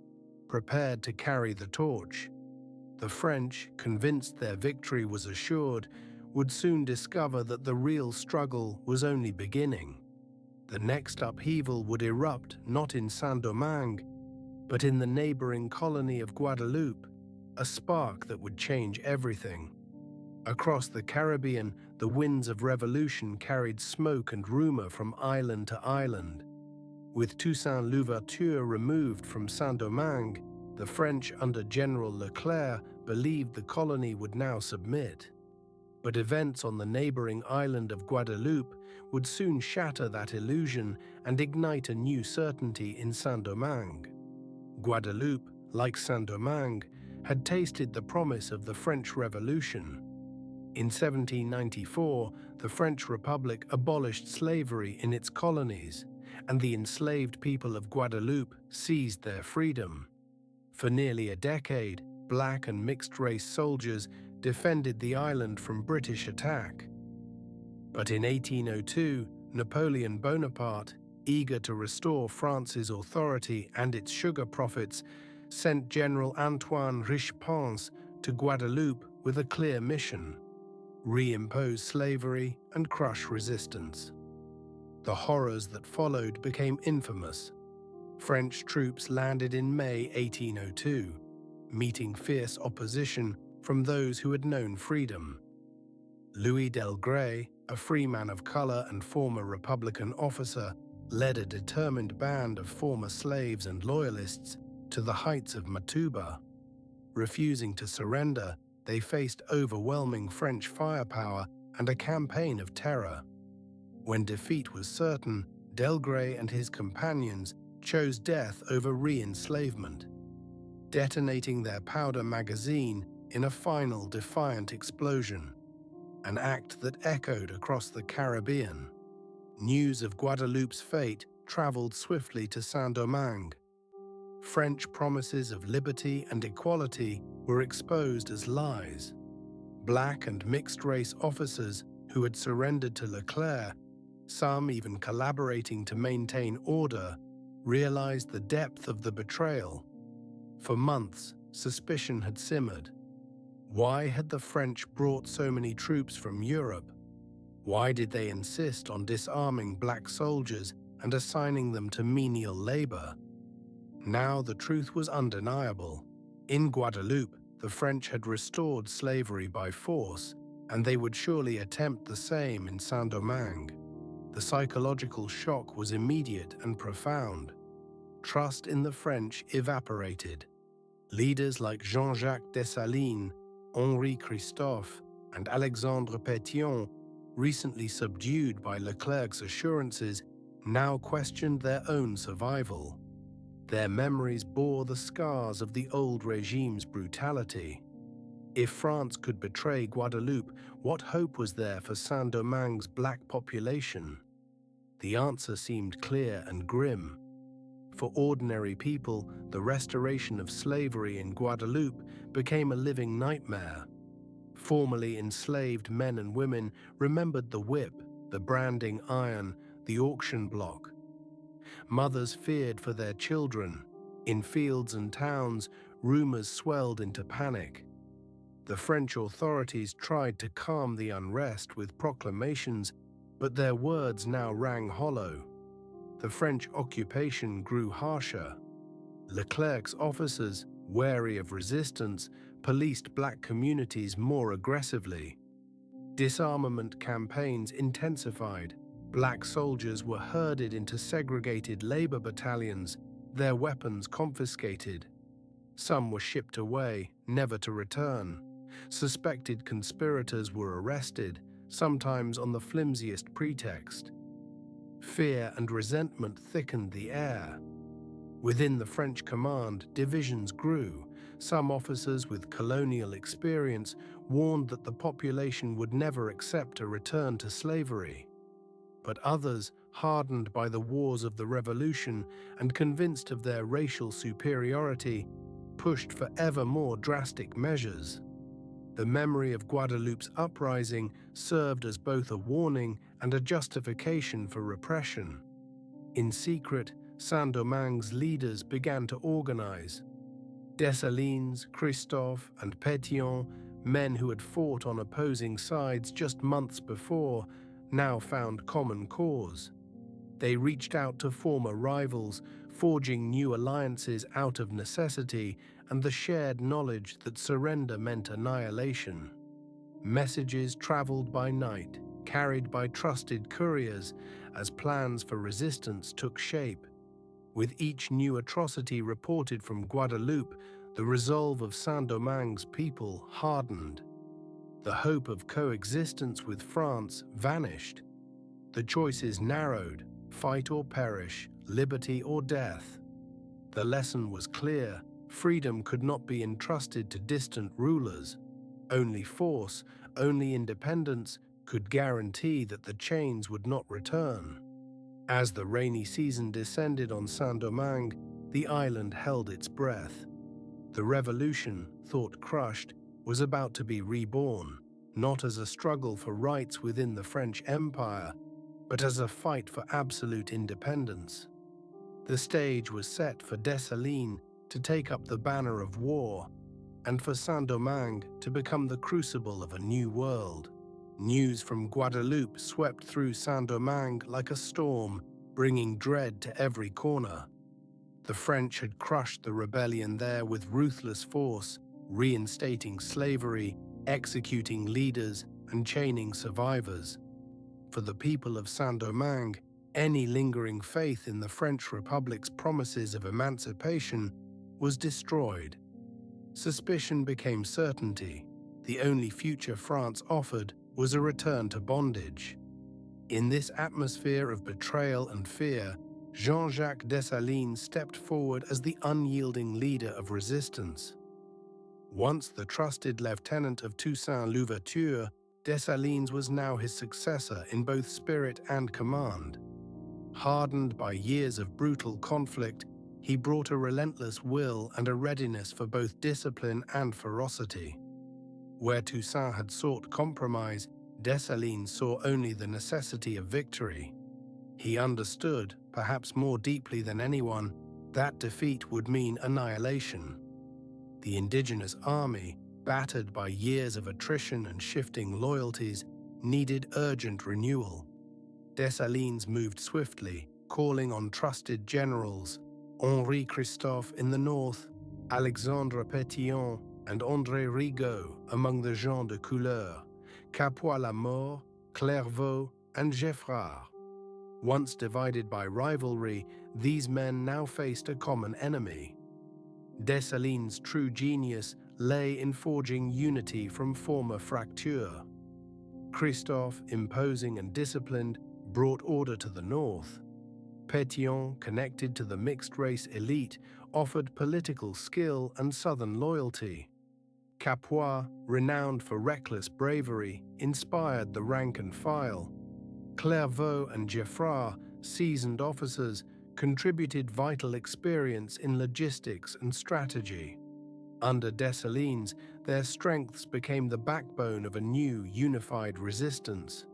prepared to carry the torch. The French, convinced their victory was assured, would soon discover that the real struggle was only beginning. The next upheaval would erupt not in Saint-Domingue, but in the neighboring colony of Guadeloupe, a spark that would change everything. Across the Caribbean, the winds of revolution carried smoke and rumor from island to island. With Toussaint Louverture removed from Saint-Domingue, the French under General Leclerc believed the colony would now submit. But events on the neighboring island of Guadeloupe would soon shatter that illusion and ignite a new certainty in Saint-Domingue. Guadeloupe, like Saint-Domingue, had tasted the promise of the French Revolution. In 1794, the French Republic abolished slavery in its colonies, and the enslaved people of Guadeloupe seized their freedom. For nearly a decade, black and mixed-race soldiers defended the island from British attack. But in 1802, Napoleon Bonaparte, eager to restore France's authority and its sugar profits, sent General Antoine Richest to Guadeloupe with a clear mission: reimpose slavery and crush resistance. The horrors that followed became infamous. French troops landed in May 1802, meeting fierce opposition from those who had known freedom. Louis Delgray, a free man of color and former Republican officer, led a determined band of former slaves and loyalists to the heights of Matouba. Refusing to surrender, they faced overwhelming French firepower and a campaign of terror. When defeat was certain, Delgray and his companions chose death over re-enslavement, detonating their powder magazine in a final defiant explosion, an act that echoed across the Caribbean. News of Guadeloupe's fate traveled swiftly to Saint-Domingue. French promises of liberty and equality were exposed as lies. Black and mixed-race officers who had surrendered to Leclerc, some even collaborating to maintain order, realized the depth of the betrayal. For months, suspicion had simmered. Why had the French brought so many troops from Europe? Why did they insist on disarming black soldiers and assigning them to menial labor? Now the truth was undeniable. In Guadeloupe, the French had restored slavery by force, and they would surely attempt the same in Saint-Domingue. The psychological shock was immediate and profound. Trust in the French evaporated. Leaders like Jean-Jacques Dessalines, Henri Christophe, and Alexandre Pétion, recently subdued by Leclerc's assurances, now questioned their own survival. Their memories bore the scars of the old regime's brutality. If France could betray Guadeloupe, what hope was there for Saint-Domingue's black population? The answer seemed clear and grim. For ordinary people, the restoration of slavery in Guadeloupe became a living nightmare. Formerly enslaved men and women remembered the whip, the branding iron, the auction block. Mothers feared for their children. In fields and towns, rumors swelled into panic. The French authorities tried to calm the unrest with proclamations, but their words now rang hollow. The French occupation grew harsher. Leclerc's officers, wary of resistance, policed black communities more aggressively. Disarmament campaigns intensified. Black soldiers were herded into segregated labor battalions, their weapons confiscated. Some were shipped away, never to return. Suspected conspirators were arrested, sometimes on the flimsiest pretext. Fear and resentment thickened the air. Within the French command, divisions grew. Some officers with colonial experience warned that the population would never accept a return to slavery. But others, hardened by the wars of the Revolution and convinced of their racial superiority, pushed for ever more drastic measures. The memory of Guadeloupe's uprising served as both a warning and a justification for repression. In secret, Saint-Domingue's leaders began to organize. Dessalines, Christophe, and Pétion, men who had fought on opposing sides just months before, now found common cause. They reached out to former rivals, forging new alliances out of necessity and the shared knowledge that surrender meant annihilation. Messages traveled by night, carried by trusted couriers, as plans for resistance took shape. With each new atrocity reported from Guadeloupe, the resolve of Saint-Domingue's people hardened. The hope of coexistence with France vanished. The choices narrowed: fight or perish, liberty or death. The lesson was clear: freedom could not be entrusted to distant rulers. Only force, only independence could guarantee that the chains would not return. As the rainy season descended on Saint-Domingue, the island held its breath. The revolution, thought crushed, was about to be reborn, not as a struggle for rights within the French Empire, but as a fight for absolute independence. The stage was set for Dessalines to take up the banner of war, and for Saint-Domingue to become the crucible of a new world. News from Guadeloupe swept through Saint-Domingue like a storm, bringing dread to every corner. The French had crushed the rebellion there with ruthless force, reinstating slavery, executing leaders, and chaining survivors. For the people of Saint-Domingue, any lingering faith in the French Republic's promises of emancipation was destroyed. Suspicion became certainty. The only future France offered was a return to bondage. In this atmosphere of betrayal and fear, Jean-Jacques Dessalines stepped forward as the unyielding leader of resistance. Once the trusted lieutenant of Toussaint Louverture, Dessalines was now his successor in both spirit and command. Hardened by years of brutal conflict, he brought a relentless will and a readiness for both discipline and ferocity. Where Toussaint had sought compromise, Dessalines saw only the necessity of victory. He understood, perhaps more deeply than anyone, that defeat would mean annihilation. The indigenous army, battered by years of attrition and shifting loyalties, needed urgent renewal. Dessalines moved swiftly, calling on trusted generals, Henri Christophe in the north, Alexandre Pétion and André Rigaud among the gens de couleur, Capois-la-Mort, Clairvaux, and Geffrard. Once divided by rivalry, these men now faced a common enemy. Dessalines' true genius lay in forging unity from former fracture. Christophe, imposing and disciplined, brought order to the north. Pétion, connected to the mixed-race elite, offered political skill and southern loyalty. Capois, renowned for reckless bravery, inspired the rank and file. Clairvaux and Geffrard, seasoned officers, contributed vital experience in logistics and strategy. Under Dessalines, their strengths became the backbone of a new, unified resistance.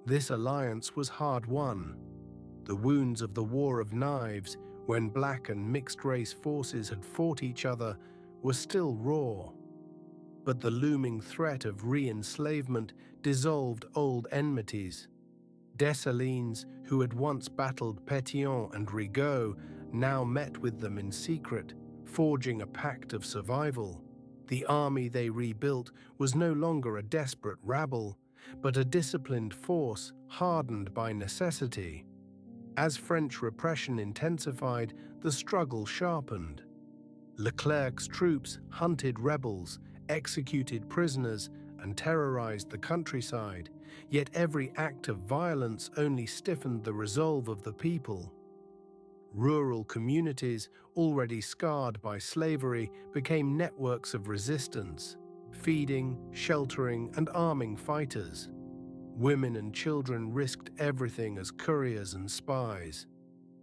This alliance was hard-won. The wounds of the War of Knives, when black and mixed-race forces had fought each other, were still raw. But the looming threat of re-enslavement dissolved old enmities. Dessalines, who had once battled Pétion and Rigaud, now met with them in secret, forging a pact of survival. The army they rebuilt was no longer a desperate rabble, but a disciplined force hardened by necessity. As French repression intensified, the struggle sharpened. Leclerc's troops hunted rebels, executed prisoners, and terrorized the countryside, yet every act of violence only stiffened the resolve of the people. Rural communities, already scarred by slavery, became networks of resistance, feeding, sheltering, and arming fighters. Women and children risked everything as couriers and spies.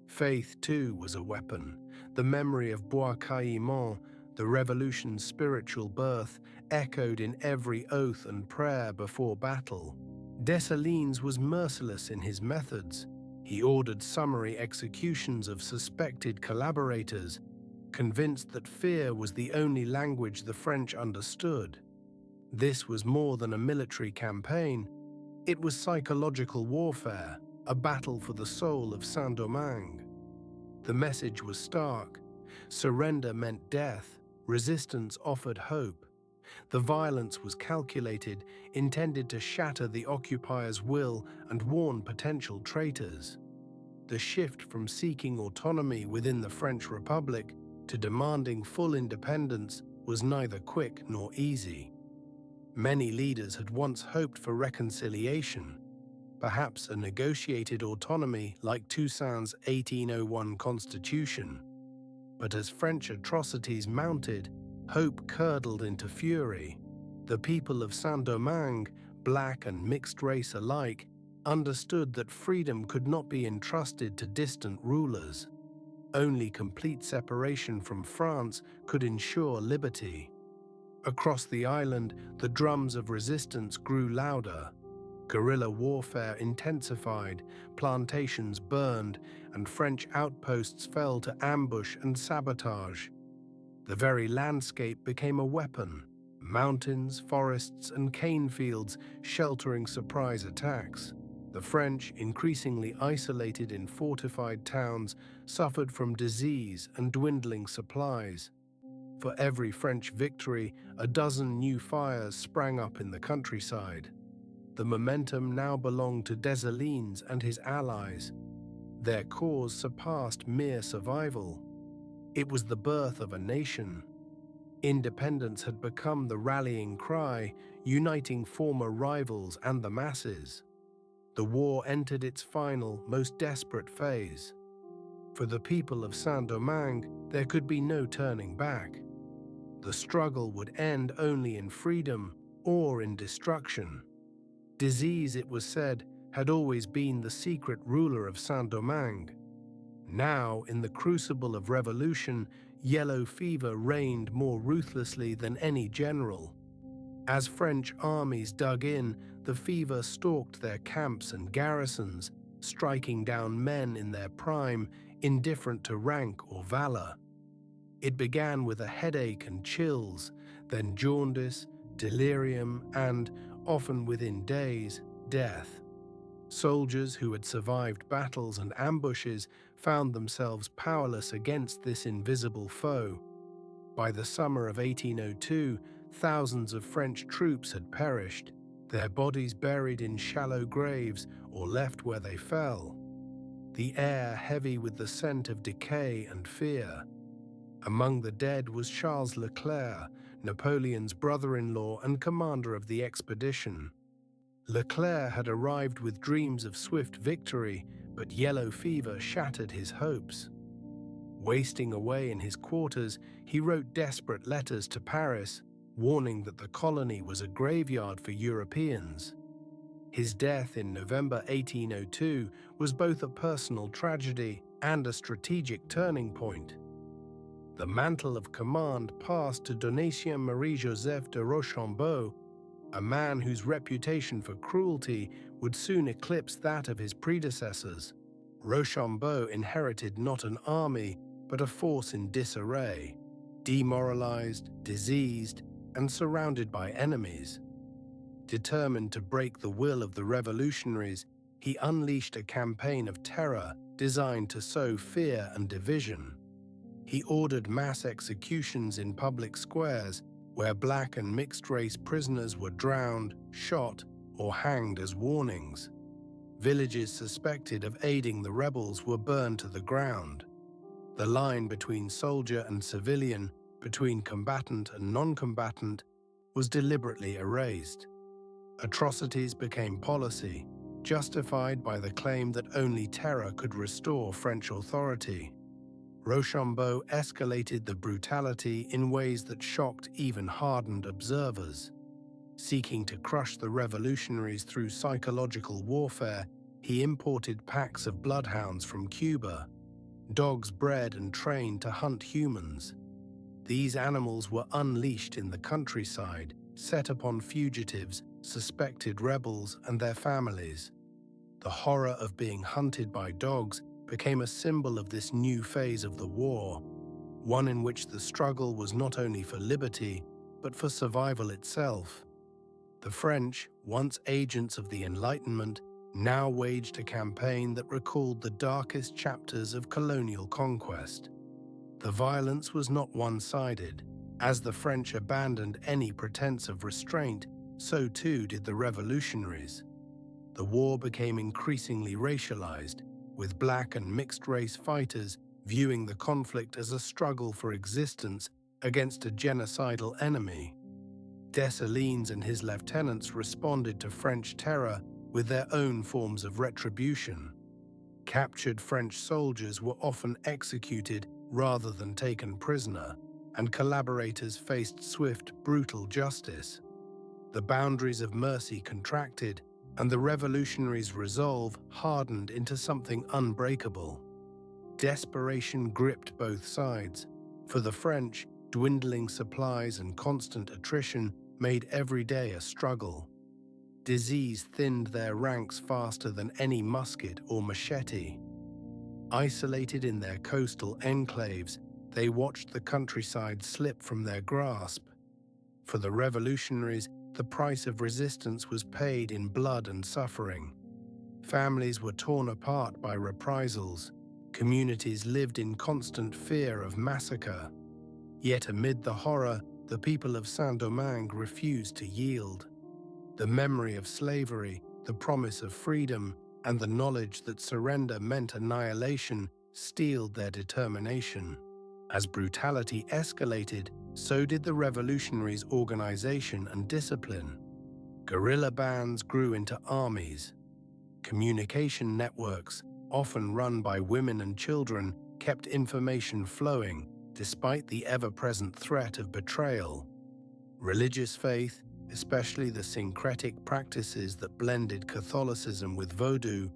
Faith, too, was a weapon. The memory of Bois Caïman, the revolution's spiritual birth, echoed in every oath and prayer before battle. Dessalines was merciless in his methods. He ordered summary executions of suspected collaborators, convinced that fear was the only language the French understood. This was more than a military campaign. It was psychological warfare, a battle for the soul of Saint-Domingue. The message was stark. Surrender meant death. Resistance offered hope. The violence was calculated, intended to shatter the occupier's will and warn potential traitors. The shift from seeking autonomy within the French Republic to demanding full independence was neither quick nor easy. Many leaders had once hoped for reconciliation, perhaps a negotiated autonomy like Toussaint's 1801 constitution. But as French atrocities mounted, hope curdled into fury. The people of Saint-Domingue, black and mixed race alike, understood that freedom could not be entrusted to distant rulers. Only complete separation from France could ensure liberty. Across the island, the drums of resistance grew louder. Guerrilla warfare intensified, plantations burned, and French outposts fell to ambush and sabotage. The very landscape became a weapon, mountains, forests, and cane fields sheltering surprise attacks. The French, increasingly isolated in fortified towns, suffered from disease and dwindling supplies. For every French victory, a dozen new fires sprang up in the countryside. The momentum now belonged to Dessalines and his allies. Their cause surpassed mere survival. It was the birth of a nation. Independence had become the rallying cry, uniting former rivals and the masses. The war entered its final, most desperate phase. For the people of Saint-Domingue, there could be no turning back. The struggle would end only in freedom or in destruction. Disease, it was said, had always been the secret ruler of Saint-Domingue. Now, in the crucible of revolution, yellow fever reigned more ruthlessly than any general. As French armies dug in, the fever stalked their camps and garrisons, striking down men in their prime, indifferent to rank or valor. It began with a headache and chills, then jaundice, delirium, and, often within days, death. Soldiers who had survived battles and ambushes found themselves powerless against this invisible foe. By the summer of 1802, thousands of French troops had perished, their bodies buried in shallow graves or left where they fell, the air heavy with the scent of decay and fear. Among the dead was Charles Leclerc, Napoleon's brother-in-law and commander of the expedition. Leclerc had arrived with dreams of swift victory, but yellow fever shattered his hopes. Wasting away in his quarters, he wrote desperate letters to Paris, warning that the colony was a graveyard for Europeans. His death in November 1802 was both a personal tragedy and a strategic turning point. The mantle of command passed to Donatien Marie-Joseph de Rochambeau, a man whose reputation for cruelty would soon eclipse that of his predecessors. Rochambeau inherited not an army, but a force in disarray, demoralized, diseased, and surrounded by enemies. Determined to break the will of the revolutionaries, he unleashed a campaign of terror designed to sow fear and division. He ordered mass executions in public squares, where black and mixed-race prisoners were drowned, shot, or hanged as warnings. Villages suspected of aiding the rebels were burned to the ground. The line between soldier and civilian, between combatant and non-combatant, was deliberately erased. Atrocities became policy, justified by the claim that only terror could restore French authority. Rochambeau escalated the brutality in ways that shocked even hardened observers. Seeking to crush the revolutionaries through psychological warfare, he imported packs of bloodhounds from Cuba, dogs bred and trained to hunt humans. These animals were unleashed in the countryside, set upon fugitives, suspected rebels, and their families. The horror of being hunted by dogs became a symbol of this new phase of the war, one in which the struggle was not only for liberty, but for survival itself. The French, once agents of the Enlightenment, now waged a campaign that recalled the darkest chapters of colonial conquest. The violence was not one-sided. As the French abandoned any pretense of restraint, so too did the revolutionaries. The war became increasingly racialized, with black and mixed-race fighters viewing the conflict as a struggle for existence against a genocidal enemy. Dessalines and his lieutenants responded to French terror with their own forms of retribution. Captured French soldiers were often executed rather than taken prisoner, and collaborators faced swift, brutal justice. The boundaries of mercy contracted, and the revolutionaries' resolve hardened into something unbreakable. Desperation gripped both sides. For the French, dwindling supplies and constant attrition made every day a struggle. Disease thinned their ranks faster than any musket or machete. Isolated in their coastal enclaves, they watched the countryside slip from their grasp. For the revolutionaries, the price of resistance was paid in blood and suffering. Families were torn apart by reprisals. Communities lived in constant fear of massacre. Yet amid the horror, the people of Saint-Domingue refused to yield. The memory of slavery, the promise of freedom, and the knowledge that surrender meant annihilation steeled their determination. As brutality escalated, so did the revolutionaries' organization and discipline. Guerrilla bands grew into armies. Communication networks, often run by women and children, kept information flowing despite the ever-present threat of betrayal. Religious faith, especially the syncretic practices that blended Catholicism with Vodou,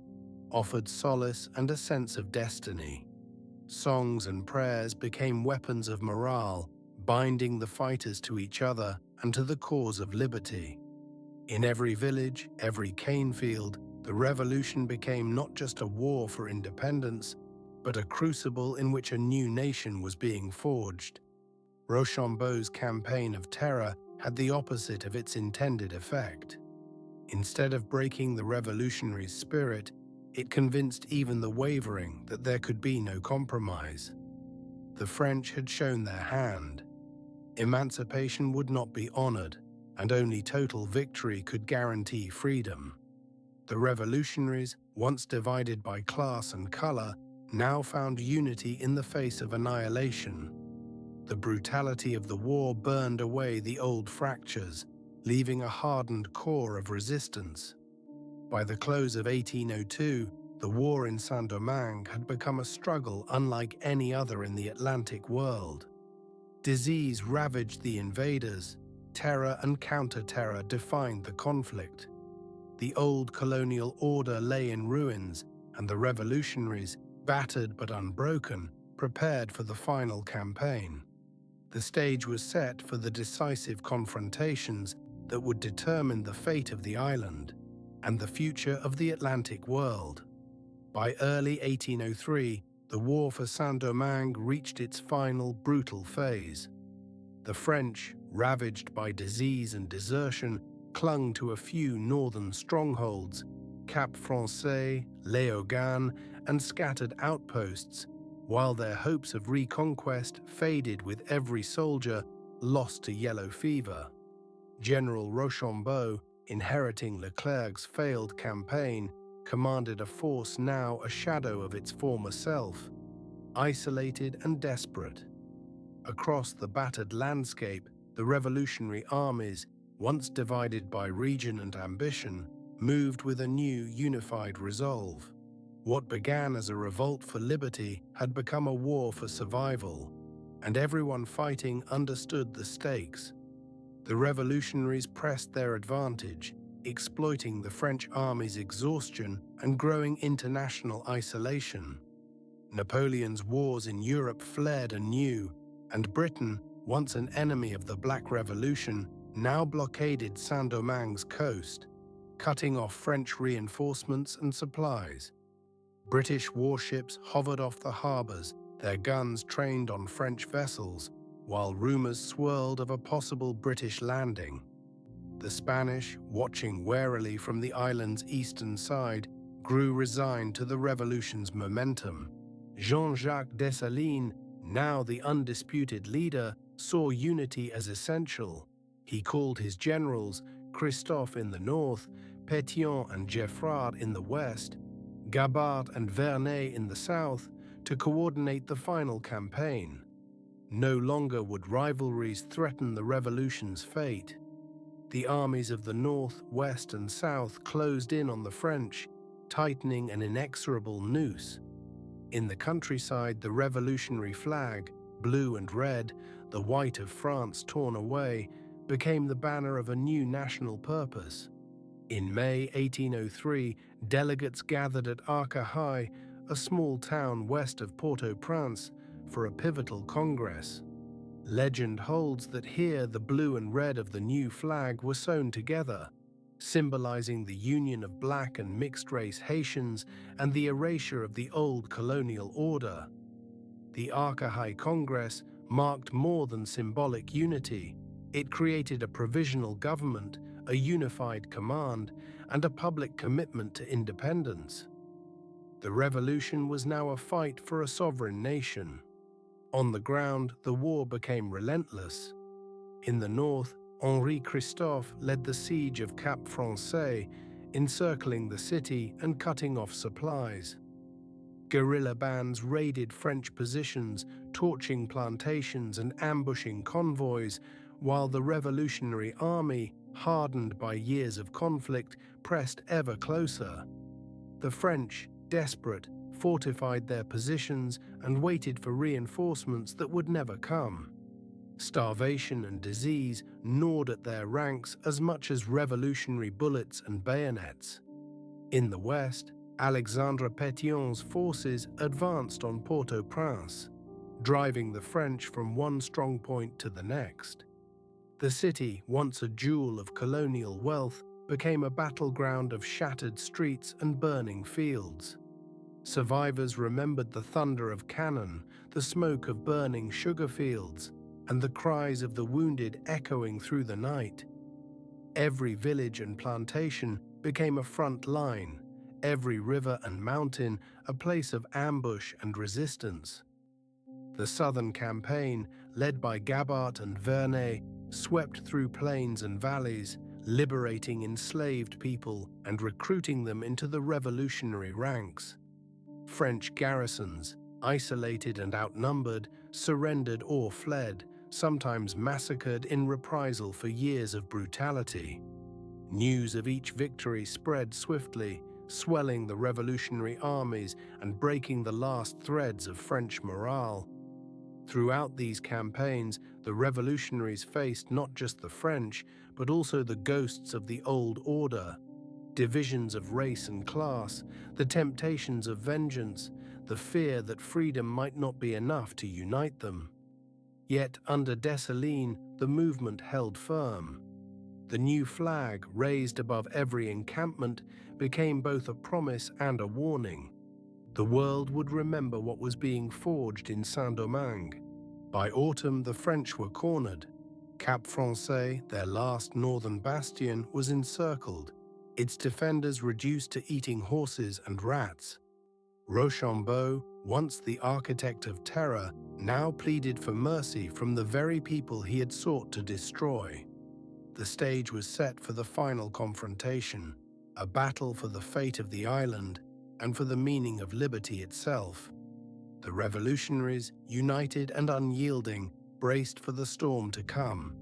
offered solace and a sense of destiny. Songs and prayers became weapons of morale, binding the fighters to each other and to the cause of liberty. In every village, every cane field, the revolution became not just a war for independence, but a crucible in which a new nation was being forged. Rochambeau's campaign of terror had the opposite of its intended effect. Instead of breaking the revolutionary's spirit, It convinced even the wavering that there could be no compromise. The French had shown their hand. Emancipation would not be honored, and only total victory could guarantee freedom. The revolutionaries, once divided by class and color, now found unity in the face of annihilation. The brutality of the war burned away the old fractures, leaving a hardened core of resistance. By the close of 1802, the war in Saint-Domingue had become a struggle unlike any other in the Atlantic world. Disease ravaged the invaders, terror and counter-terror defined the conflict. The old colonial order lay in ruins, and the revolutionaries, battered but unbroken, prepared for the final campaign. The stage was set for the decisive confrontations that would determine the fate of the island and the future of the Atlantic world. By early 1803, the war for Saint-Domingue reached its final brutal phase. The French, ravaged by disease and desertion, clung to a few northern strongholds, Cap Français, Léogane, and scattered outposts, while their hopes of reconquest faded with every soldier lost to yellow fever. General Rochambeau, inheriting Leclerc's failed campaign, commanded a force now a shadow of its former self, isolated and desperate. Across the battered landscape, the revolutionary armies, once divided by region and ambition, moved with a new unified resolve. What began as a revolt for liberty had become a war for survival, and everyone fighting understood the stakes. The revolutionaries pressed their advantage, exploiting the French army's exhaustion and growing international isolation. Napoleon's wars in Europe flared anew, and Britain, once an enemy of the Black Revolution, now blockaded Saint-Domingue's coast, cutting off French reinforcements and supplies. British warships hovered off the harbors, their guns trained on French vessels, while rumors swirled of a possible British landing. The Spanish, watching warily from the island's eastern side, grew resigned to the revolution's momentum. Jean-Jacques Dessalines, now the undisputed leader, saw unity as essential. He called his generals, Christophe in the north, Pétion and Geffrard in the west, Gabart and Vernet in the south, to coordinate the final campaign. No longer would rivalries threaten the revolution's fate. The armies of the north, west, and south closed in on the French, tightening an inexorable noose. In the countryside, the revolutionary flag, blue and red, the white of France torn away, became the banner of a new national purpose. In May 1803, delegates gathered at Arcueil, a small town west of Port-au-Prince, for a pivotal congress. Legend holds that here the blue and red of the new flag were sewn together, symbolizing the union of black and mixed-race Haitians and the erasure of the old colonial order. The Arcueil Congress marked more than symbolic unity. It created a provisional government, a unified command, and a public commitment to independence. The revolution was now a fight for a sovereign nation. On the ground, the war became relentless. In the north, Henri Christophe led the siege of Cap Français, encircling the city and cutting off supplies. Guerrilla bands raided French positions, torching plantations and ambushing convoys, while the Revolutionary Army, hardened by years of conflict, pressed ever closer. The French, desperate, fortified their positions and waited for reinforcements that would never come. Starvation and disease gnawed at their ranks as much as revolutionary bullets and bayonets. In the west, Alexandre Pétion's forces advanced on Port-au-Prince, driving the French from one strongpoint to the next. The city, once a jewel of colonial wealth, became a battleground of shattered streets and burning fields. Survivors remembered the thunder of cannon, the smoke of burning sugar fields, and the cries of the wounded echoing through the night. Every village and plantation became a front line, every river and mountain a place of ambush and resistance. The southern campaign, led by Gabart and Vernet, swept through plains and valleys, liberating enslaved people and recruiting them into the revolutionary ranks. French garrisons, isolated and outnumbered, surrendered or fled, sometimes massacred in reprisal for years of brutality. News of each victory spread swiftly, swelling the revolutionary armies and breaking the last threads of French morale. Throughout these campaigns, the revolutionaries faced not just the French, but also the ghosts of the old order, divisions of race and class, the temptations of vengeance, the fear that freedom might not be enough to unite them. Yet under Dessalines, the movement held firm. The new flag, raised above every encampment, became both a promise and a warning. The world would remember what was being forged in Saint-Domingue. By autumn, the French were cornered. Cap Français, their last northern bastion, was encircled, its defenders reduced to eating horses and rats. Rochambeau, once the architect of terror, now pleaded for mercy from the very people he had sought to destroy. The stage was set for the final confrontation, a battle for the fate of the island and for the meaning of liberty itself. The revolutionaries, united and unyielding, braced for the storm to come.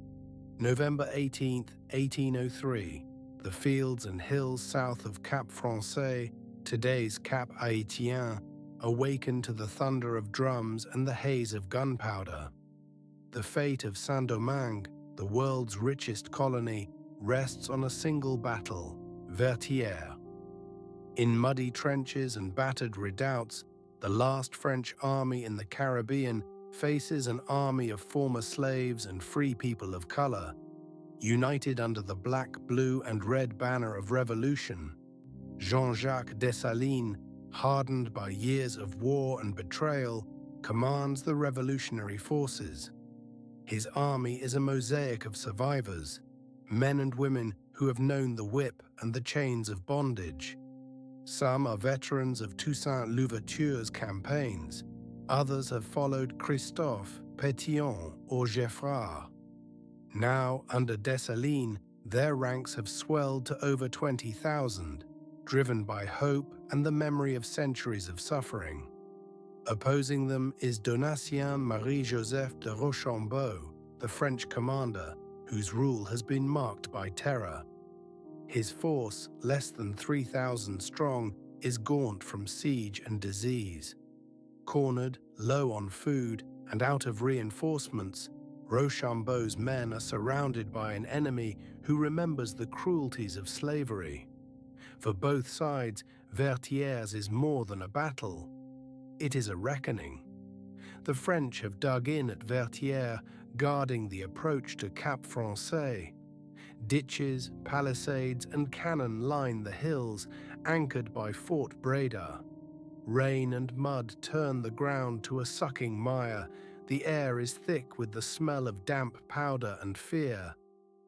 November 18, 1803, the fields and hills south of Cap Français, today's Cap Haitien, awakened to the thunder of drums and the haze of gunpowder. The fate of Saint-Domingue, the world's richest colony, rests on a single battle, Vertières. In muddy trenches and battered redoubts, the last French army in the Caribbean faces an army of former slaves and free people of color, united under the black, blue, and red banner of revolution. Jean-Jacques Dessalines, hardened by years of war and betrayal, commands the revolutionary forces. His army is a mosaic of survivors, men and women who have known the whip and the chains of bondage. Some are veterans of Toussaint Louverture's campaigns. Others have followed Christophe, Pétion, or Geffrard. Now, under Dessalines, their ranks have swelled to over 20,000, driven by hope and the memory of centuries of suffering. Opposing them is Donatien Marie-Joseph de Rochambeau, the French commander, whose rule has been marked by terror. His force, less than 3,000 strong, is gaunt from siege and disease. Cornered, low on food, and out of reinforcements, Rochambeau's men are surrounded by an enemy who remembers the cruelties of slavery. For both sides, Vertières is more than a battle. It is a reckoning. The French have dug in at Vertières, guarding the approach to Cap Français. Ditches, palisades, and cannon line the hills, anchored by Fort Breda. Rain and mud turn the ground to a sucking mire. The air is thick with the smell of damp powder and fear.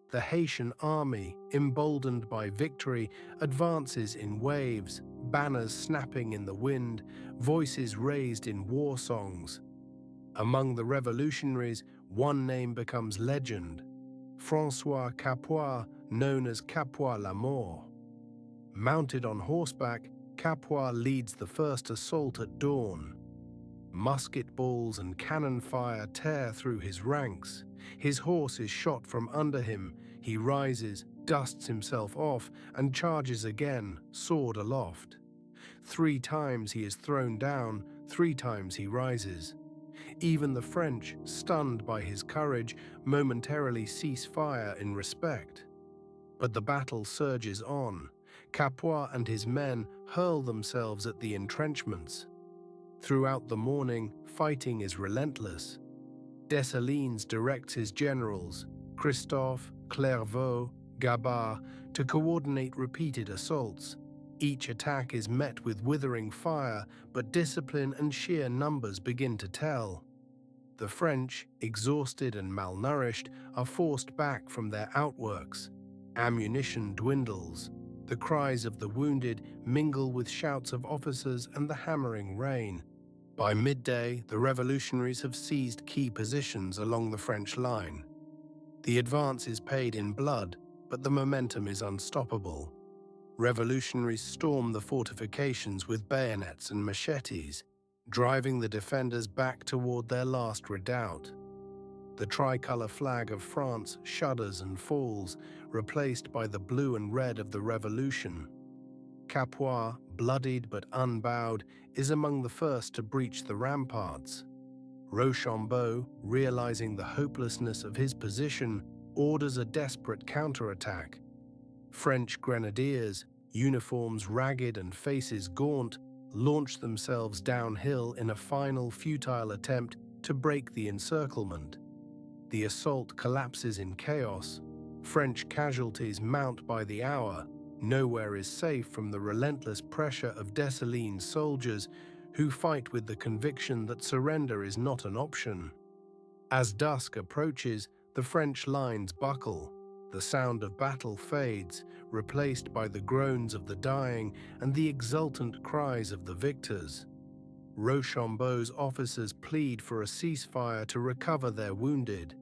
The Haitian army, emboldened by victory, advances in waves, banners snapping in the wind, voices raised in war songs. Among the revolutionaries, one name becomes legend: François Capois, known as Capois la Mort. Mounted on horseback, Capois leads the first assault at dawn. Musket balls and cannon fire tear through his ranks. His horse is shot from under him. He rises, dusts himself off, and charges again, sword aloft. 3 times he is thrown down, 3 times he rises. Even the French, stunned by his courage, momentarily cease fire in respect. But the battle surges on. Capois and his men hurl themselves at the entrenchments. Throughout the morning, fighting is relentless. Dessalines directs his generals, Christophe, Clairvaux, Gabart, to coordinate repeated assaults. Each attack is met with withering fire, but discipline and sheer numbers begin to tell. The French, exhausted and malnourished, are forced back from their outworks. Ammunition dwindles. The cries of the wounded mingle with shouts of officers and the hammering rain. By midday, the revolutionaries have seized key positions along the French line. The advance is paid in blood, but the momentum is unstoppable. Revolutionaries storm the fortifications with bayonets and machetes, driving the defenders back toward their last redoubt. The tricolour flag of France shudders and falls, replaced by the blue and red of the Revolution. Capua, bloodied but unbowed, is among the first to breach the ramparts. Rochambeau, realizing the hopelessness of his position, orders a desperate counterattack. French grenadiers, uniforms ragged and faces gaunt, launch themselves downhill in a final futile attempt to break the encirclement. The assault collapses in chaos. French casualties mount by the hour. Nowhere is safe from the relentless pressure of Dessalines soldiers who fight with the conviction that surrender is not an option. As dusk approaches, the French lines buckle. The sound of battle fades, replaced by the groans of the dying and the exultant cries of the victors. Rochambeau's officers plead for a ceasefire to recover their wounded.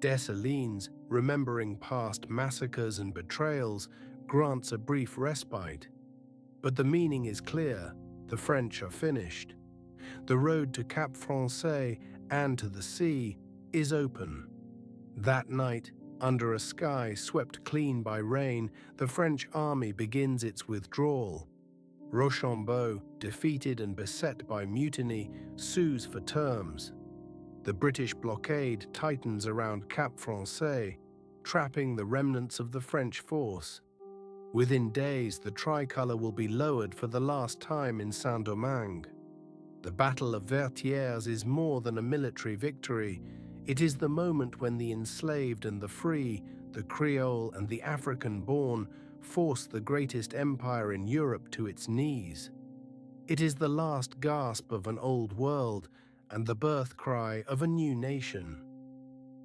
Dessalines, remembering past massacres and betrayals, grants a brief respite. But the meaning is clear: the French are finished. The road to Cap Français and to the sea is open. That night, under a sky swept clean by rain, the French army begins its withdrawal. Rochambeau, defeated and beset by mutiny, sues for terms. The British blockade tightens around Cap Français, trapping the remnants of the French force. Within days, the tricolour will be lowered for the last time in Saint-Domingue. The Battle of Vertières is more than a military victory. It is the moment when the enslaved and the free, the Creole and the African-born, force the greatest empire in Europe to its knees. It is the last gasp of an old world and the birth cry of a new nation.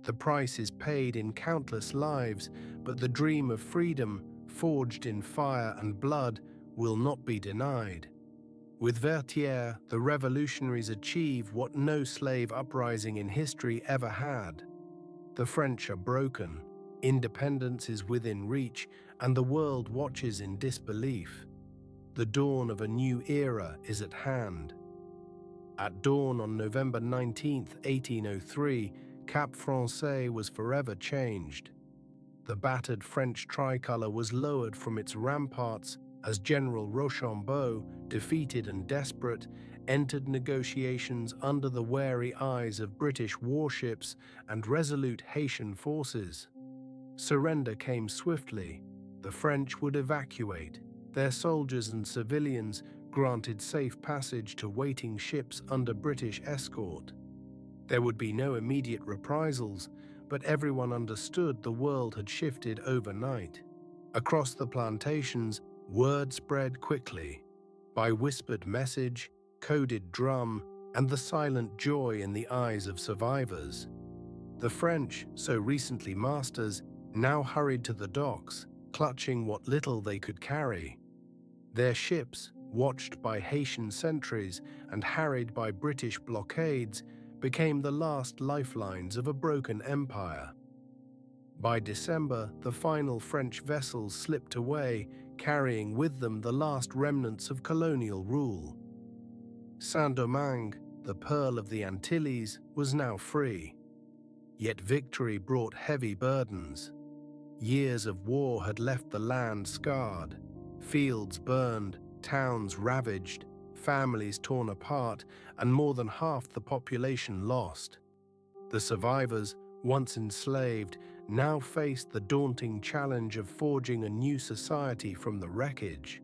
The price is paid in countless lives, but the dream of freedom, forged in fire and blood, will not be denied. With Vertières, the revolutionaries achieve what no slave uprising in history ever had. The French are broken, independence is within reach, and the world watches in disbelief. The dawn of a new era is at hand. At dawn on November 19, 1803, Cap Français was forever changed. The battered French tricolour was lowered from its ramparts as General Rochambeau, defeated and desperate, entered negotiations under the wary eyes of British warships and resolute Haitian forces. Surrender came swiftly. The French would evacuate. Their soldiers and civilians granted safe passage to waiting ships under British escort. There would be no immediate reprisals, but everyone understood the world had shifted overnight. Across the plantations, word spread quickly. By whispered message, coded drum, and the silent joy in the eyes of survivors. The French, so recently masters, now hurried to the docks, clutching what little they could carry. Their ships, watched by Haitian sentries and harried by British blockades, became the last lifelines of a broken empire. By December, the final French vessels slipped away, carrying with them the last remnants of colonial rule. Saint-Domingue, the pearl of the Antilles, was now free. Yet victory brought heavy burdens. Years of war had left the land scarred, fields burned, towns ravaged, families torn apart, and more than half the population lost. The survivors, once enslaved, now faced the daunting challenge of forging a new society from the wreckage.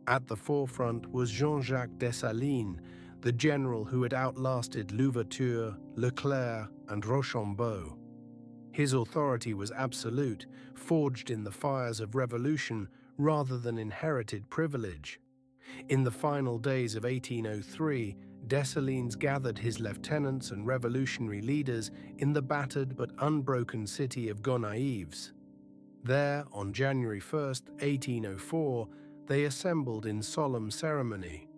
At the forefront was Jean-Jacques Dessalines, the general who had outlasted Louverture, Leclerc, and Rochambeau. His authority was absolute, forged in the fires of revolution rather than inherited privilege. In the final days of 1803, Dessalines gathered his lieutenants and revolutionary leaders in the battered but unbroken city of Gonaives. There, on January 1st, 1804, they assembled in solemn ceremony.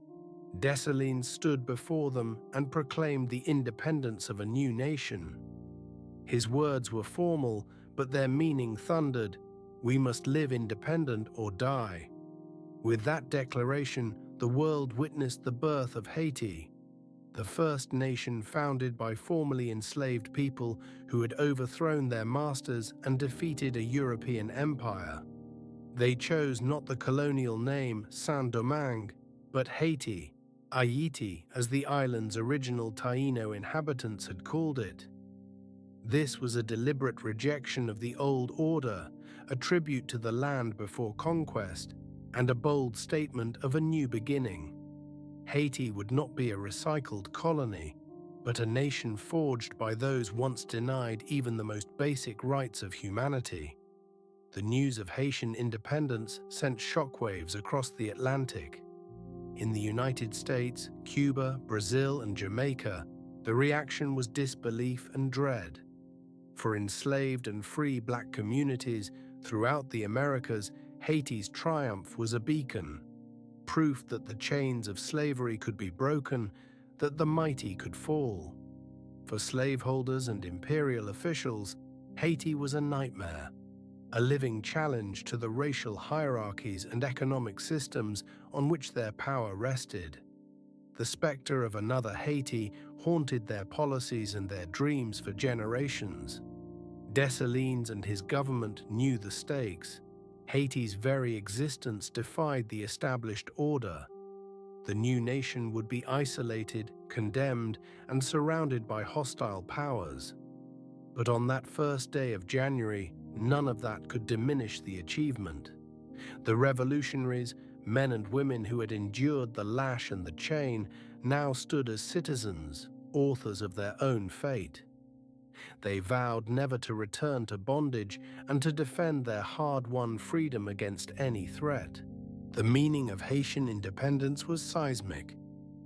Dessalines stood before them and proclaimed the independence of a new nation. His words were formal, but their meaning thundered: "We must live independent or die." With that declaration, the world witnessed the birth of Haiti, the first nation founded by formerly enslaved people who had overthrown their masters and defeated a European empire. They chose not the colonial name Saint-Domingue, but Haiti, Haiti, as the island's original Taíno inhabitants had called it. This was a deliberate rejection of the old order, a tribute to the land before conquest, and a bold statement of a new beginning. Haiti would not be a recycled colony, but a nation forged by those once denied even the most basic rights of humanity. The news of Haitian independence sent shockwaves across the Atlantic. In the United States, Cuba, Brazil, and Jamaica, the reaction was disbelief and dread. For enslaved and free black communities throughout the Americas, Haiti's triumph was a beacon, proof that the chains of slavery could be broken, that the mighty could fall. For slaveholders and imperial officials, Haiti was a nightmare, a living challenge to the racial hierarchies and economic systems on which their power rested. The specter of another Haiti haunted their policies and their dreams for generations. Dessalines and his government knew the stakes. Haiti's very existence defied the established order. The new nation would be isolated, condemned, and surrounded by hostile powers. But on that first day of January, none of that could diminish the achievement. The revolutionaries, men and women who had endured the lash and the chain, now stood as citizens, authors of their own fate. They vowed never to return to bondage and to defend their hard-won freedom against any threat. The meaning of Haitian independence was seismic.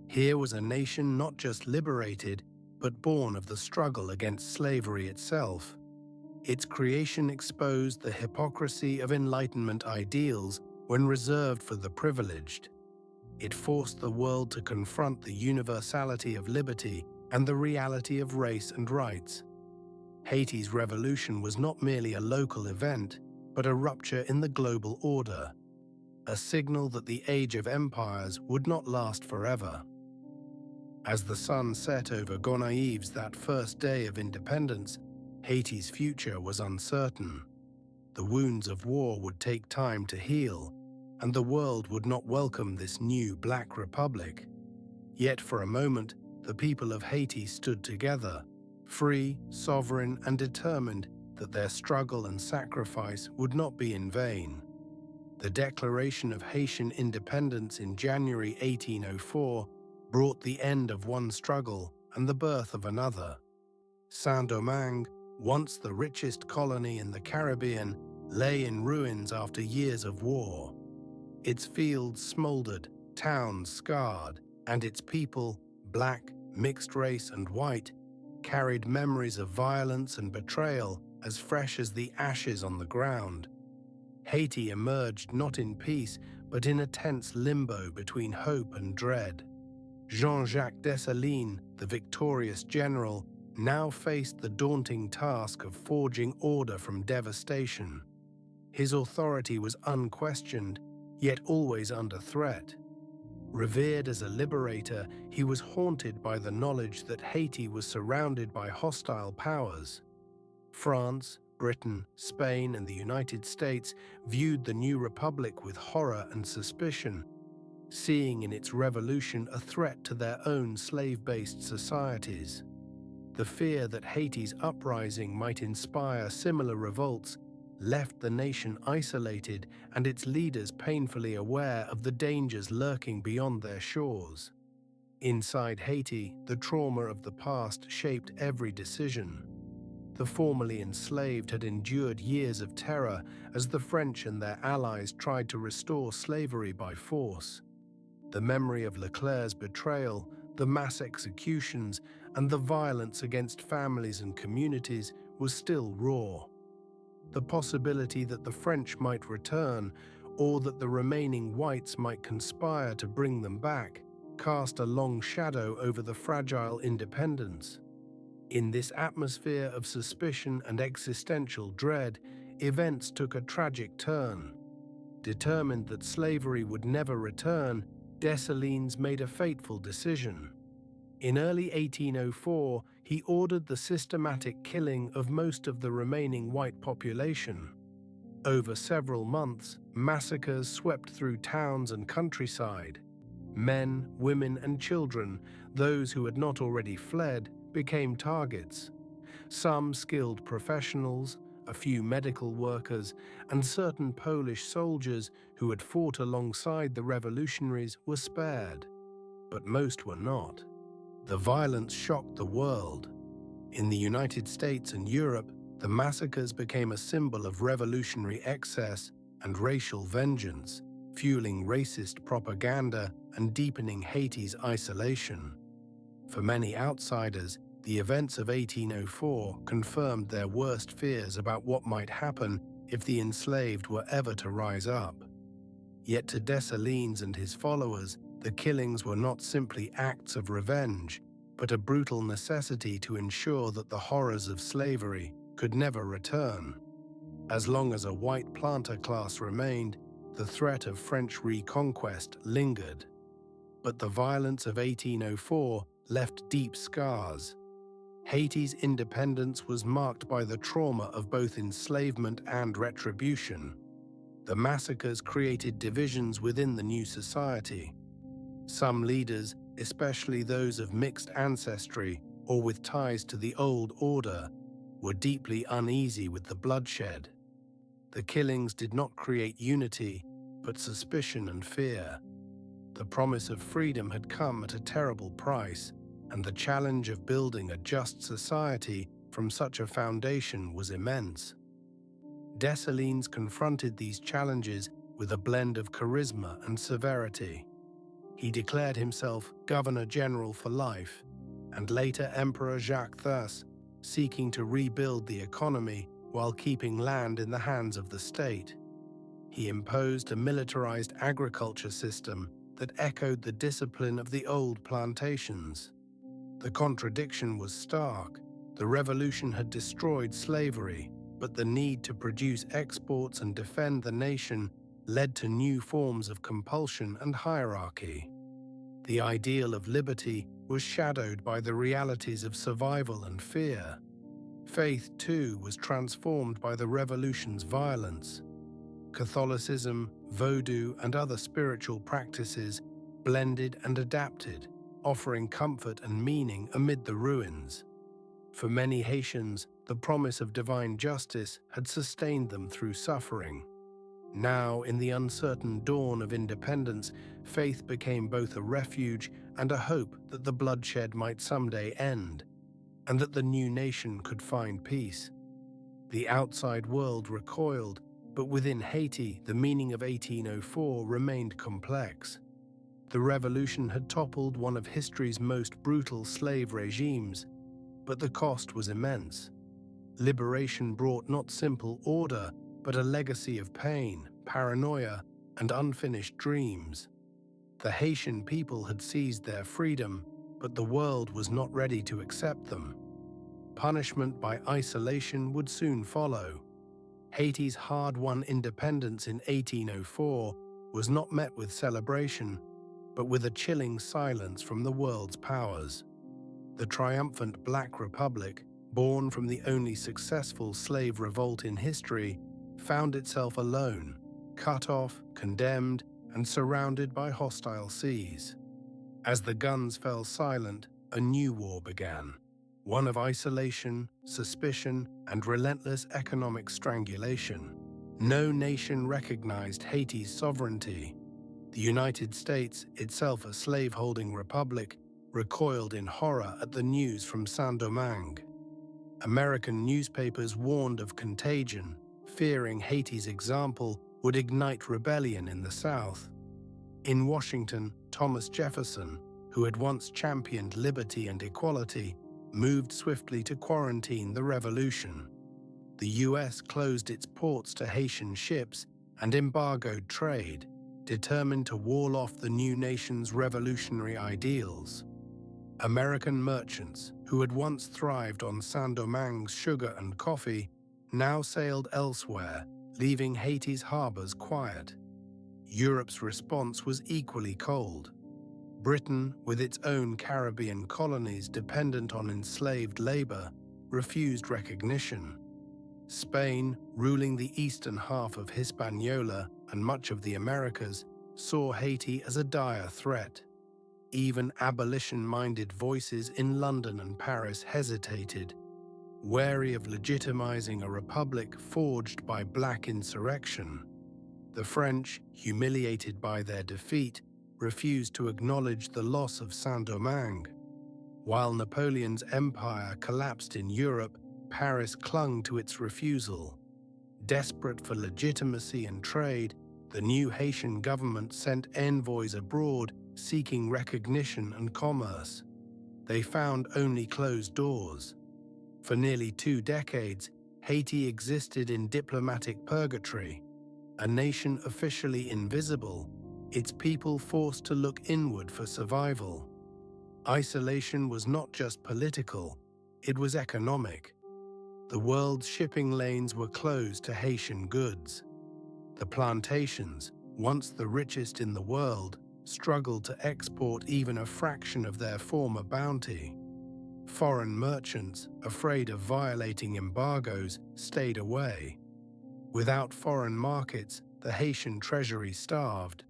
Here was a nation not just liberated, but born of the struggle against slavery itself. Its creation exposed the hypocrisy of Enlightenment ideals when reserved for the privileged. It forced the world to confront the universality of liberty and the reality of race and rights. Haiti's revolution was not merely a local event, but a rupture in the global order, a signal that the age of empires would not last forever. As the sun set over Gonaïves that first day of independence, Haiti's future was uncertain. The wounds of war would take time to heal, and the world would not welcome this new Black Republic. Yet for a moment, the people of Haiti stood together, free, sovereign, and determined that their struggle and sacrifice would not be in vain. The declaration of Haitian independence in January 1804 brought the end of one struggle and the birth of another. Saint-Domingue, once the richest colony in the Caribbean, lay in ruins after years of war. Its fields smoldered, towns scarred, and its people, black, mixed race, and white, carried memories of violence and betrayal as fresh as the ashes on the ground. Haiti emerged not in peace, but in a tense limbo between hope and dread. Jean-Jacques Dessalines, the victorious general, now faced the daunting task of forging order from devastation. His authority was unquestioned, yet always under threat. Revered as a liberator, he was haunted by the knowledge that Haiti was surrounded by hostile powers. France, Britain, Spain, and the United States viewed the new republic with horror and suspicion, seeing in its revolution a threat to their own slave-based societies. The fear that Haiti's uprising might inspire similar revolts left the nation isolated and its leaders painfully aware of the dangers lurking beyond their shores. Inside Haiti, the trauma of the past shaped every decision. The formerly enslaved had endured years of terror as the French and their allies tried to restore slavery by force. The memory of Leclerc's betrayal, the mass executions, and the violence against families and communities was still raw. The possibility that the French might return, or that the remaining whites might conspire to bring them back, cast a long shadow over the fragile independence. In this atmosphere of suspicion and existential dread, events took a tragic turn. Determined that slavery would never return, Dessalines made a fateful decision. In early 1804, he ordered the systematic killing of most of the remaining white population. Over several months, massacres swept through towns and countryside. Men, women, and children, those who had not already fled, became targets. Some skilled professionals, a few medical workers, and certain Polish soldiers who had fought alongside the revolutionaries were spared. But most were not. The violence shocked the world. In the United States and Europe, the massacres became a symbol of revolutionary excess and racial vengeance, fueling racist propaganda and deepening Haiti's isolation. For many outsiders, the events of 1804 confirmed their worst fears about what might happen if the enslaved were ever to rise up. Yet to Dessalines and his followers, the killings were not simply acts of revenge, but a brutal necessity to ensure that the horrors of slavery could never return. As long as a white planter class remained, the threat of French reconquest lingered. But the violence of 1804 left deep scars. Haiti's independence was marked by the trauma of both enslavement and retribution. The massacres created divisions within the new society. Some leaders, especially those of mixed ancestry or with ties to the old order, were deeply uneasy with the bloodshed. The killings did not create unity, but suspicion and fear. The promise of freedom had come at a terrible price, and the challenge of building a just society from such a foundation was immense. Dessalines confronted these challenges with a blend of charisma and severity. He declared himself Governor-General for life, and later Emperor Jacques thus, seeking to rebuild the economy while keeping land in the hands of the state. He imposed a militarized agriculture system that echoed the discipline of the old plantations. The contradiction was stark. The revolution had destroyed slavery, but the need to produce exports and defend the nation led to new forms of compulsion and hierarchy. The ideal of liberty was shadowed by the realities of survival and fear. Faith, too, was transformed by the revolution's violence. Catholicism, Vodou, and other spiritual practices blended and adapted, offering comfort and meaning amid the ruins. For many Haitians, the promise of divine justice had sustained them through suffering. Now, in the uncertain dawn of independence, faith became both a refuge and a hope that the bloodshed might someday end, and that the new nation could find peace. The outside world recoiled, but within Haiti, the meaning of 1804 remained complex. The revolution had toppled one of history's most brutal slave regimes, but the cost was immense. Liberation brought not simple order, but a legacy of pain, paranoia, and unfinished dreams. The Haitian people had seized their freedom, but the world was not ready to accept them. Punishment by isolation would soon follow. Haiti's hard-won independence in 1804 was not met with celebration, but with a chilling silence from the world's powers. The triumphant Black Republic, born from the only successful slave revolt in history, found itself alone, cut off, condemned, and surrounded by hostile seas. As the guns fell silent, a new war began, one of isolation, suspicion, and relentless economic strangulation. No nation recognized Haiti's sovereignty. The United States, itself a slaveholding republic, recoiled in horror at the news from Saint-Domingue. American newspapers warned of contagion, fearing Haiti's example would ignite rebellion in the South. In Washington, Thomas Jefferson, who had once championed liberty and equality, moved swiftly to quarantine the revolution. The US closed its ports to Haitian ships and embargoed trade, determined to wall off the new nation's revolutionary ideals. American merchants, who had once thrived on Saint-Domingue's sugar and coffee, now sailed elsewhere, leaving Haiti's harbors quiet. Europe's response was equally cold. Britain, with its own Caribbean colonies dependent on enslaved labor, refused recognition. Spain, ruling the eastern half of Hispaniola and much of the Americas, saw Haiti as a dire threat. Even abolition-minded voices in London and Paris hesitated, wary of legitimizing a republic forged by black insurrection. The French, humiliated by their defeat, refused to acknowledge the loss of Saint-Domingue. While Napoleon's empire collapsed in Europe, Paris clung to its refusal. Desperate for legitimacy and trade, the new Haitian government sent envoys abroad seeking recognition and commerce. They found only closed doors. For nearly 2 decades, Haiti existed in diplomatic purgatory, a nation officially invisible, its people forced to look inward for survival. Isolation was not just political, it was economic. The world's shipping lanes were closed to Haitian goods. The plantations, once the richest in the world, struggled to export even a fraction of their former bounty. Foreign merchants, afraid of violating embargoes, stayed away. Without foreign markets, the Haitian treasury starved.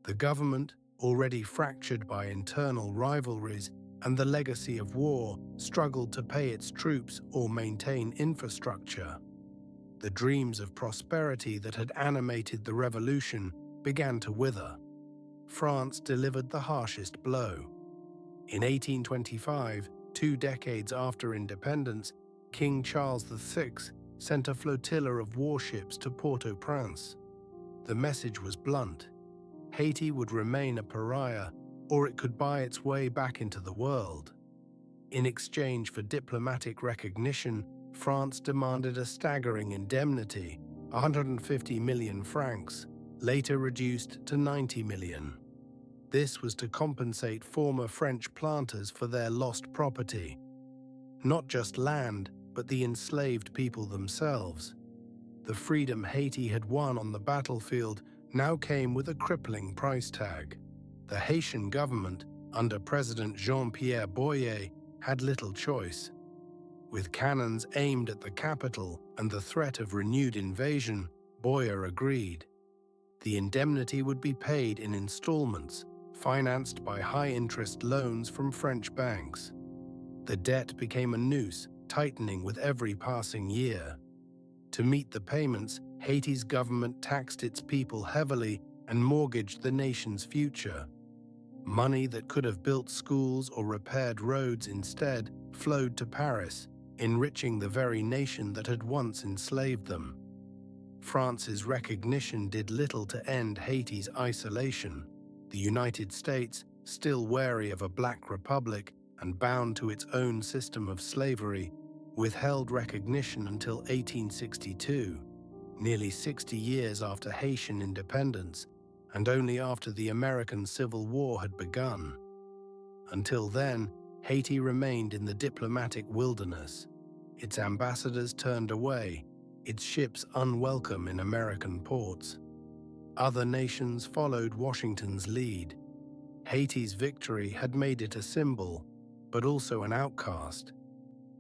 The government, already fractured by internal rivalries and the legacy of war, struggled to pay its troops or maintain infrastructure. The dreams of prosperity that had animated the revolution began to wither. France delivered the harshest blow. In 1825, 2 decades after independence, King Charles VI sent a flotilla of warships to Port-au-Prince. The message was blunt. Haiti would remain a pariah, or it could buy its way back into the world. In exchange for diplomatic recognition, France demanded a staggering indemnity, 150 million francs, later reduced to 90 million. This was to compensate former French planters for their lost property. Not just land, but the enslaved people themselves. The freedom Haiti had won on the battlefield now came with a crippling price tag. The Haitian government, under President Jean-Pierre Boyer, had little choice. With cannons aimed at the capital and the threat of renewed invasion, Boyer agreed. The indemnity would be paid in installments, financed by high-interest loans from French banks. The debt became a noose, tightening with every passing year. To meet the payments, Haiti's government taxed its people heavily and mortgaged the nation's future. Money that could have built schools or repaired roads instead flowed to Paris, enriching the very nation that had once enslaved them. France's recognition did little to end Haiti's isolation. The United States, still wary of a black republic and bound to its own system of slavery, withheld recognition until 1862, nearly 60 years after Haitian independence, and only after the American Civil War had begun. Until then, Haiti remained in the diplomatic wilderness. Its ambassadors turned away, its ships unwelcome in American ports. Other nations followed Washington's lead. Haiti's victory had made it a symbol, but also an outcast.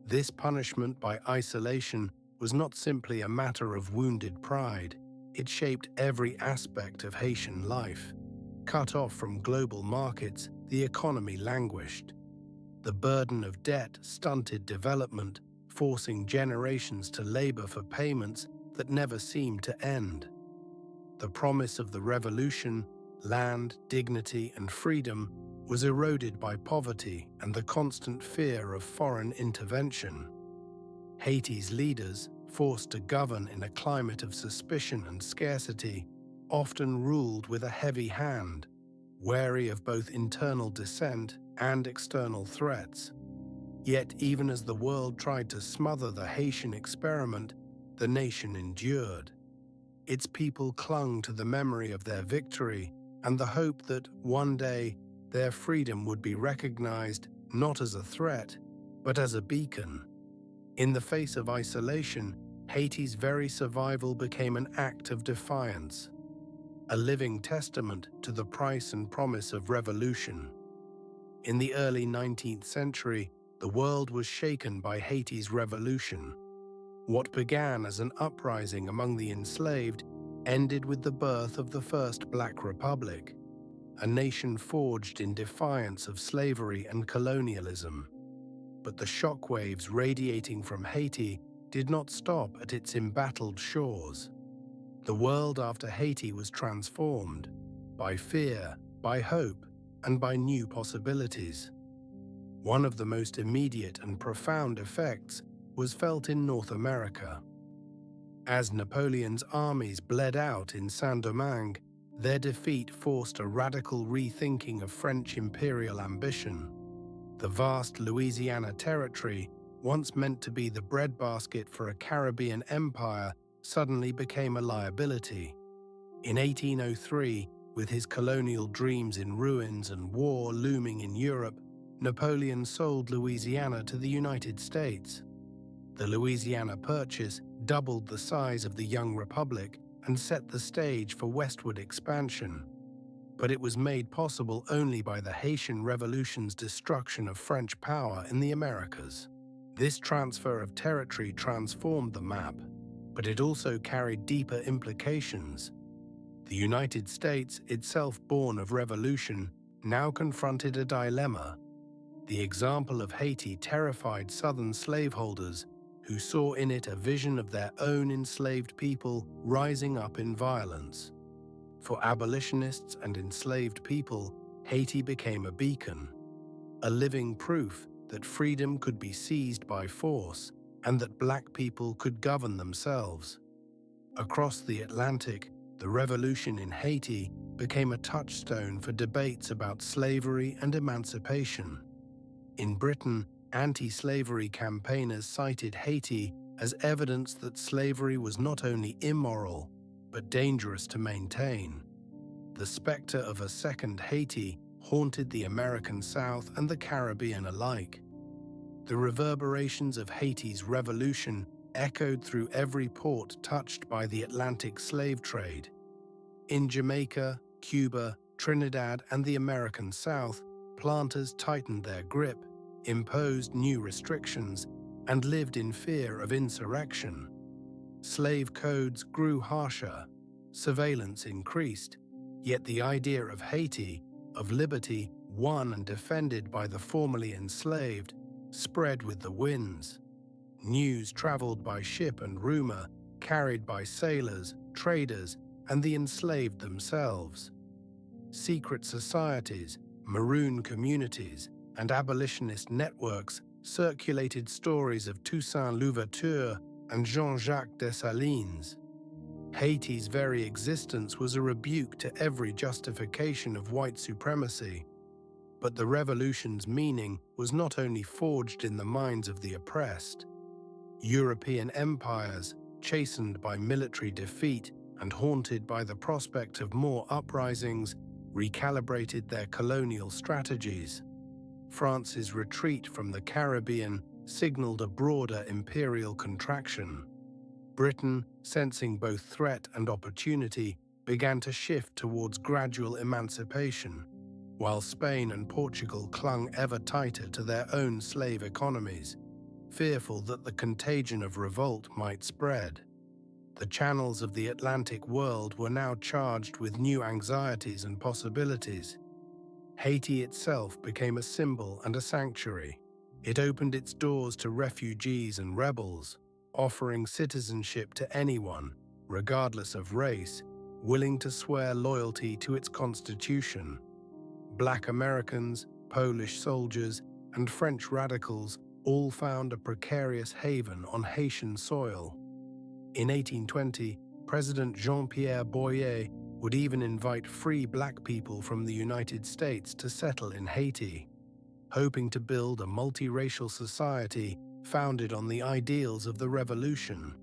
This punishment by isolation was not simply a matter of wounded pride. It shaped every aspect of Haitian life. Cut off from global markets, the economy languished. The burden of debt stunted development, forcing generations to labor for payments that never seemed to end. The promise of the revolution, land, dignity, and freedom, was eroded by poverty and the constant fear of foreign intervention. Haiti's leaders, forced to govern in a climate of suspicion and scarcity, often ruled with a heavy hand, wary of both internal dissent and external threats. Yet even as the world tried to smother the Haitian experiment, the nation endured. Its people clung to the memory of their victory and the hope that one day their freedom would be recognized not as a threat, but as a beacon. In the face of isolation, Haiti's very survival became an act of defiance, a living testament to the price and promise of revolution. In the early 19th century, the world was shaken by Haiti's revolution. What began as an uprising among the enslaved ended with the birth of the first Black Republic, a nation forged in defiance of slavery and colonialism. But the shockwaves radiating from Haiti did not stop at its embattled shores. The world after Haiti was transformed by fear, by hope, and by new possibilities. One of the most immediate and profound effects was felt in North America. As Napoleon's armies bled out in Saint-Domingue, their defeat forced a radical rethinking of French imperial ambition. The vast Louisiana territory, once meant to be the breadbasket for a Caribbean empire, suddenly became a liability. In 1803, with his colonial dreams in ruins and war looming in Europe, Napoleon sold Louisiana to the United States. The Louisiana Purchase doubled the size of the young republic and set the stage for westward expansion. But it was made possible only by the Haitian Revolution's destruction of French power in the Americas. This transfer of territory transformed the map, but it also carried deeper implications. The United States, itself born of revolution, now confronted a dilemma. The example of Haiti terrified Southern slaveholders, who saw in it a vision of their own enslaved people rising up in violence. For abolitionists and enslaved people, Haiti became a beacon, a living proof that freedom could be seized by force and that Black people could govern themselves. Across the Atlantic, the revolution in Haiti became a touchstone for debates about slavery and emancipation. In Britain, anti-slavery campaigners cited Haiti as evidence that slavery was not only immoral, but dangerous to maintain. The specter of a second Haiti haunted the American South and the Caribbean alike. The reverberations of Haiti's revolution echoed through every port touched by the Atlantic slave trade. In Jamaica, Cuba, Trinidad, and the American South, planters tightened their grip, imposed new restrictions, and lived in fear of insurrection. Slave codes grew harsher, surveillance increased, yet the idea of Haiti, of liberty won and defended by the formerly enslaved, spread with the winds. News traveled by ship and rumor, carried by sailors, traders, and the enslaved themselves. Secret societies, maroon communities, and abolitionist networks circulated stories of Toussaint Louverture and Jean-Jacques Dessalines. Haiti's very existence was a rebuke to every justification of white supremacy. But the revolution's meaning was not only forged in the minds of the oppressed. European empires, chastened by military defeat and haunted by the prospect of more uprisings, recalibrated their colonial strategies. France's retreat from the Caribbean signaled a broader imperial contraction. Britain, sensing both threat and opportunity, began to shift towards gradual emancipation, while Spain and Portugal clung ever tighter to their own slave economies, fearful that the contagion of revolt might spread. The channels of the Atlantic world were now charged with new anxieties and possibilities. Haiti itself became a symbol and a sanctuary. It opened its doors to refugees and rebels, offering citizenship to anyone, regardless of race, willing to swear loyalty to its constitution. Black Americans, Polish soldiers, and French radicals all found a precarious haven on Haitian soil. In 1820, President Jean-Pierre Boyer would even invite free Black people from the United States to settle in Haiti, hoping to build a multiracial society founded on the ideals of the Revolution.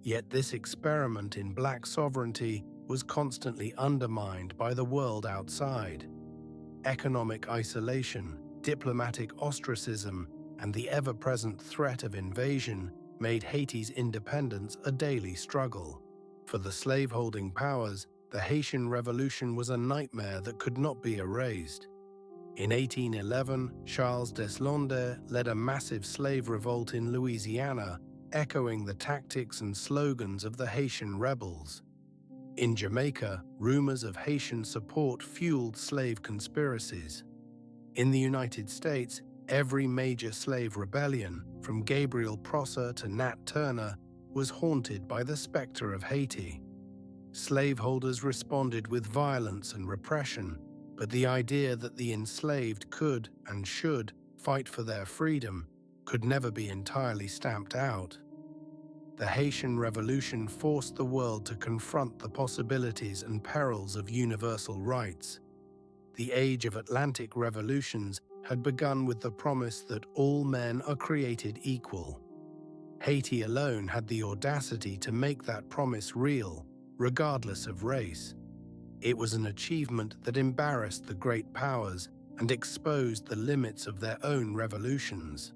Yet this experiment in black sovereignty was constantly undermined by the world outside. Economic isolation, diplomatic ostracism, and the ever-present threat of invasion made Haiti's independence a daily struggle. For the slaveholding powers, the Haitian Revolution was a nightmare that could not be erased. In 1811, Charles Dessalines led a massive slave revolt in Louisiana, echoing the tactics and slogans of the Haitian rebels. In Jamaica, rumors of Haitian support fueled slave conspiracies. In the United States, every major slave rebellion, from Gabriel Prosser to Nat Turner, was haunted by the specter of Haiti. Slaveholders responded with violence and repression, but the idea that the enslaved could and should fight for their freedom could never be entirely stamped out. The Haitian Revolution forced the world to confront the possibilities and perils of universal rights. The age of Atlantic revolutions had begun with the promise that all men are created equal. Haiti alone had the audacity to make that promise real, regardless of race. It was an achievement that embarrassed the great powers and exposed the limits of their own revolutions.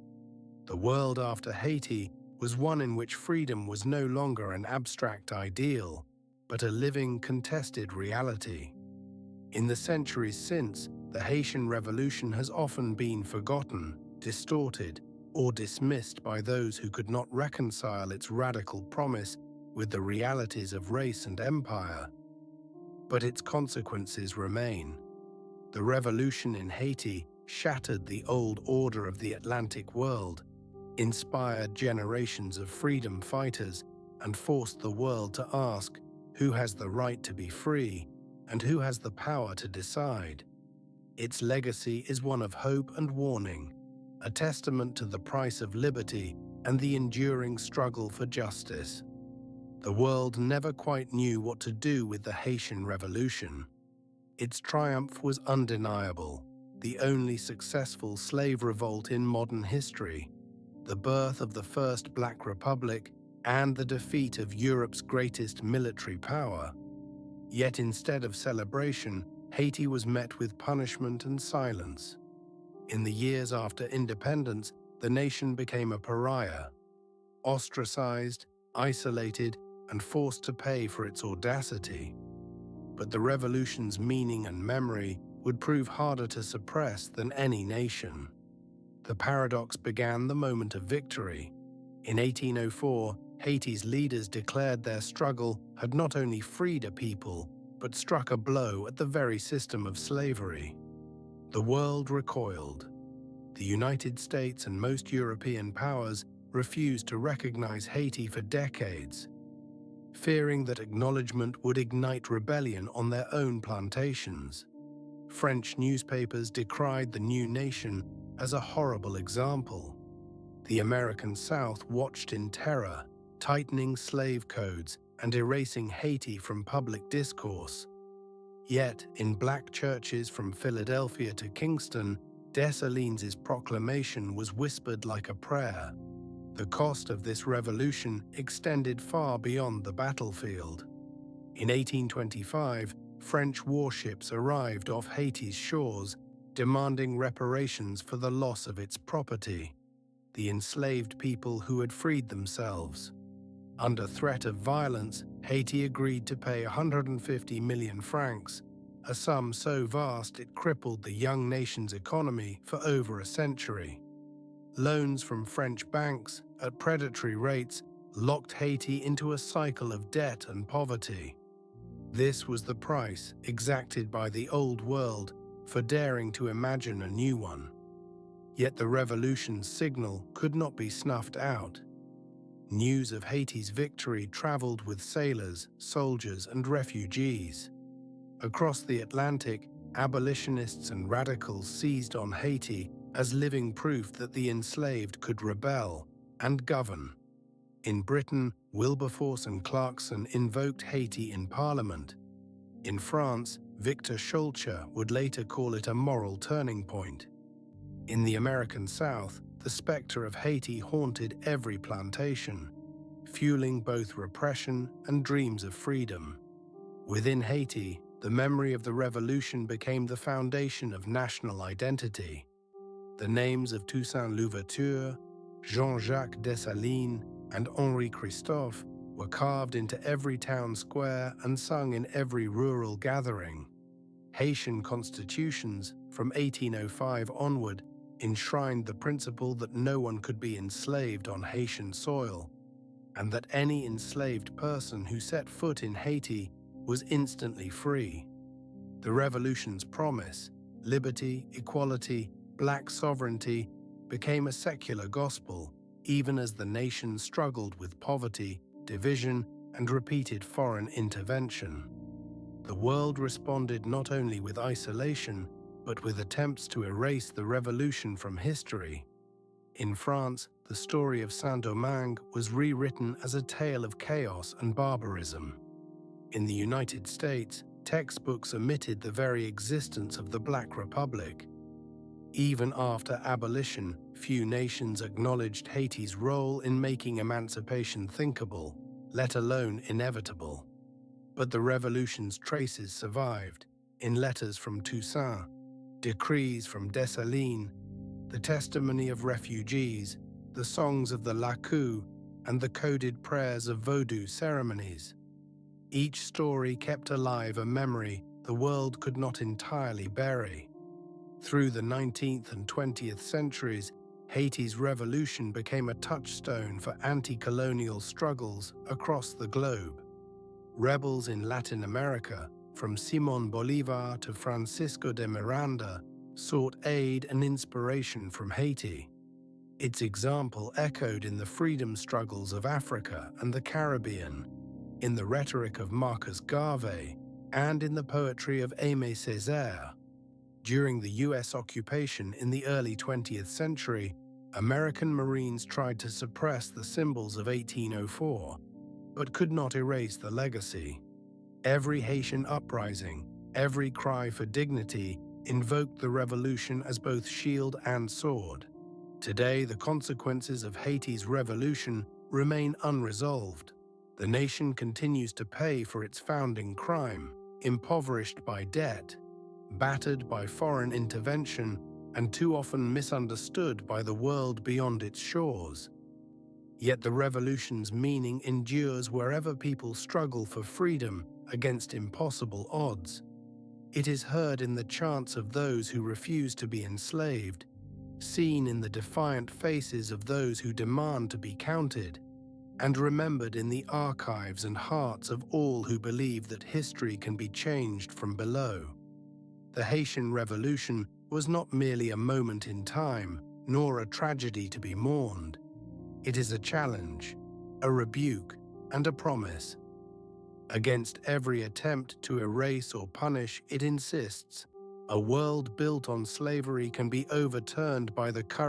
The world after Haiti was one in which freedom was no longer an abstract ideal, but a living, contested reality. In the centuries since, the Haitian Revolution has often been forgotten, distorted, or dismissed by those who could not reconcile its radical promise with the realities of race and empire. But its consequences remain. The revolution in Haiti shattered the old order of the Atlantic world, inspired generations of freedom fighters, and forced the world to ask who has the right to be free and who has the power to decide. Its legacy is one of hope and warning, a testament to the price of liberty and the enduring struggle for justice. The world never quite knew what to do with the Haitian Revolution. Its triumph was undeniable, the only successful slave revolt in modern history, the birth of the first Black Republic, and the defeat of Europe's greatest military power. Yet instead of celebration, Haiti was met with punishment and silence. In the years after independence, the nation became a pariah, ostracized, isolated, and forced to pay for its audacity. But the revolution's meaning and memory would prove harder to suppress than any nation. The paradox began the moment of victory. In 1804, Haiti's leaders declared their struggle had not only freed a people, but struck a blow at the very system of slavery. The world recoiled. The United States and most European powers refused to recognize Haiti for decades, fearing that acknowledgement would ignite rebellion on their own plantations. French newspapers decried the new nation as a horrible example. The American South watched in terror, tightening slave codes and erasing Haiti from public discourse. Yet, in black churches from Philadelphia to Kingston, Dessalines' proclamation was whispered like a prayer. The cost of this revolution extended far beyond the battlefield. In 1825, French warships arrived off Haiti's shores, demanding reparations for the loss of its property, the enslaved people who had freed themselves. Under threat of violence, Haiti agreed to pay 150 million francs, a sum so vast it crippled the young nation's economy for over a century. Loans from French banks, at predatory rates, locked Haiti into a cycle of debt and poverty. This was the price exacted by the old world for daring to imagine a new one. Yet the revolution's signal could not be snuffed out. News of Haiti's victory traveled with sailors, soldiers, and refugees. Across the Atlantic, abolitionists and radicals seized on Haiti as living proof that the enslaved could rebel and govern. In Britain, Wilberforce and Clarkson invoked Haiti in Parliament. In France, Victor Schulcher would later call it a moral turning point. In the American South, the specter of Haiti haunted every plantation. fueling both repression and dreams of freedom. Within Haiti, the memory of the revolution became the foundation of national identity. The names of Toussaint Louverture, Jean-Jacques Dessalines, and Henri Christophe were carved into every town square and sung in every rural gathering. Haitian constitutions, from 1805 onward, enshrined the principle that no one could be enslaved on Haitian soil, and that any enslaved person who set foot in Haiti was instantly free. The revolution's promise, liberty, equality, black sovereignty, became a secular gospel, even as the nation struggled with poverty, division, and repeated foreign intervention. The world responded not only with isolation, but with attempts to erase the revolution from history. In France, the story of Saint-Domingue was rewritten as a tale of chaos and barbarism. In the United States, textbooks omitted the very existence of the Black Republic. Even after abolition, few nations acknowledged Haiti's role in making emancipation thinkable, let alone inevitable. But the revolution's traces survived, in letters from Toussaint, decrees from Dessalines, the testimony of refugees, the songs of the Lakou, and the coded prayers of Vodou ceremonies. Each story kept alive a memory the world could not entirely bury. Through the 19th and 20th centuries, Haiti's revolution became a touchstone for anti-colonial struggles across the globe. Rebels in Latin America, from Simón Bolívar to Francisco de Miranda, sought aid and inspiration from Haiti. Its example echoed in the freedom struggles of Africa and the Caribbean, in the rhetoric of Marcus Garvey, and in the poetry of Aimé Césaire. During the U.S. occupation in the early 20th century, American Marines tried to suppress the symbols of 1804, but could not erase the legacy. Every Haitian uprising, every cry for dignity, invoked the revolution as both shield and sword. Today, the consequences of Haiti's revolution remain unresolved. The nation continues to pay for its founding crime, impoverished by debt, battered by foreign intervention, and too often misunderstood by the world beyond its shores. Yet the revolution's meaning endures wherever people struggle for freedom against impossible odds. It is heard in the chants of those who refuse to be enslaved, seen in the defiant faces of those who demand to be counted, and remembered in the archives and hearts of all who believe that history can be changed from below. The Haitian Revolution was not merely a moment in time, nor a tragedy to be mourned. It is a challenge, a rebuke, and a promise. Against every attempt to erase or punish, it insists, a world built on slavery can be overturned by the courage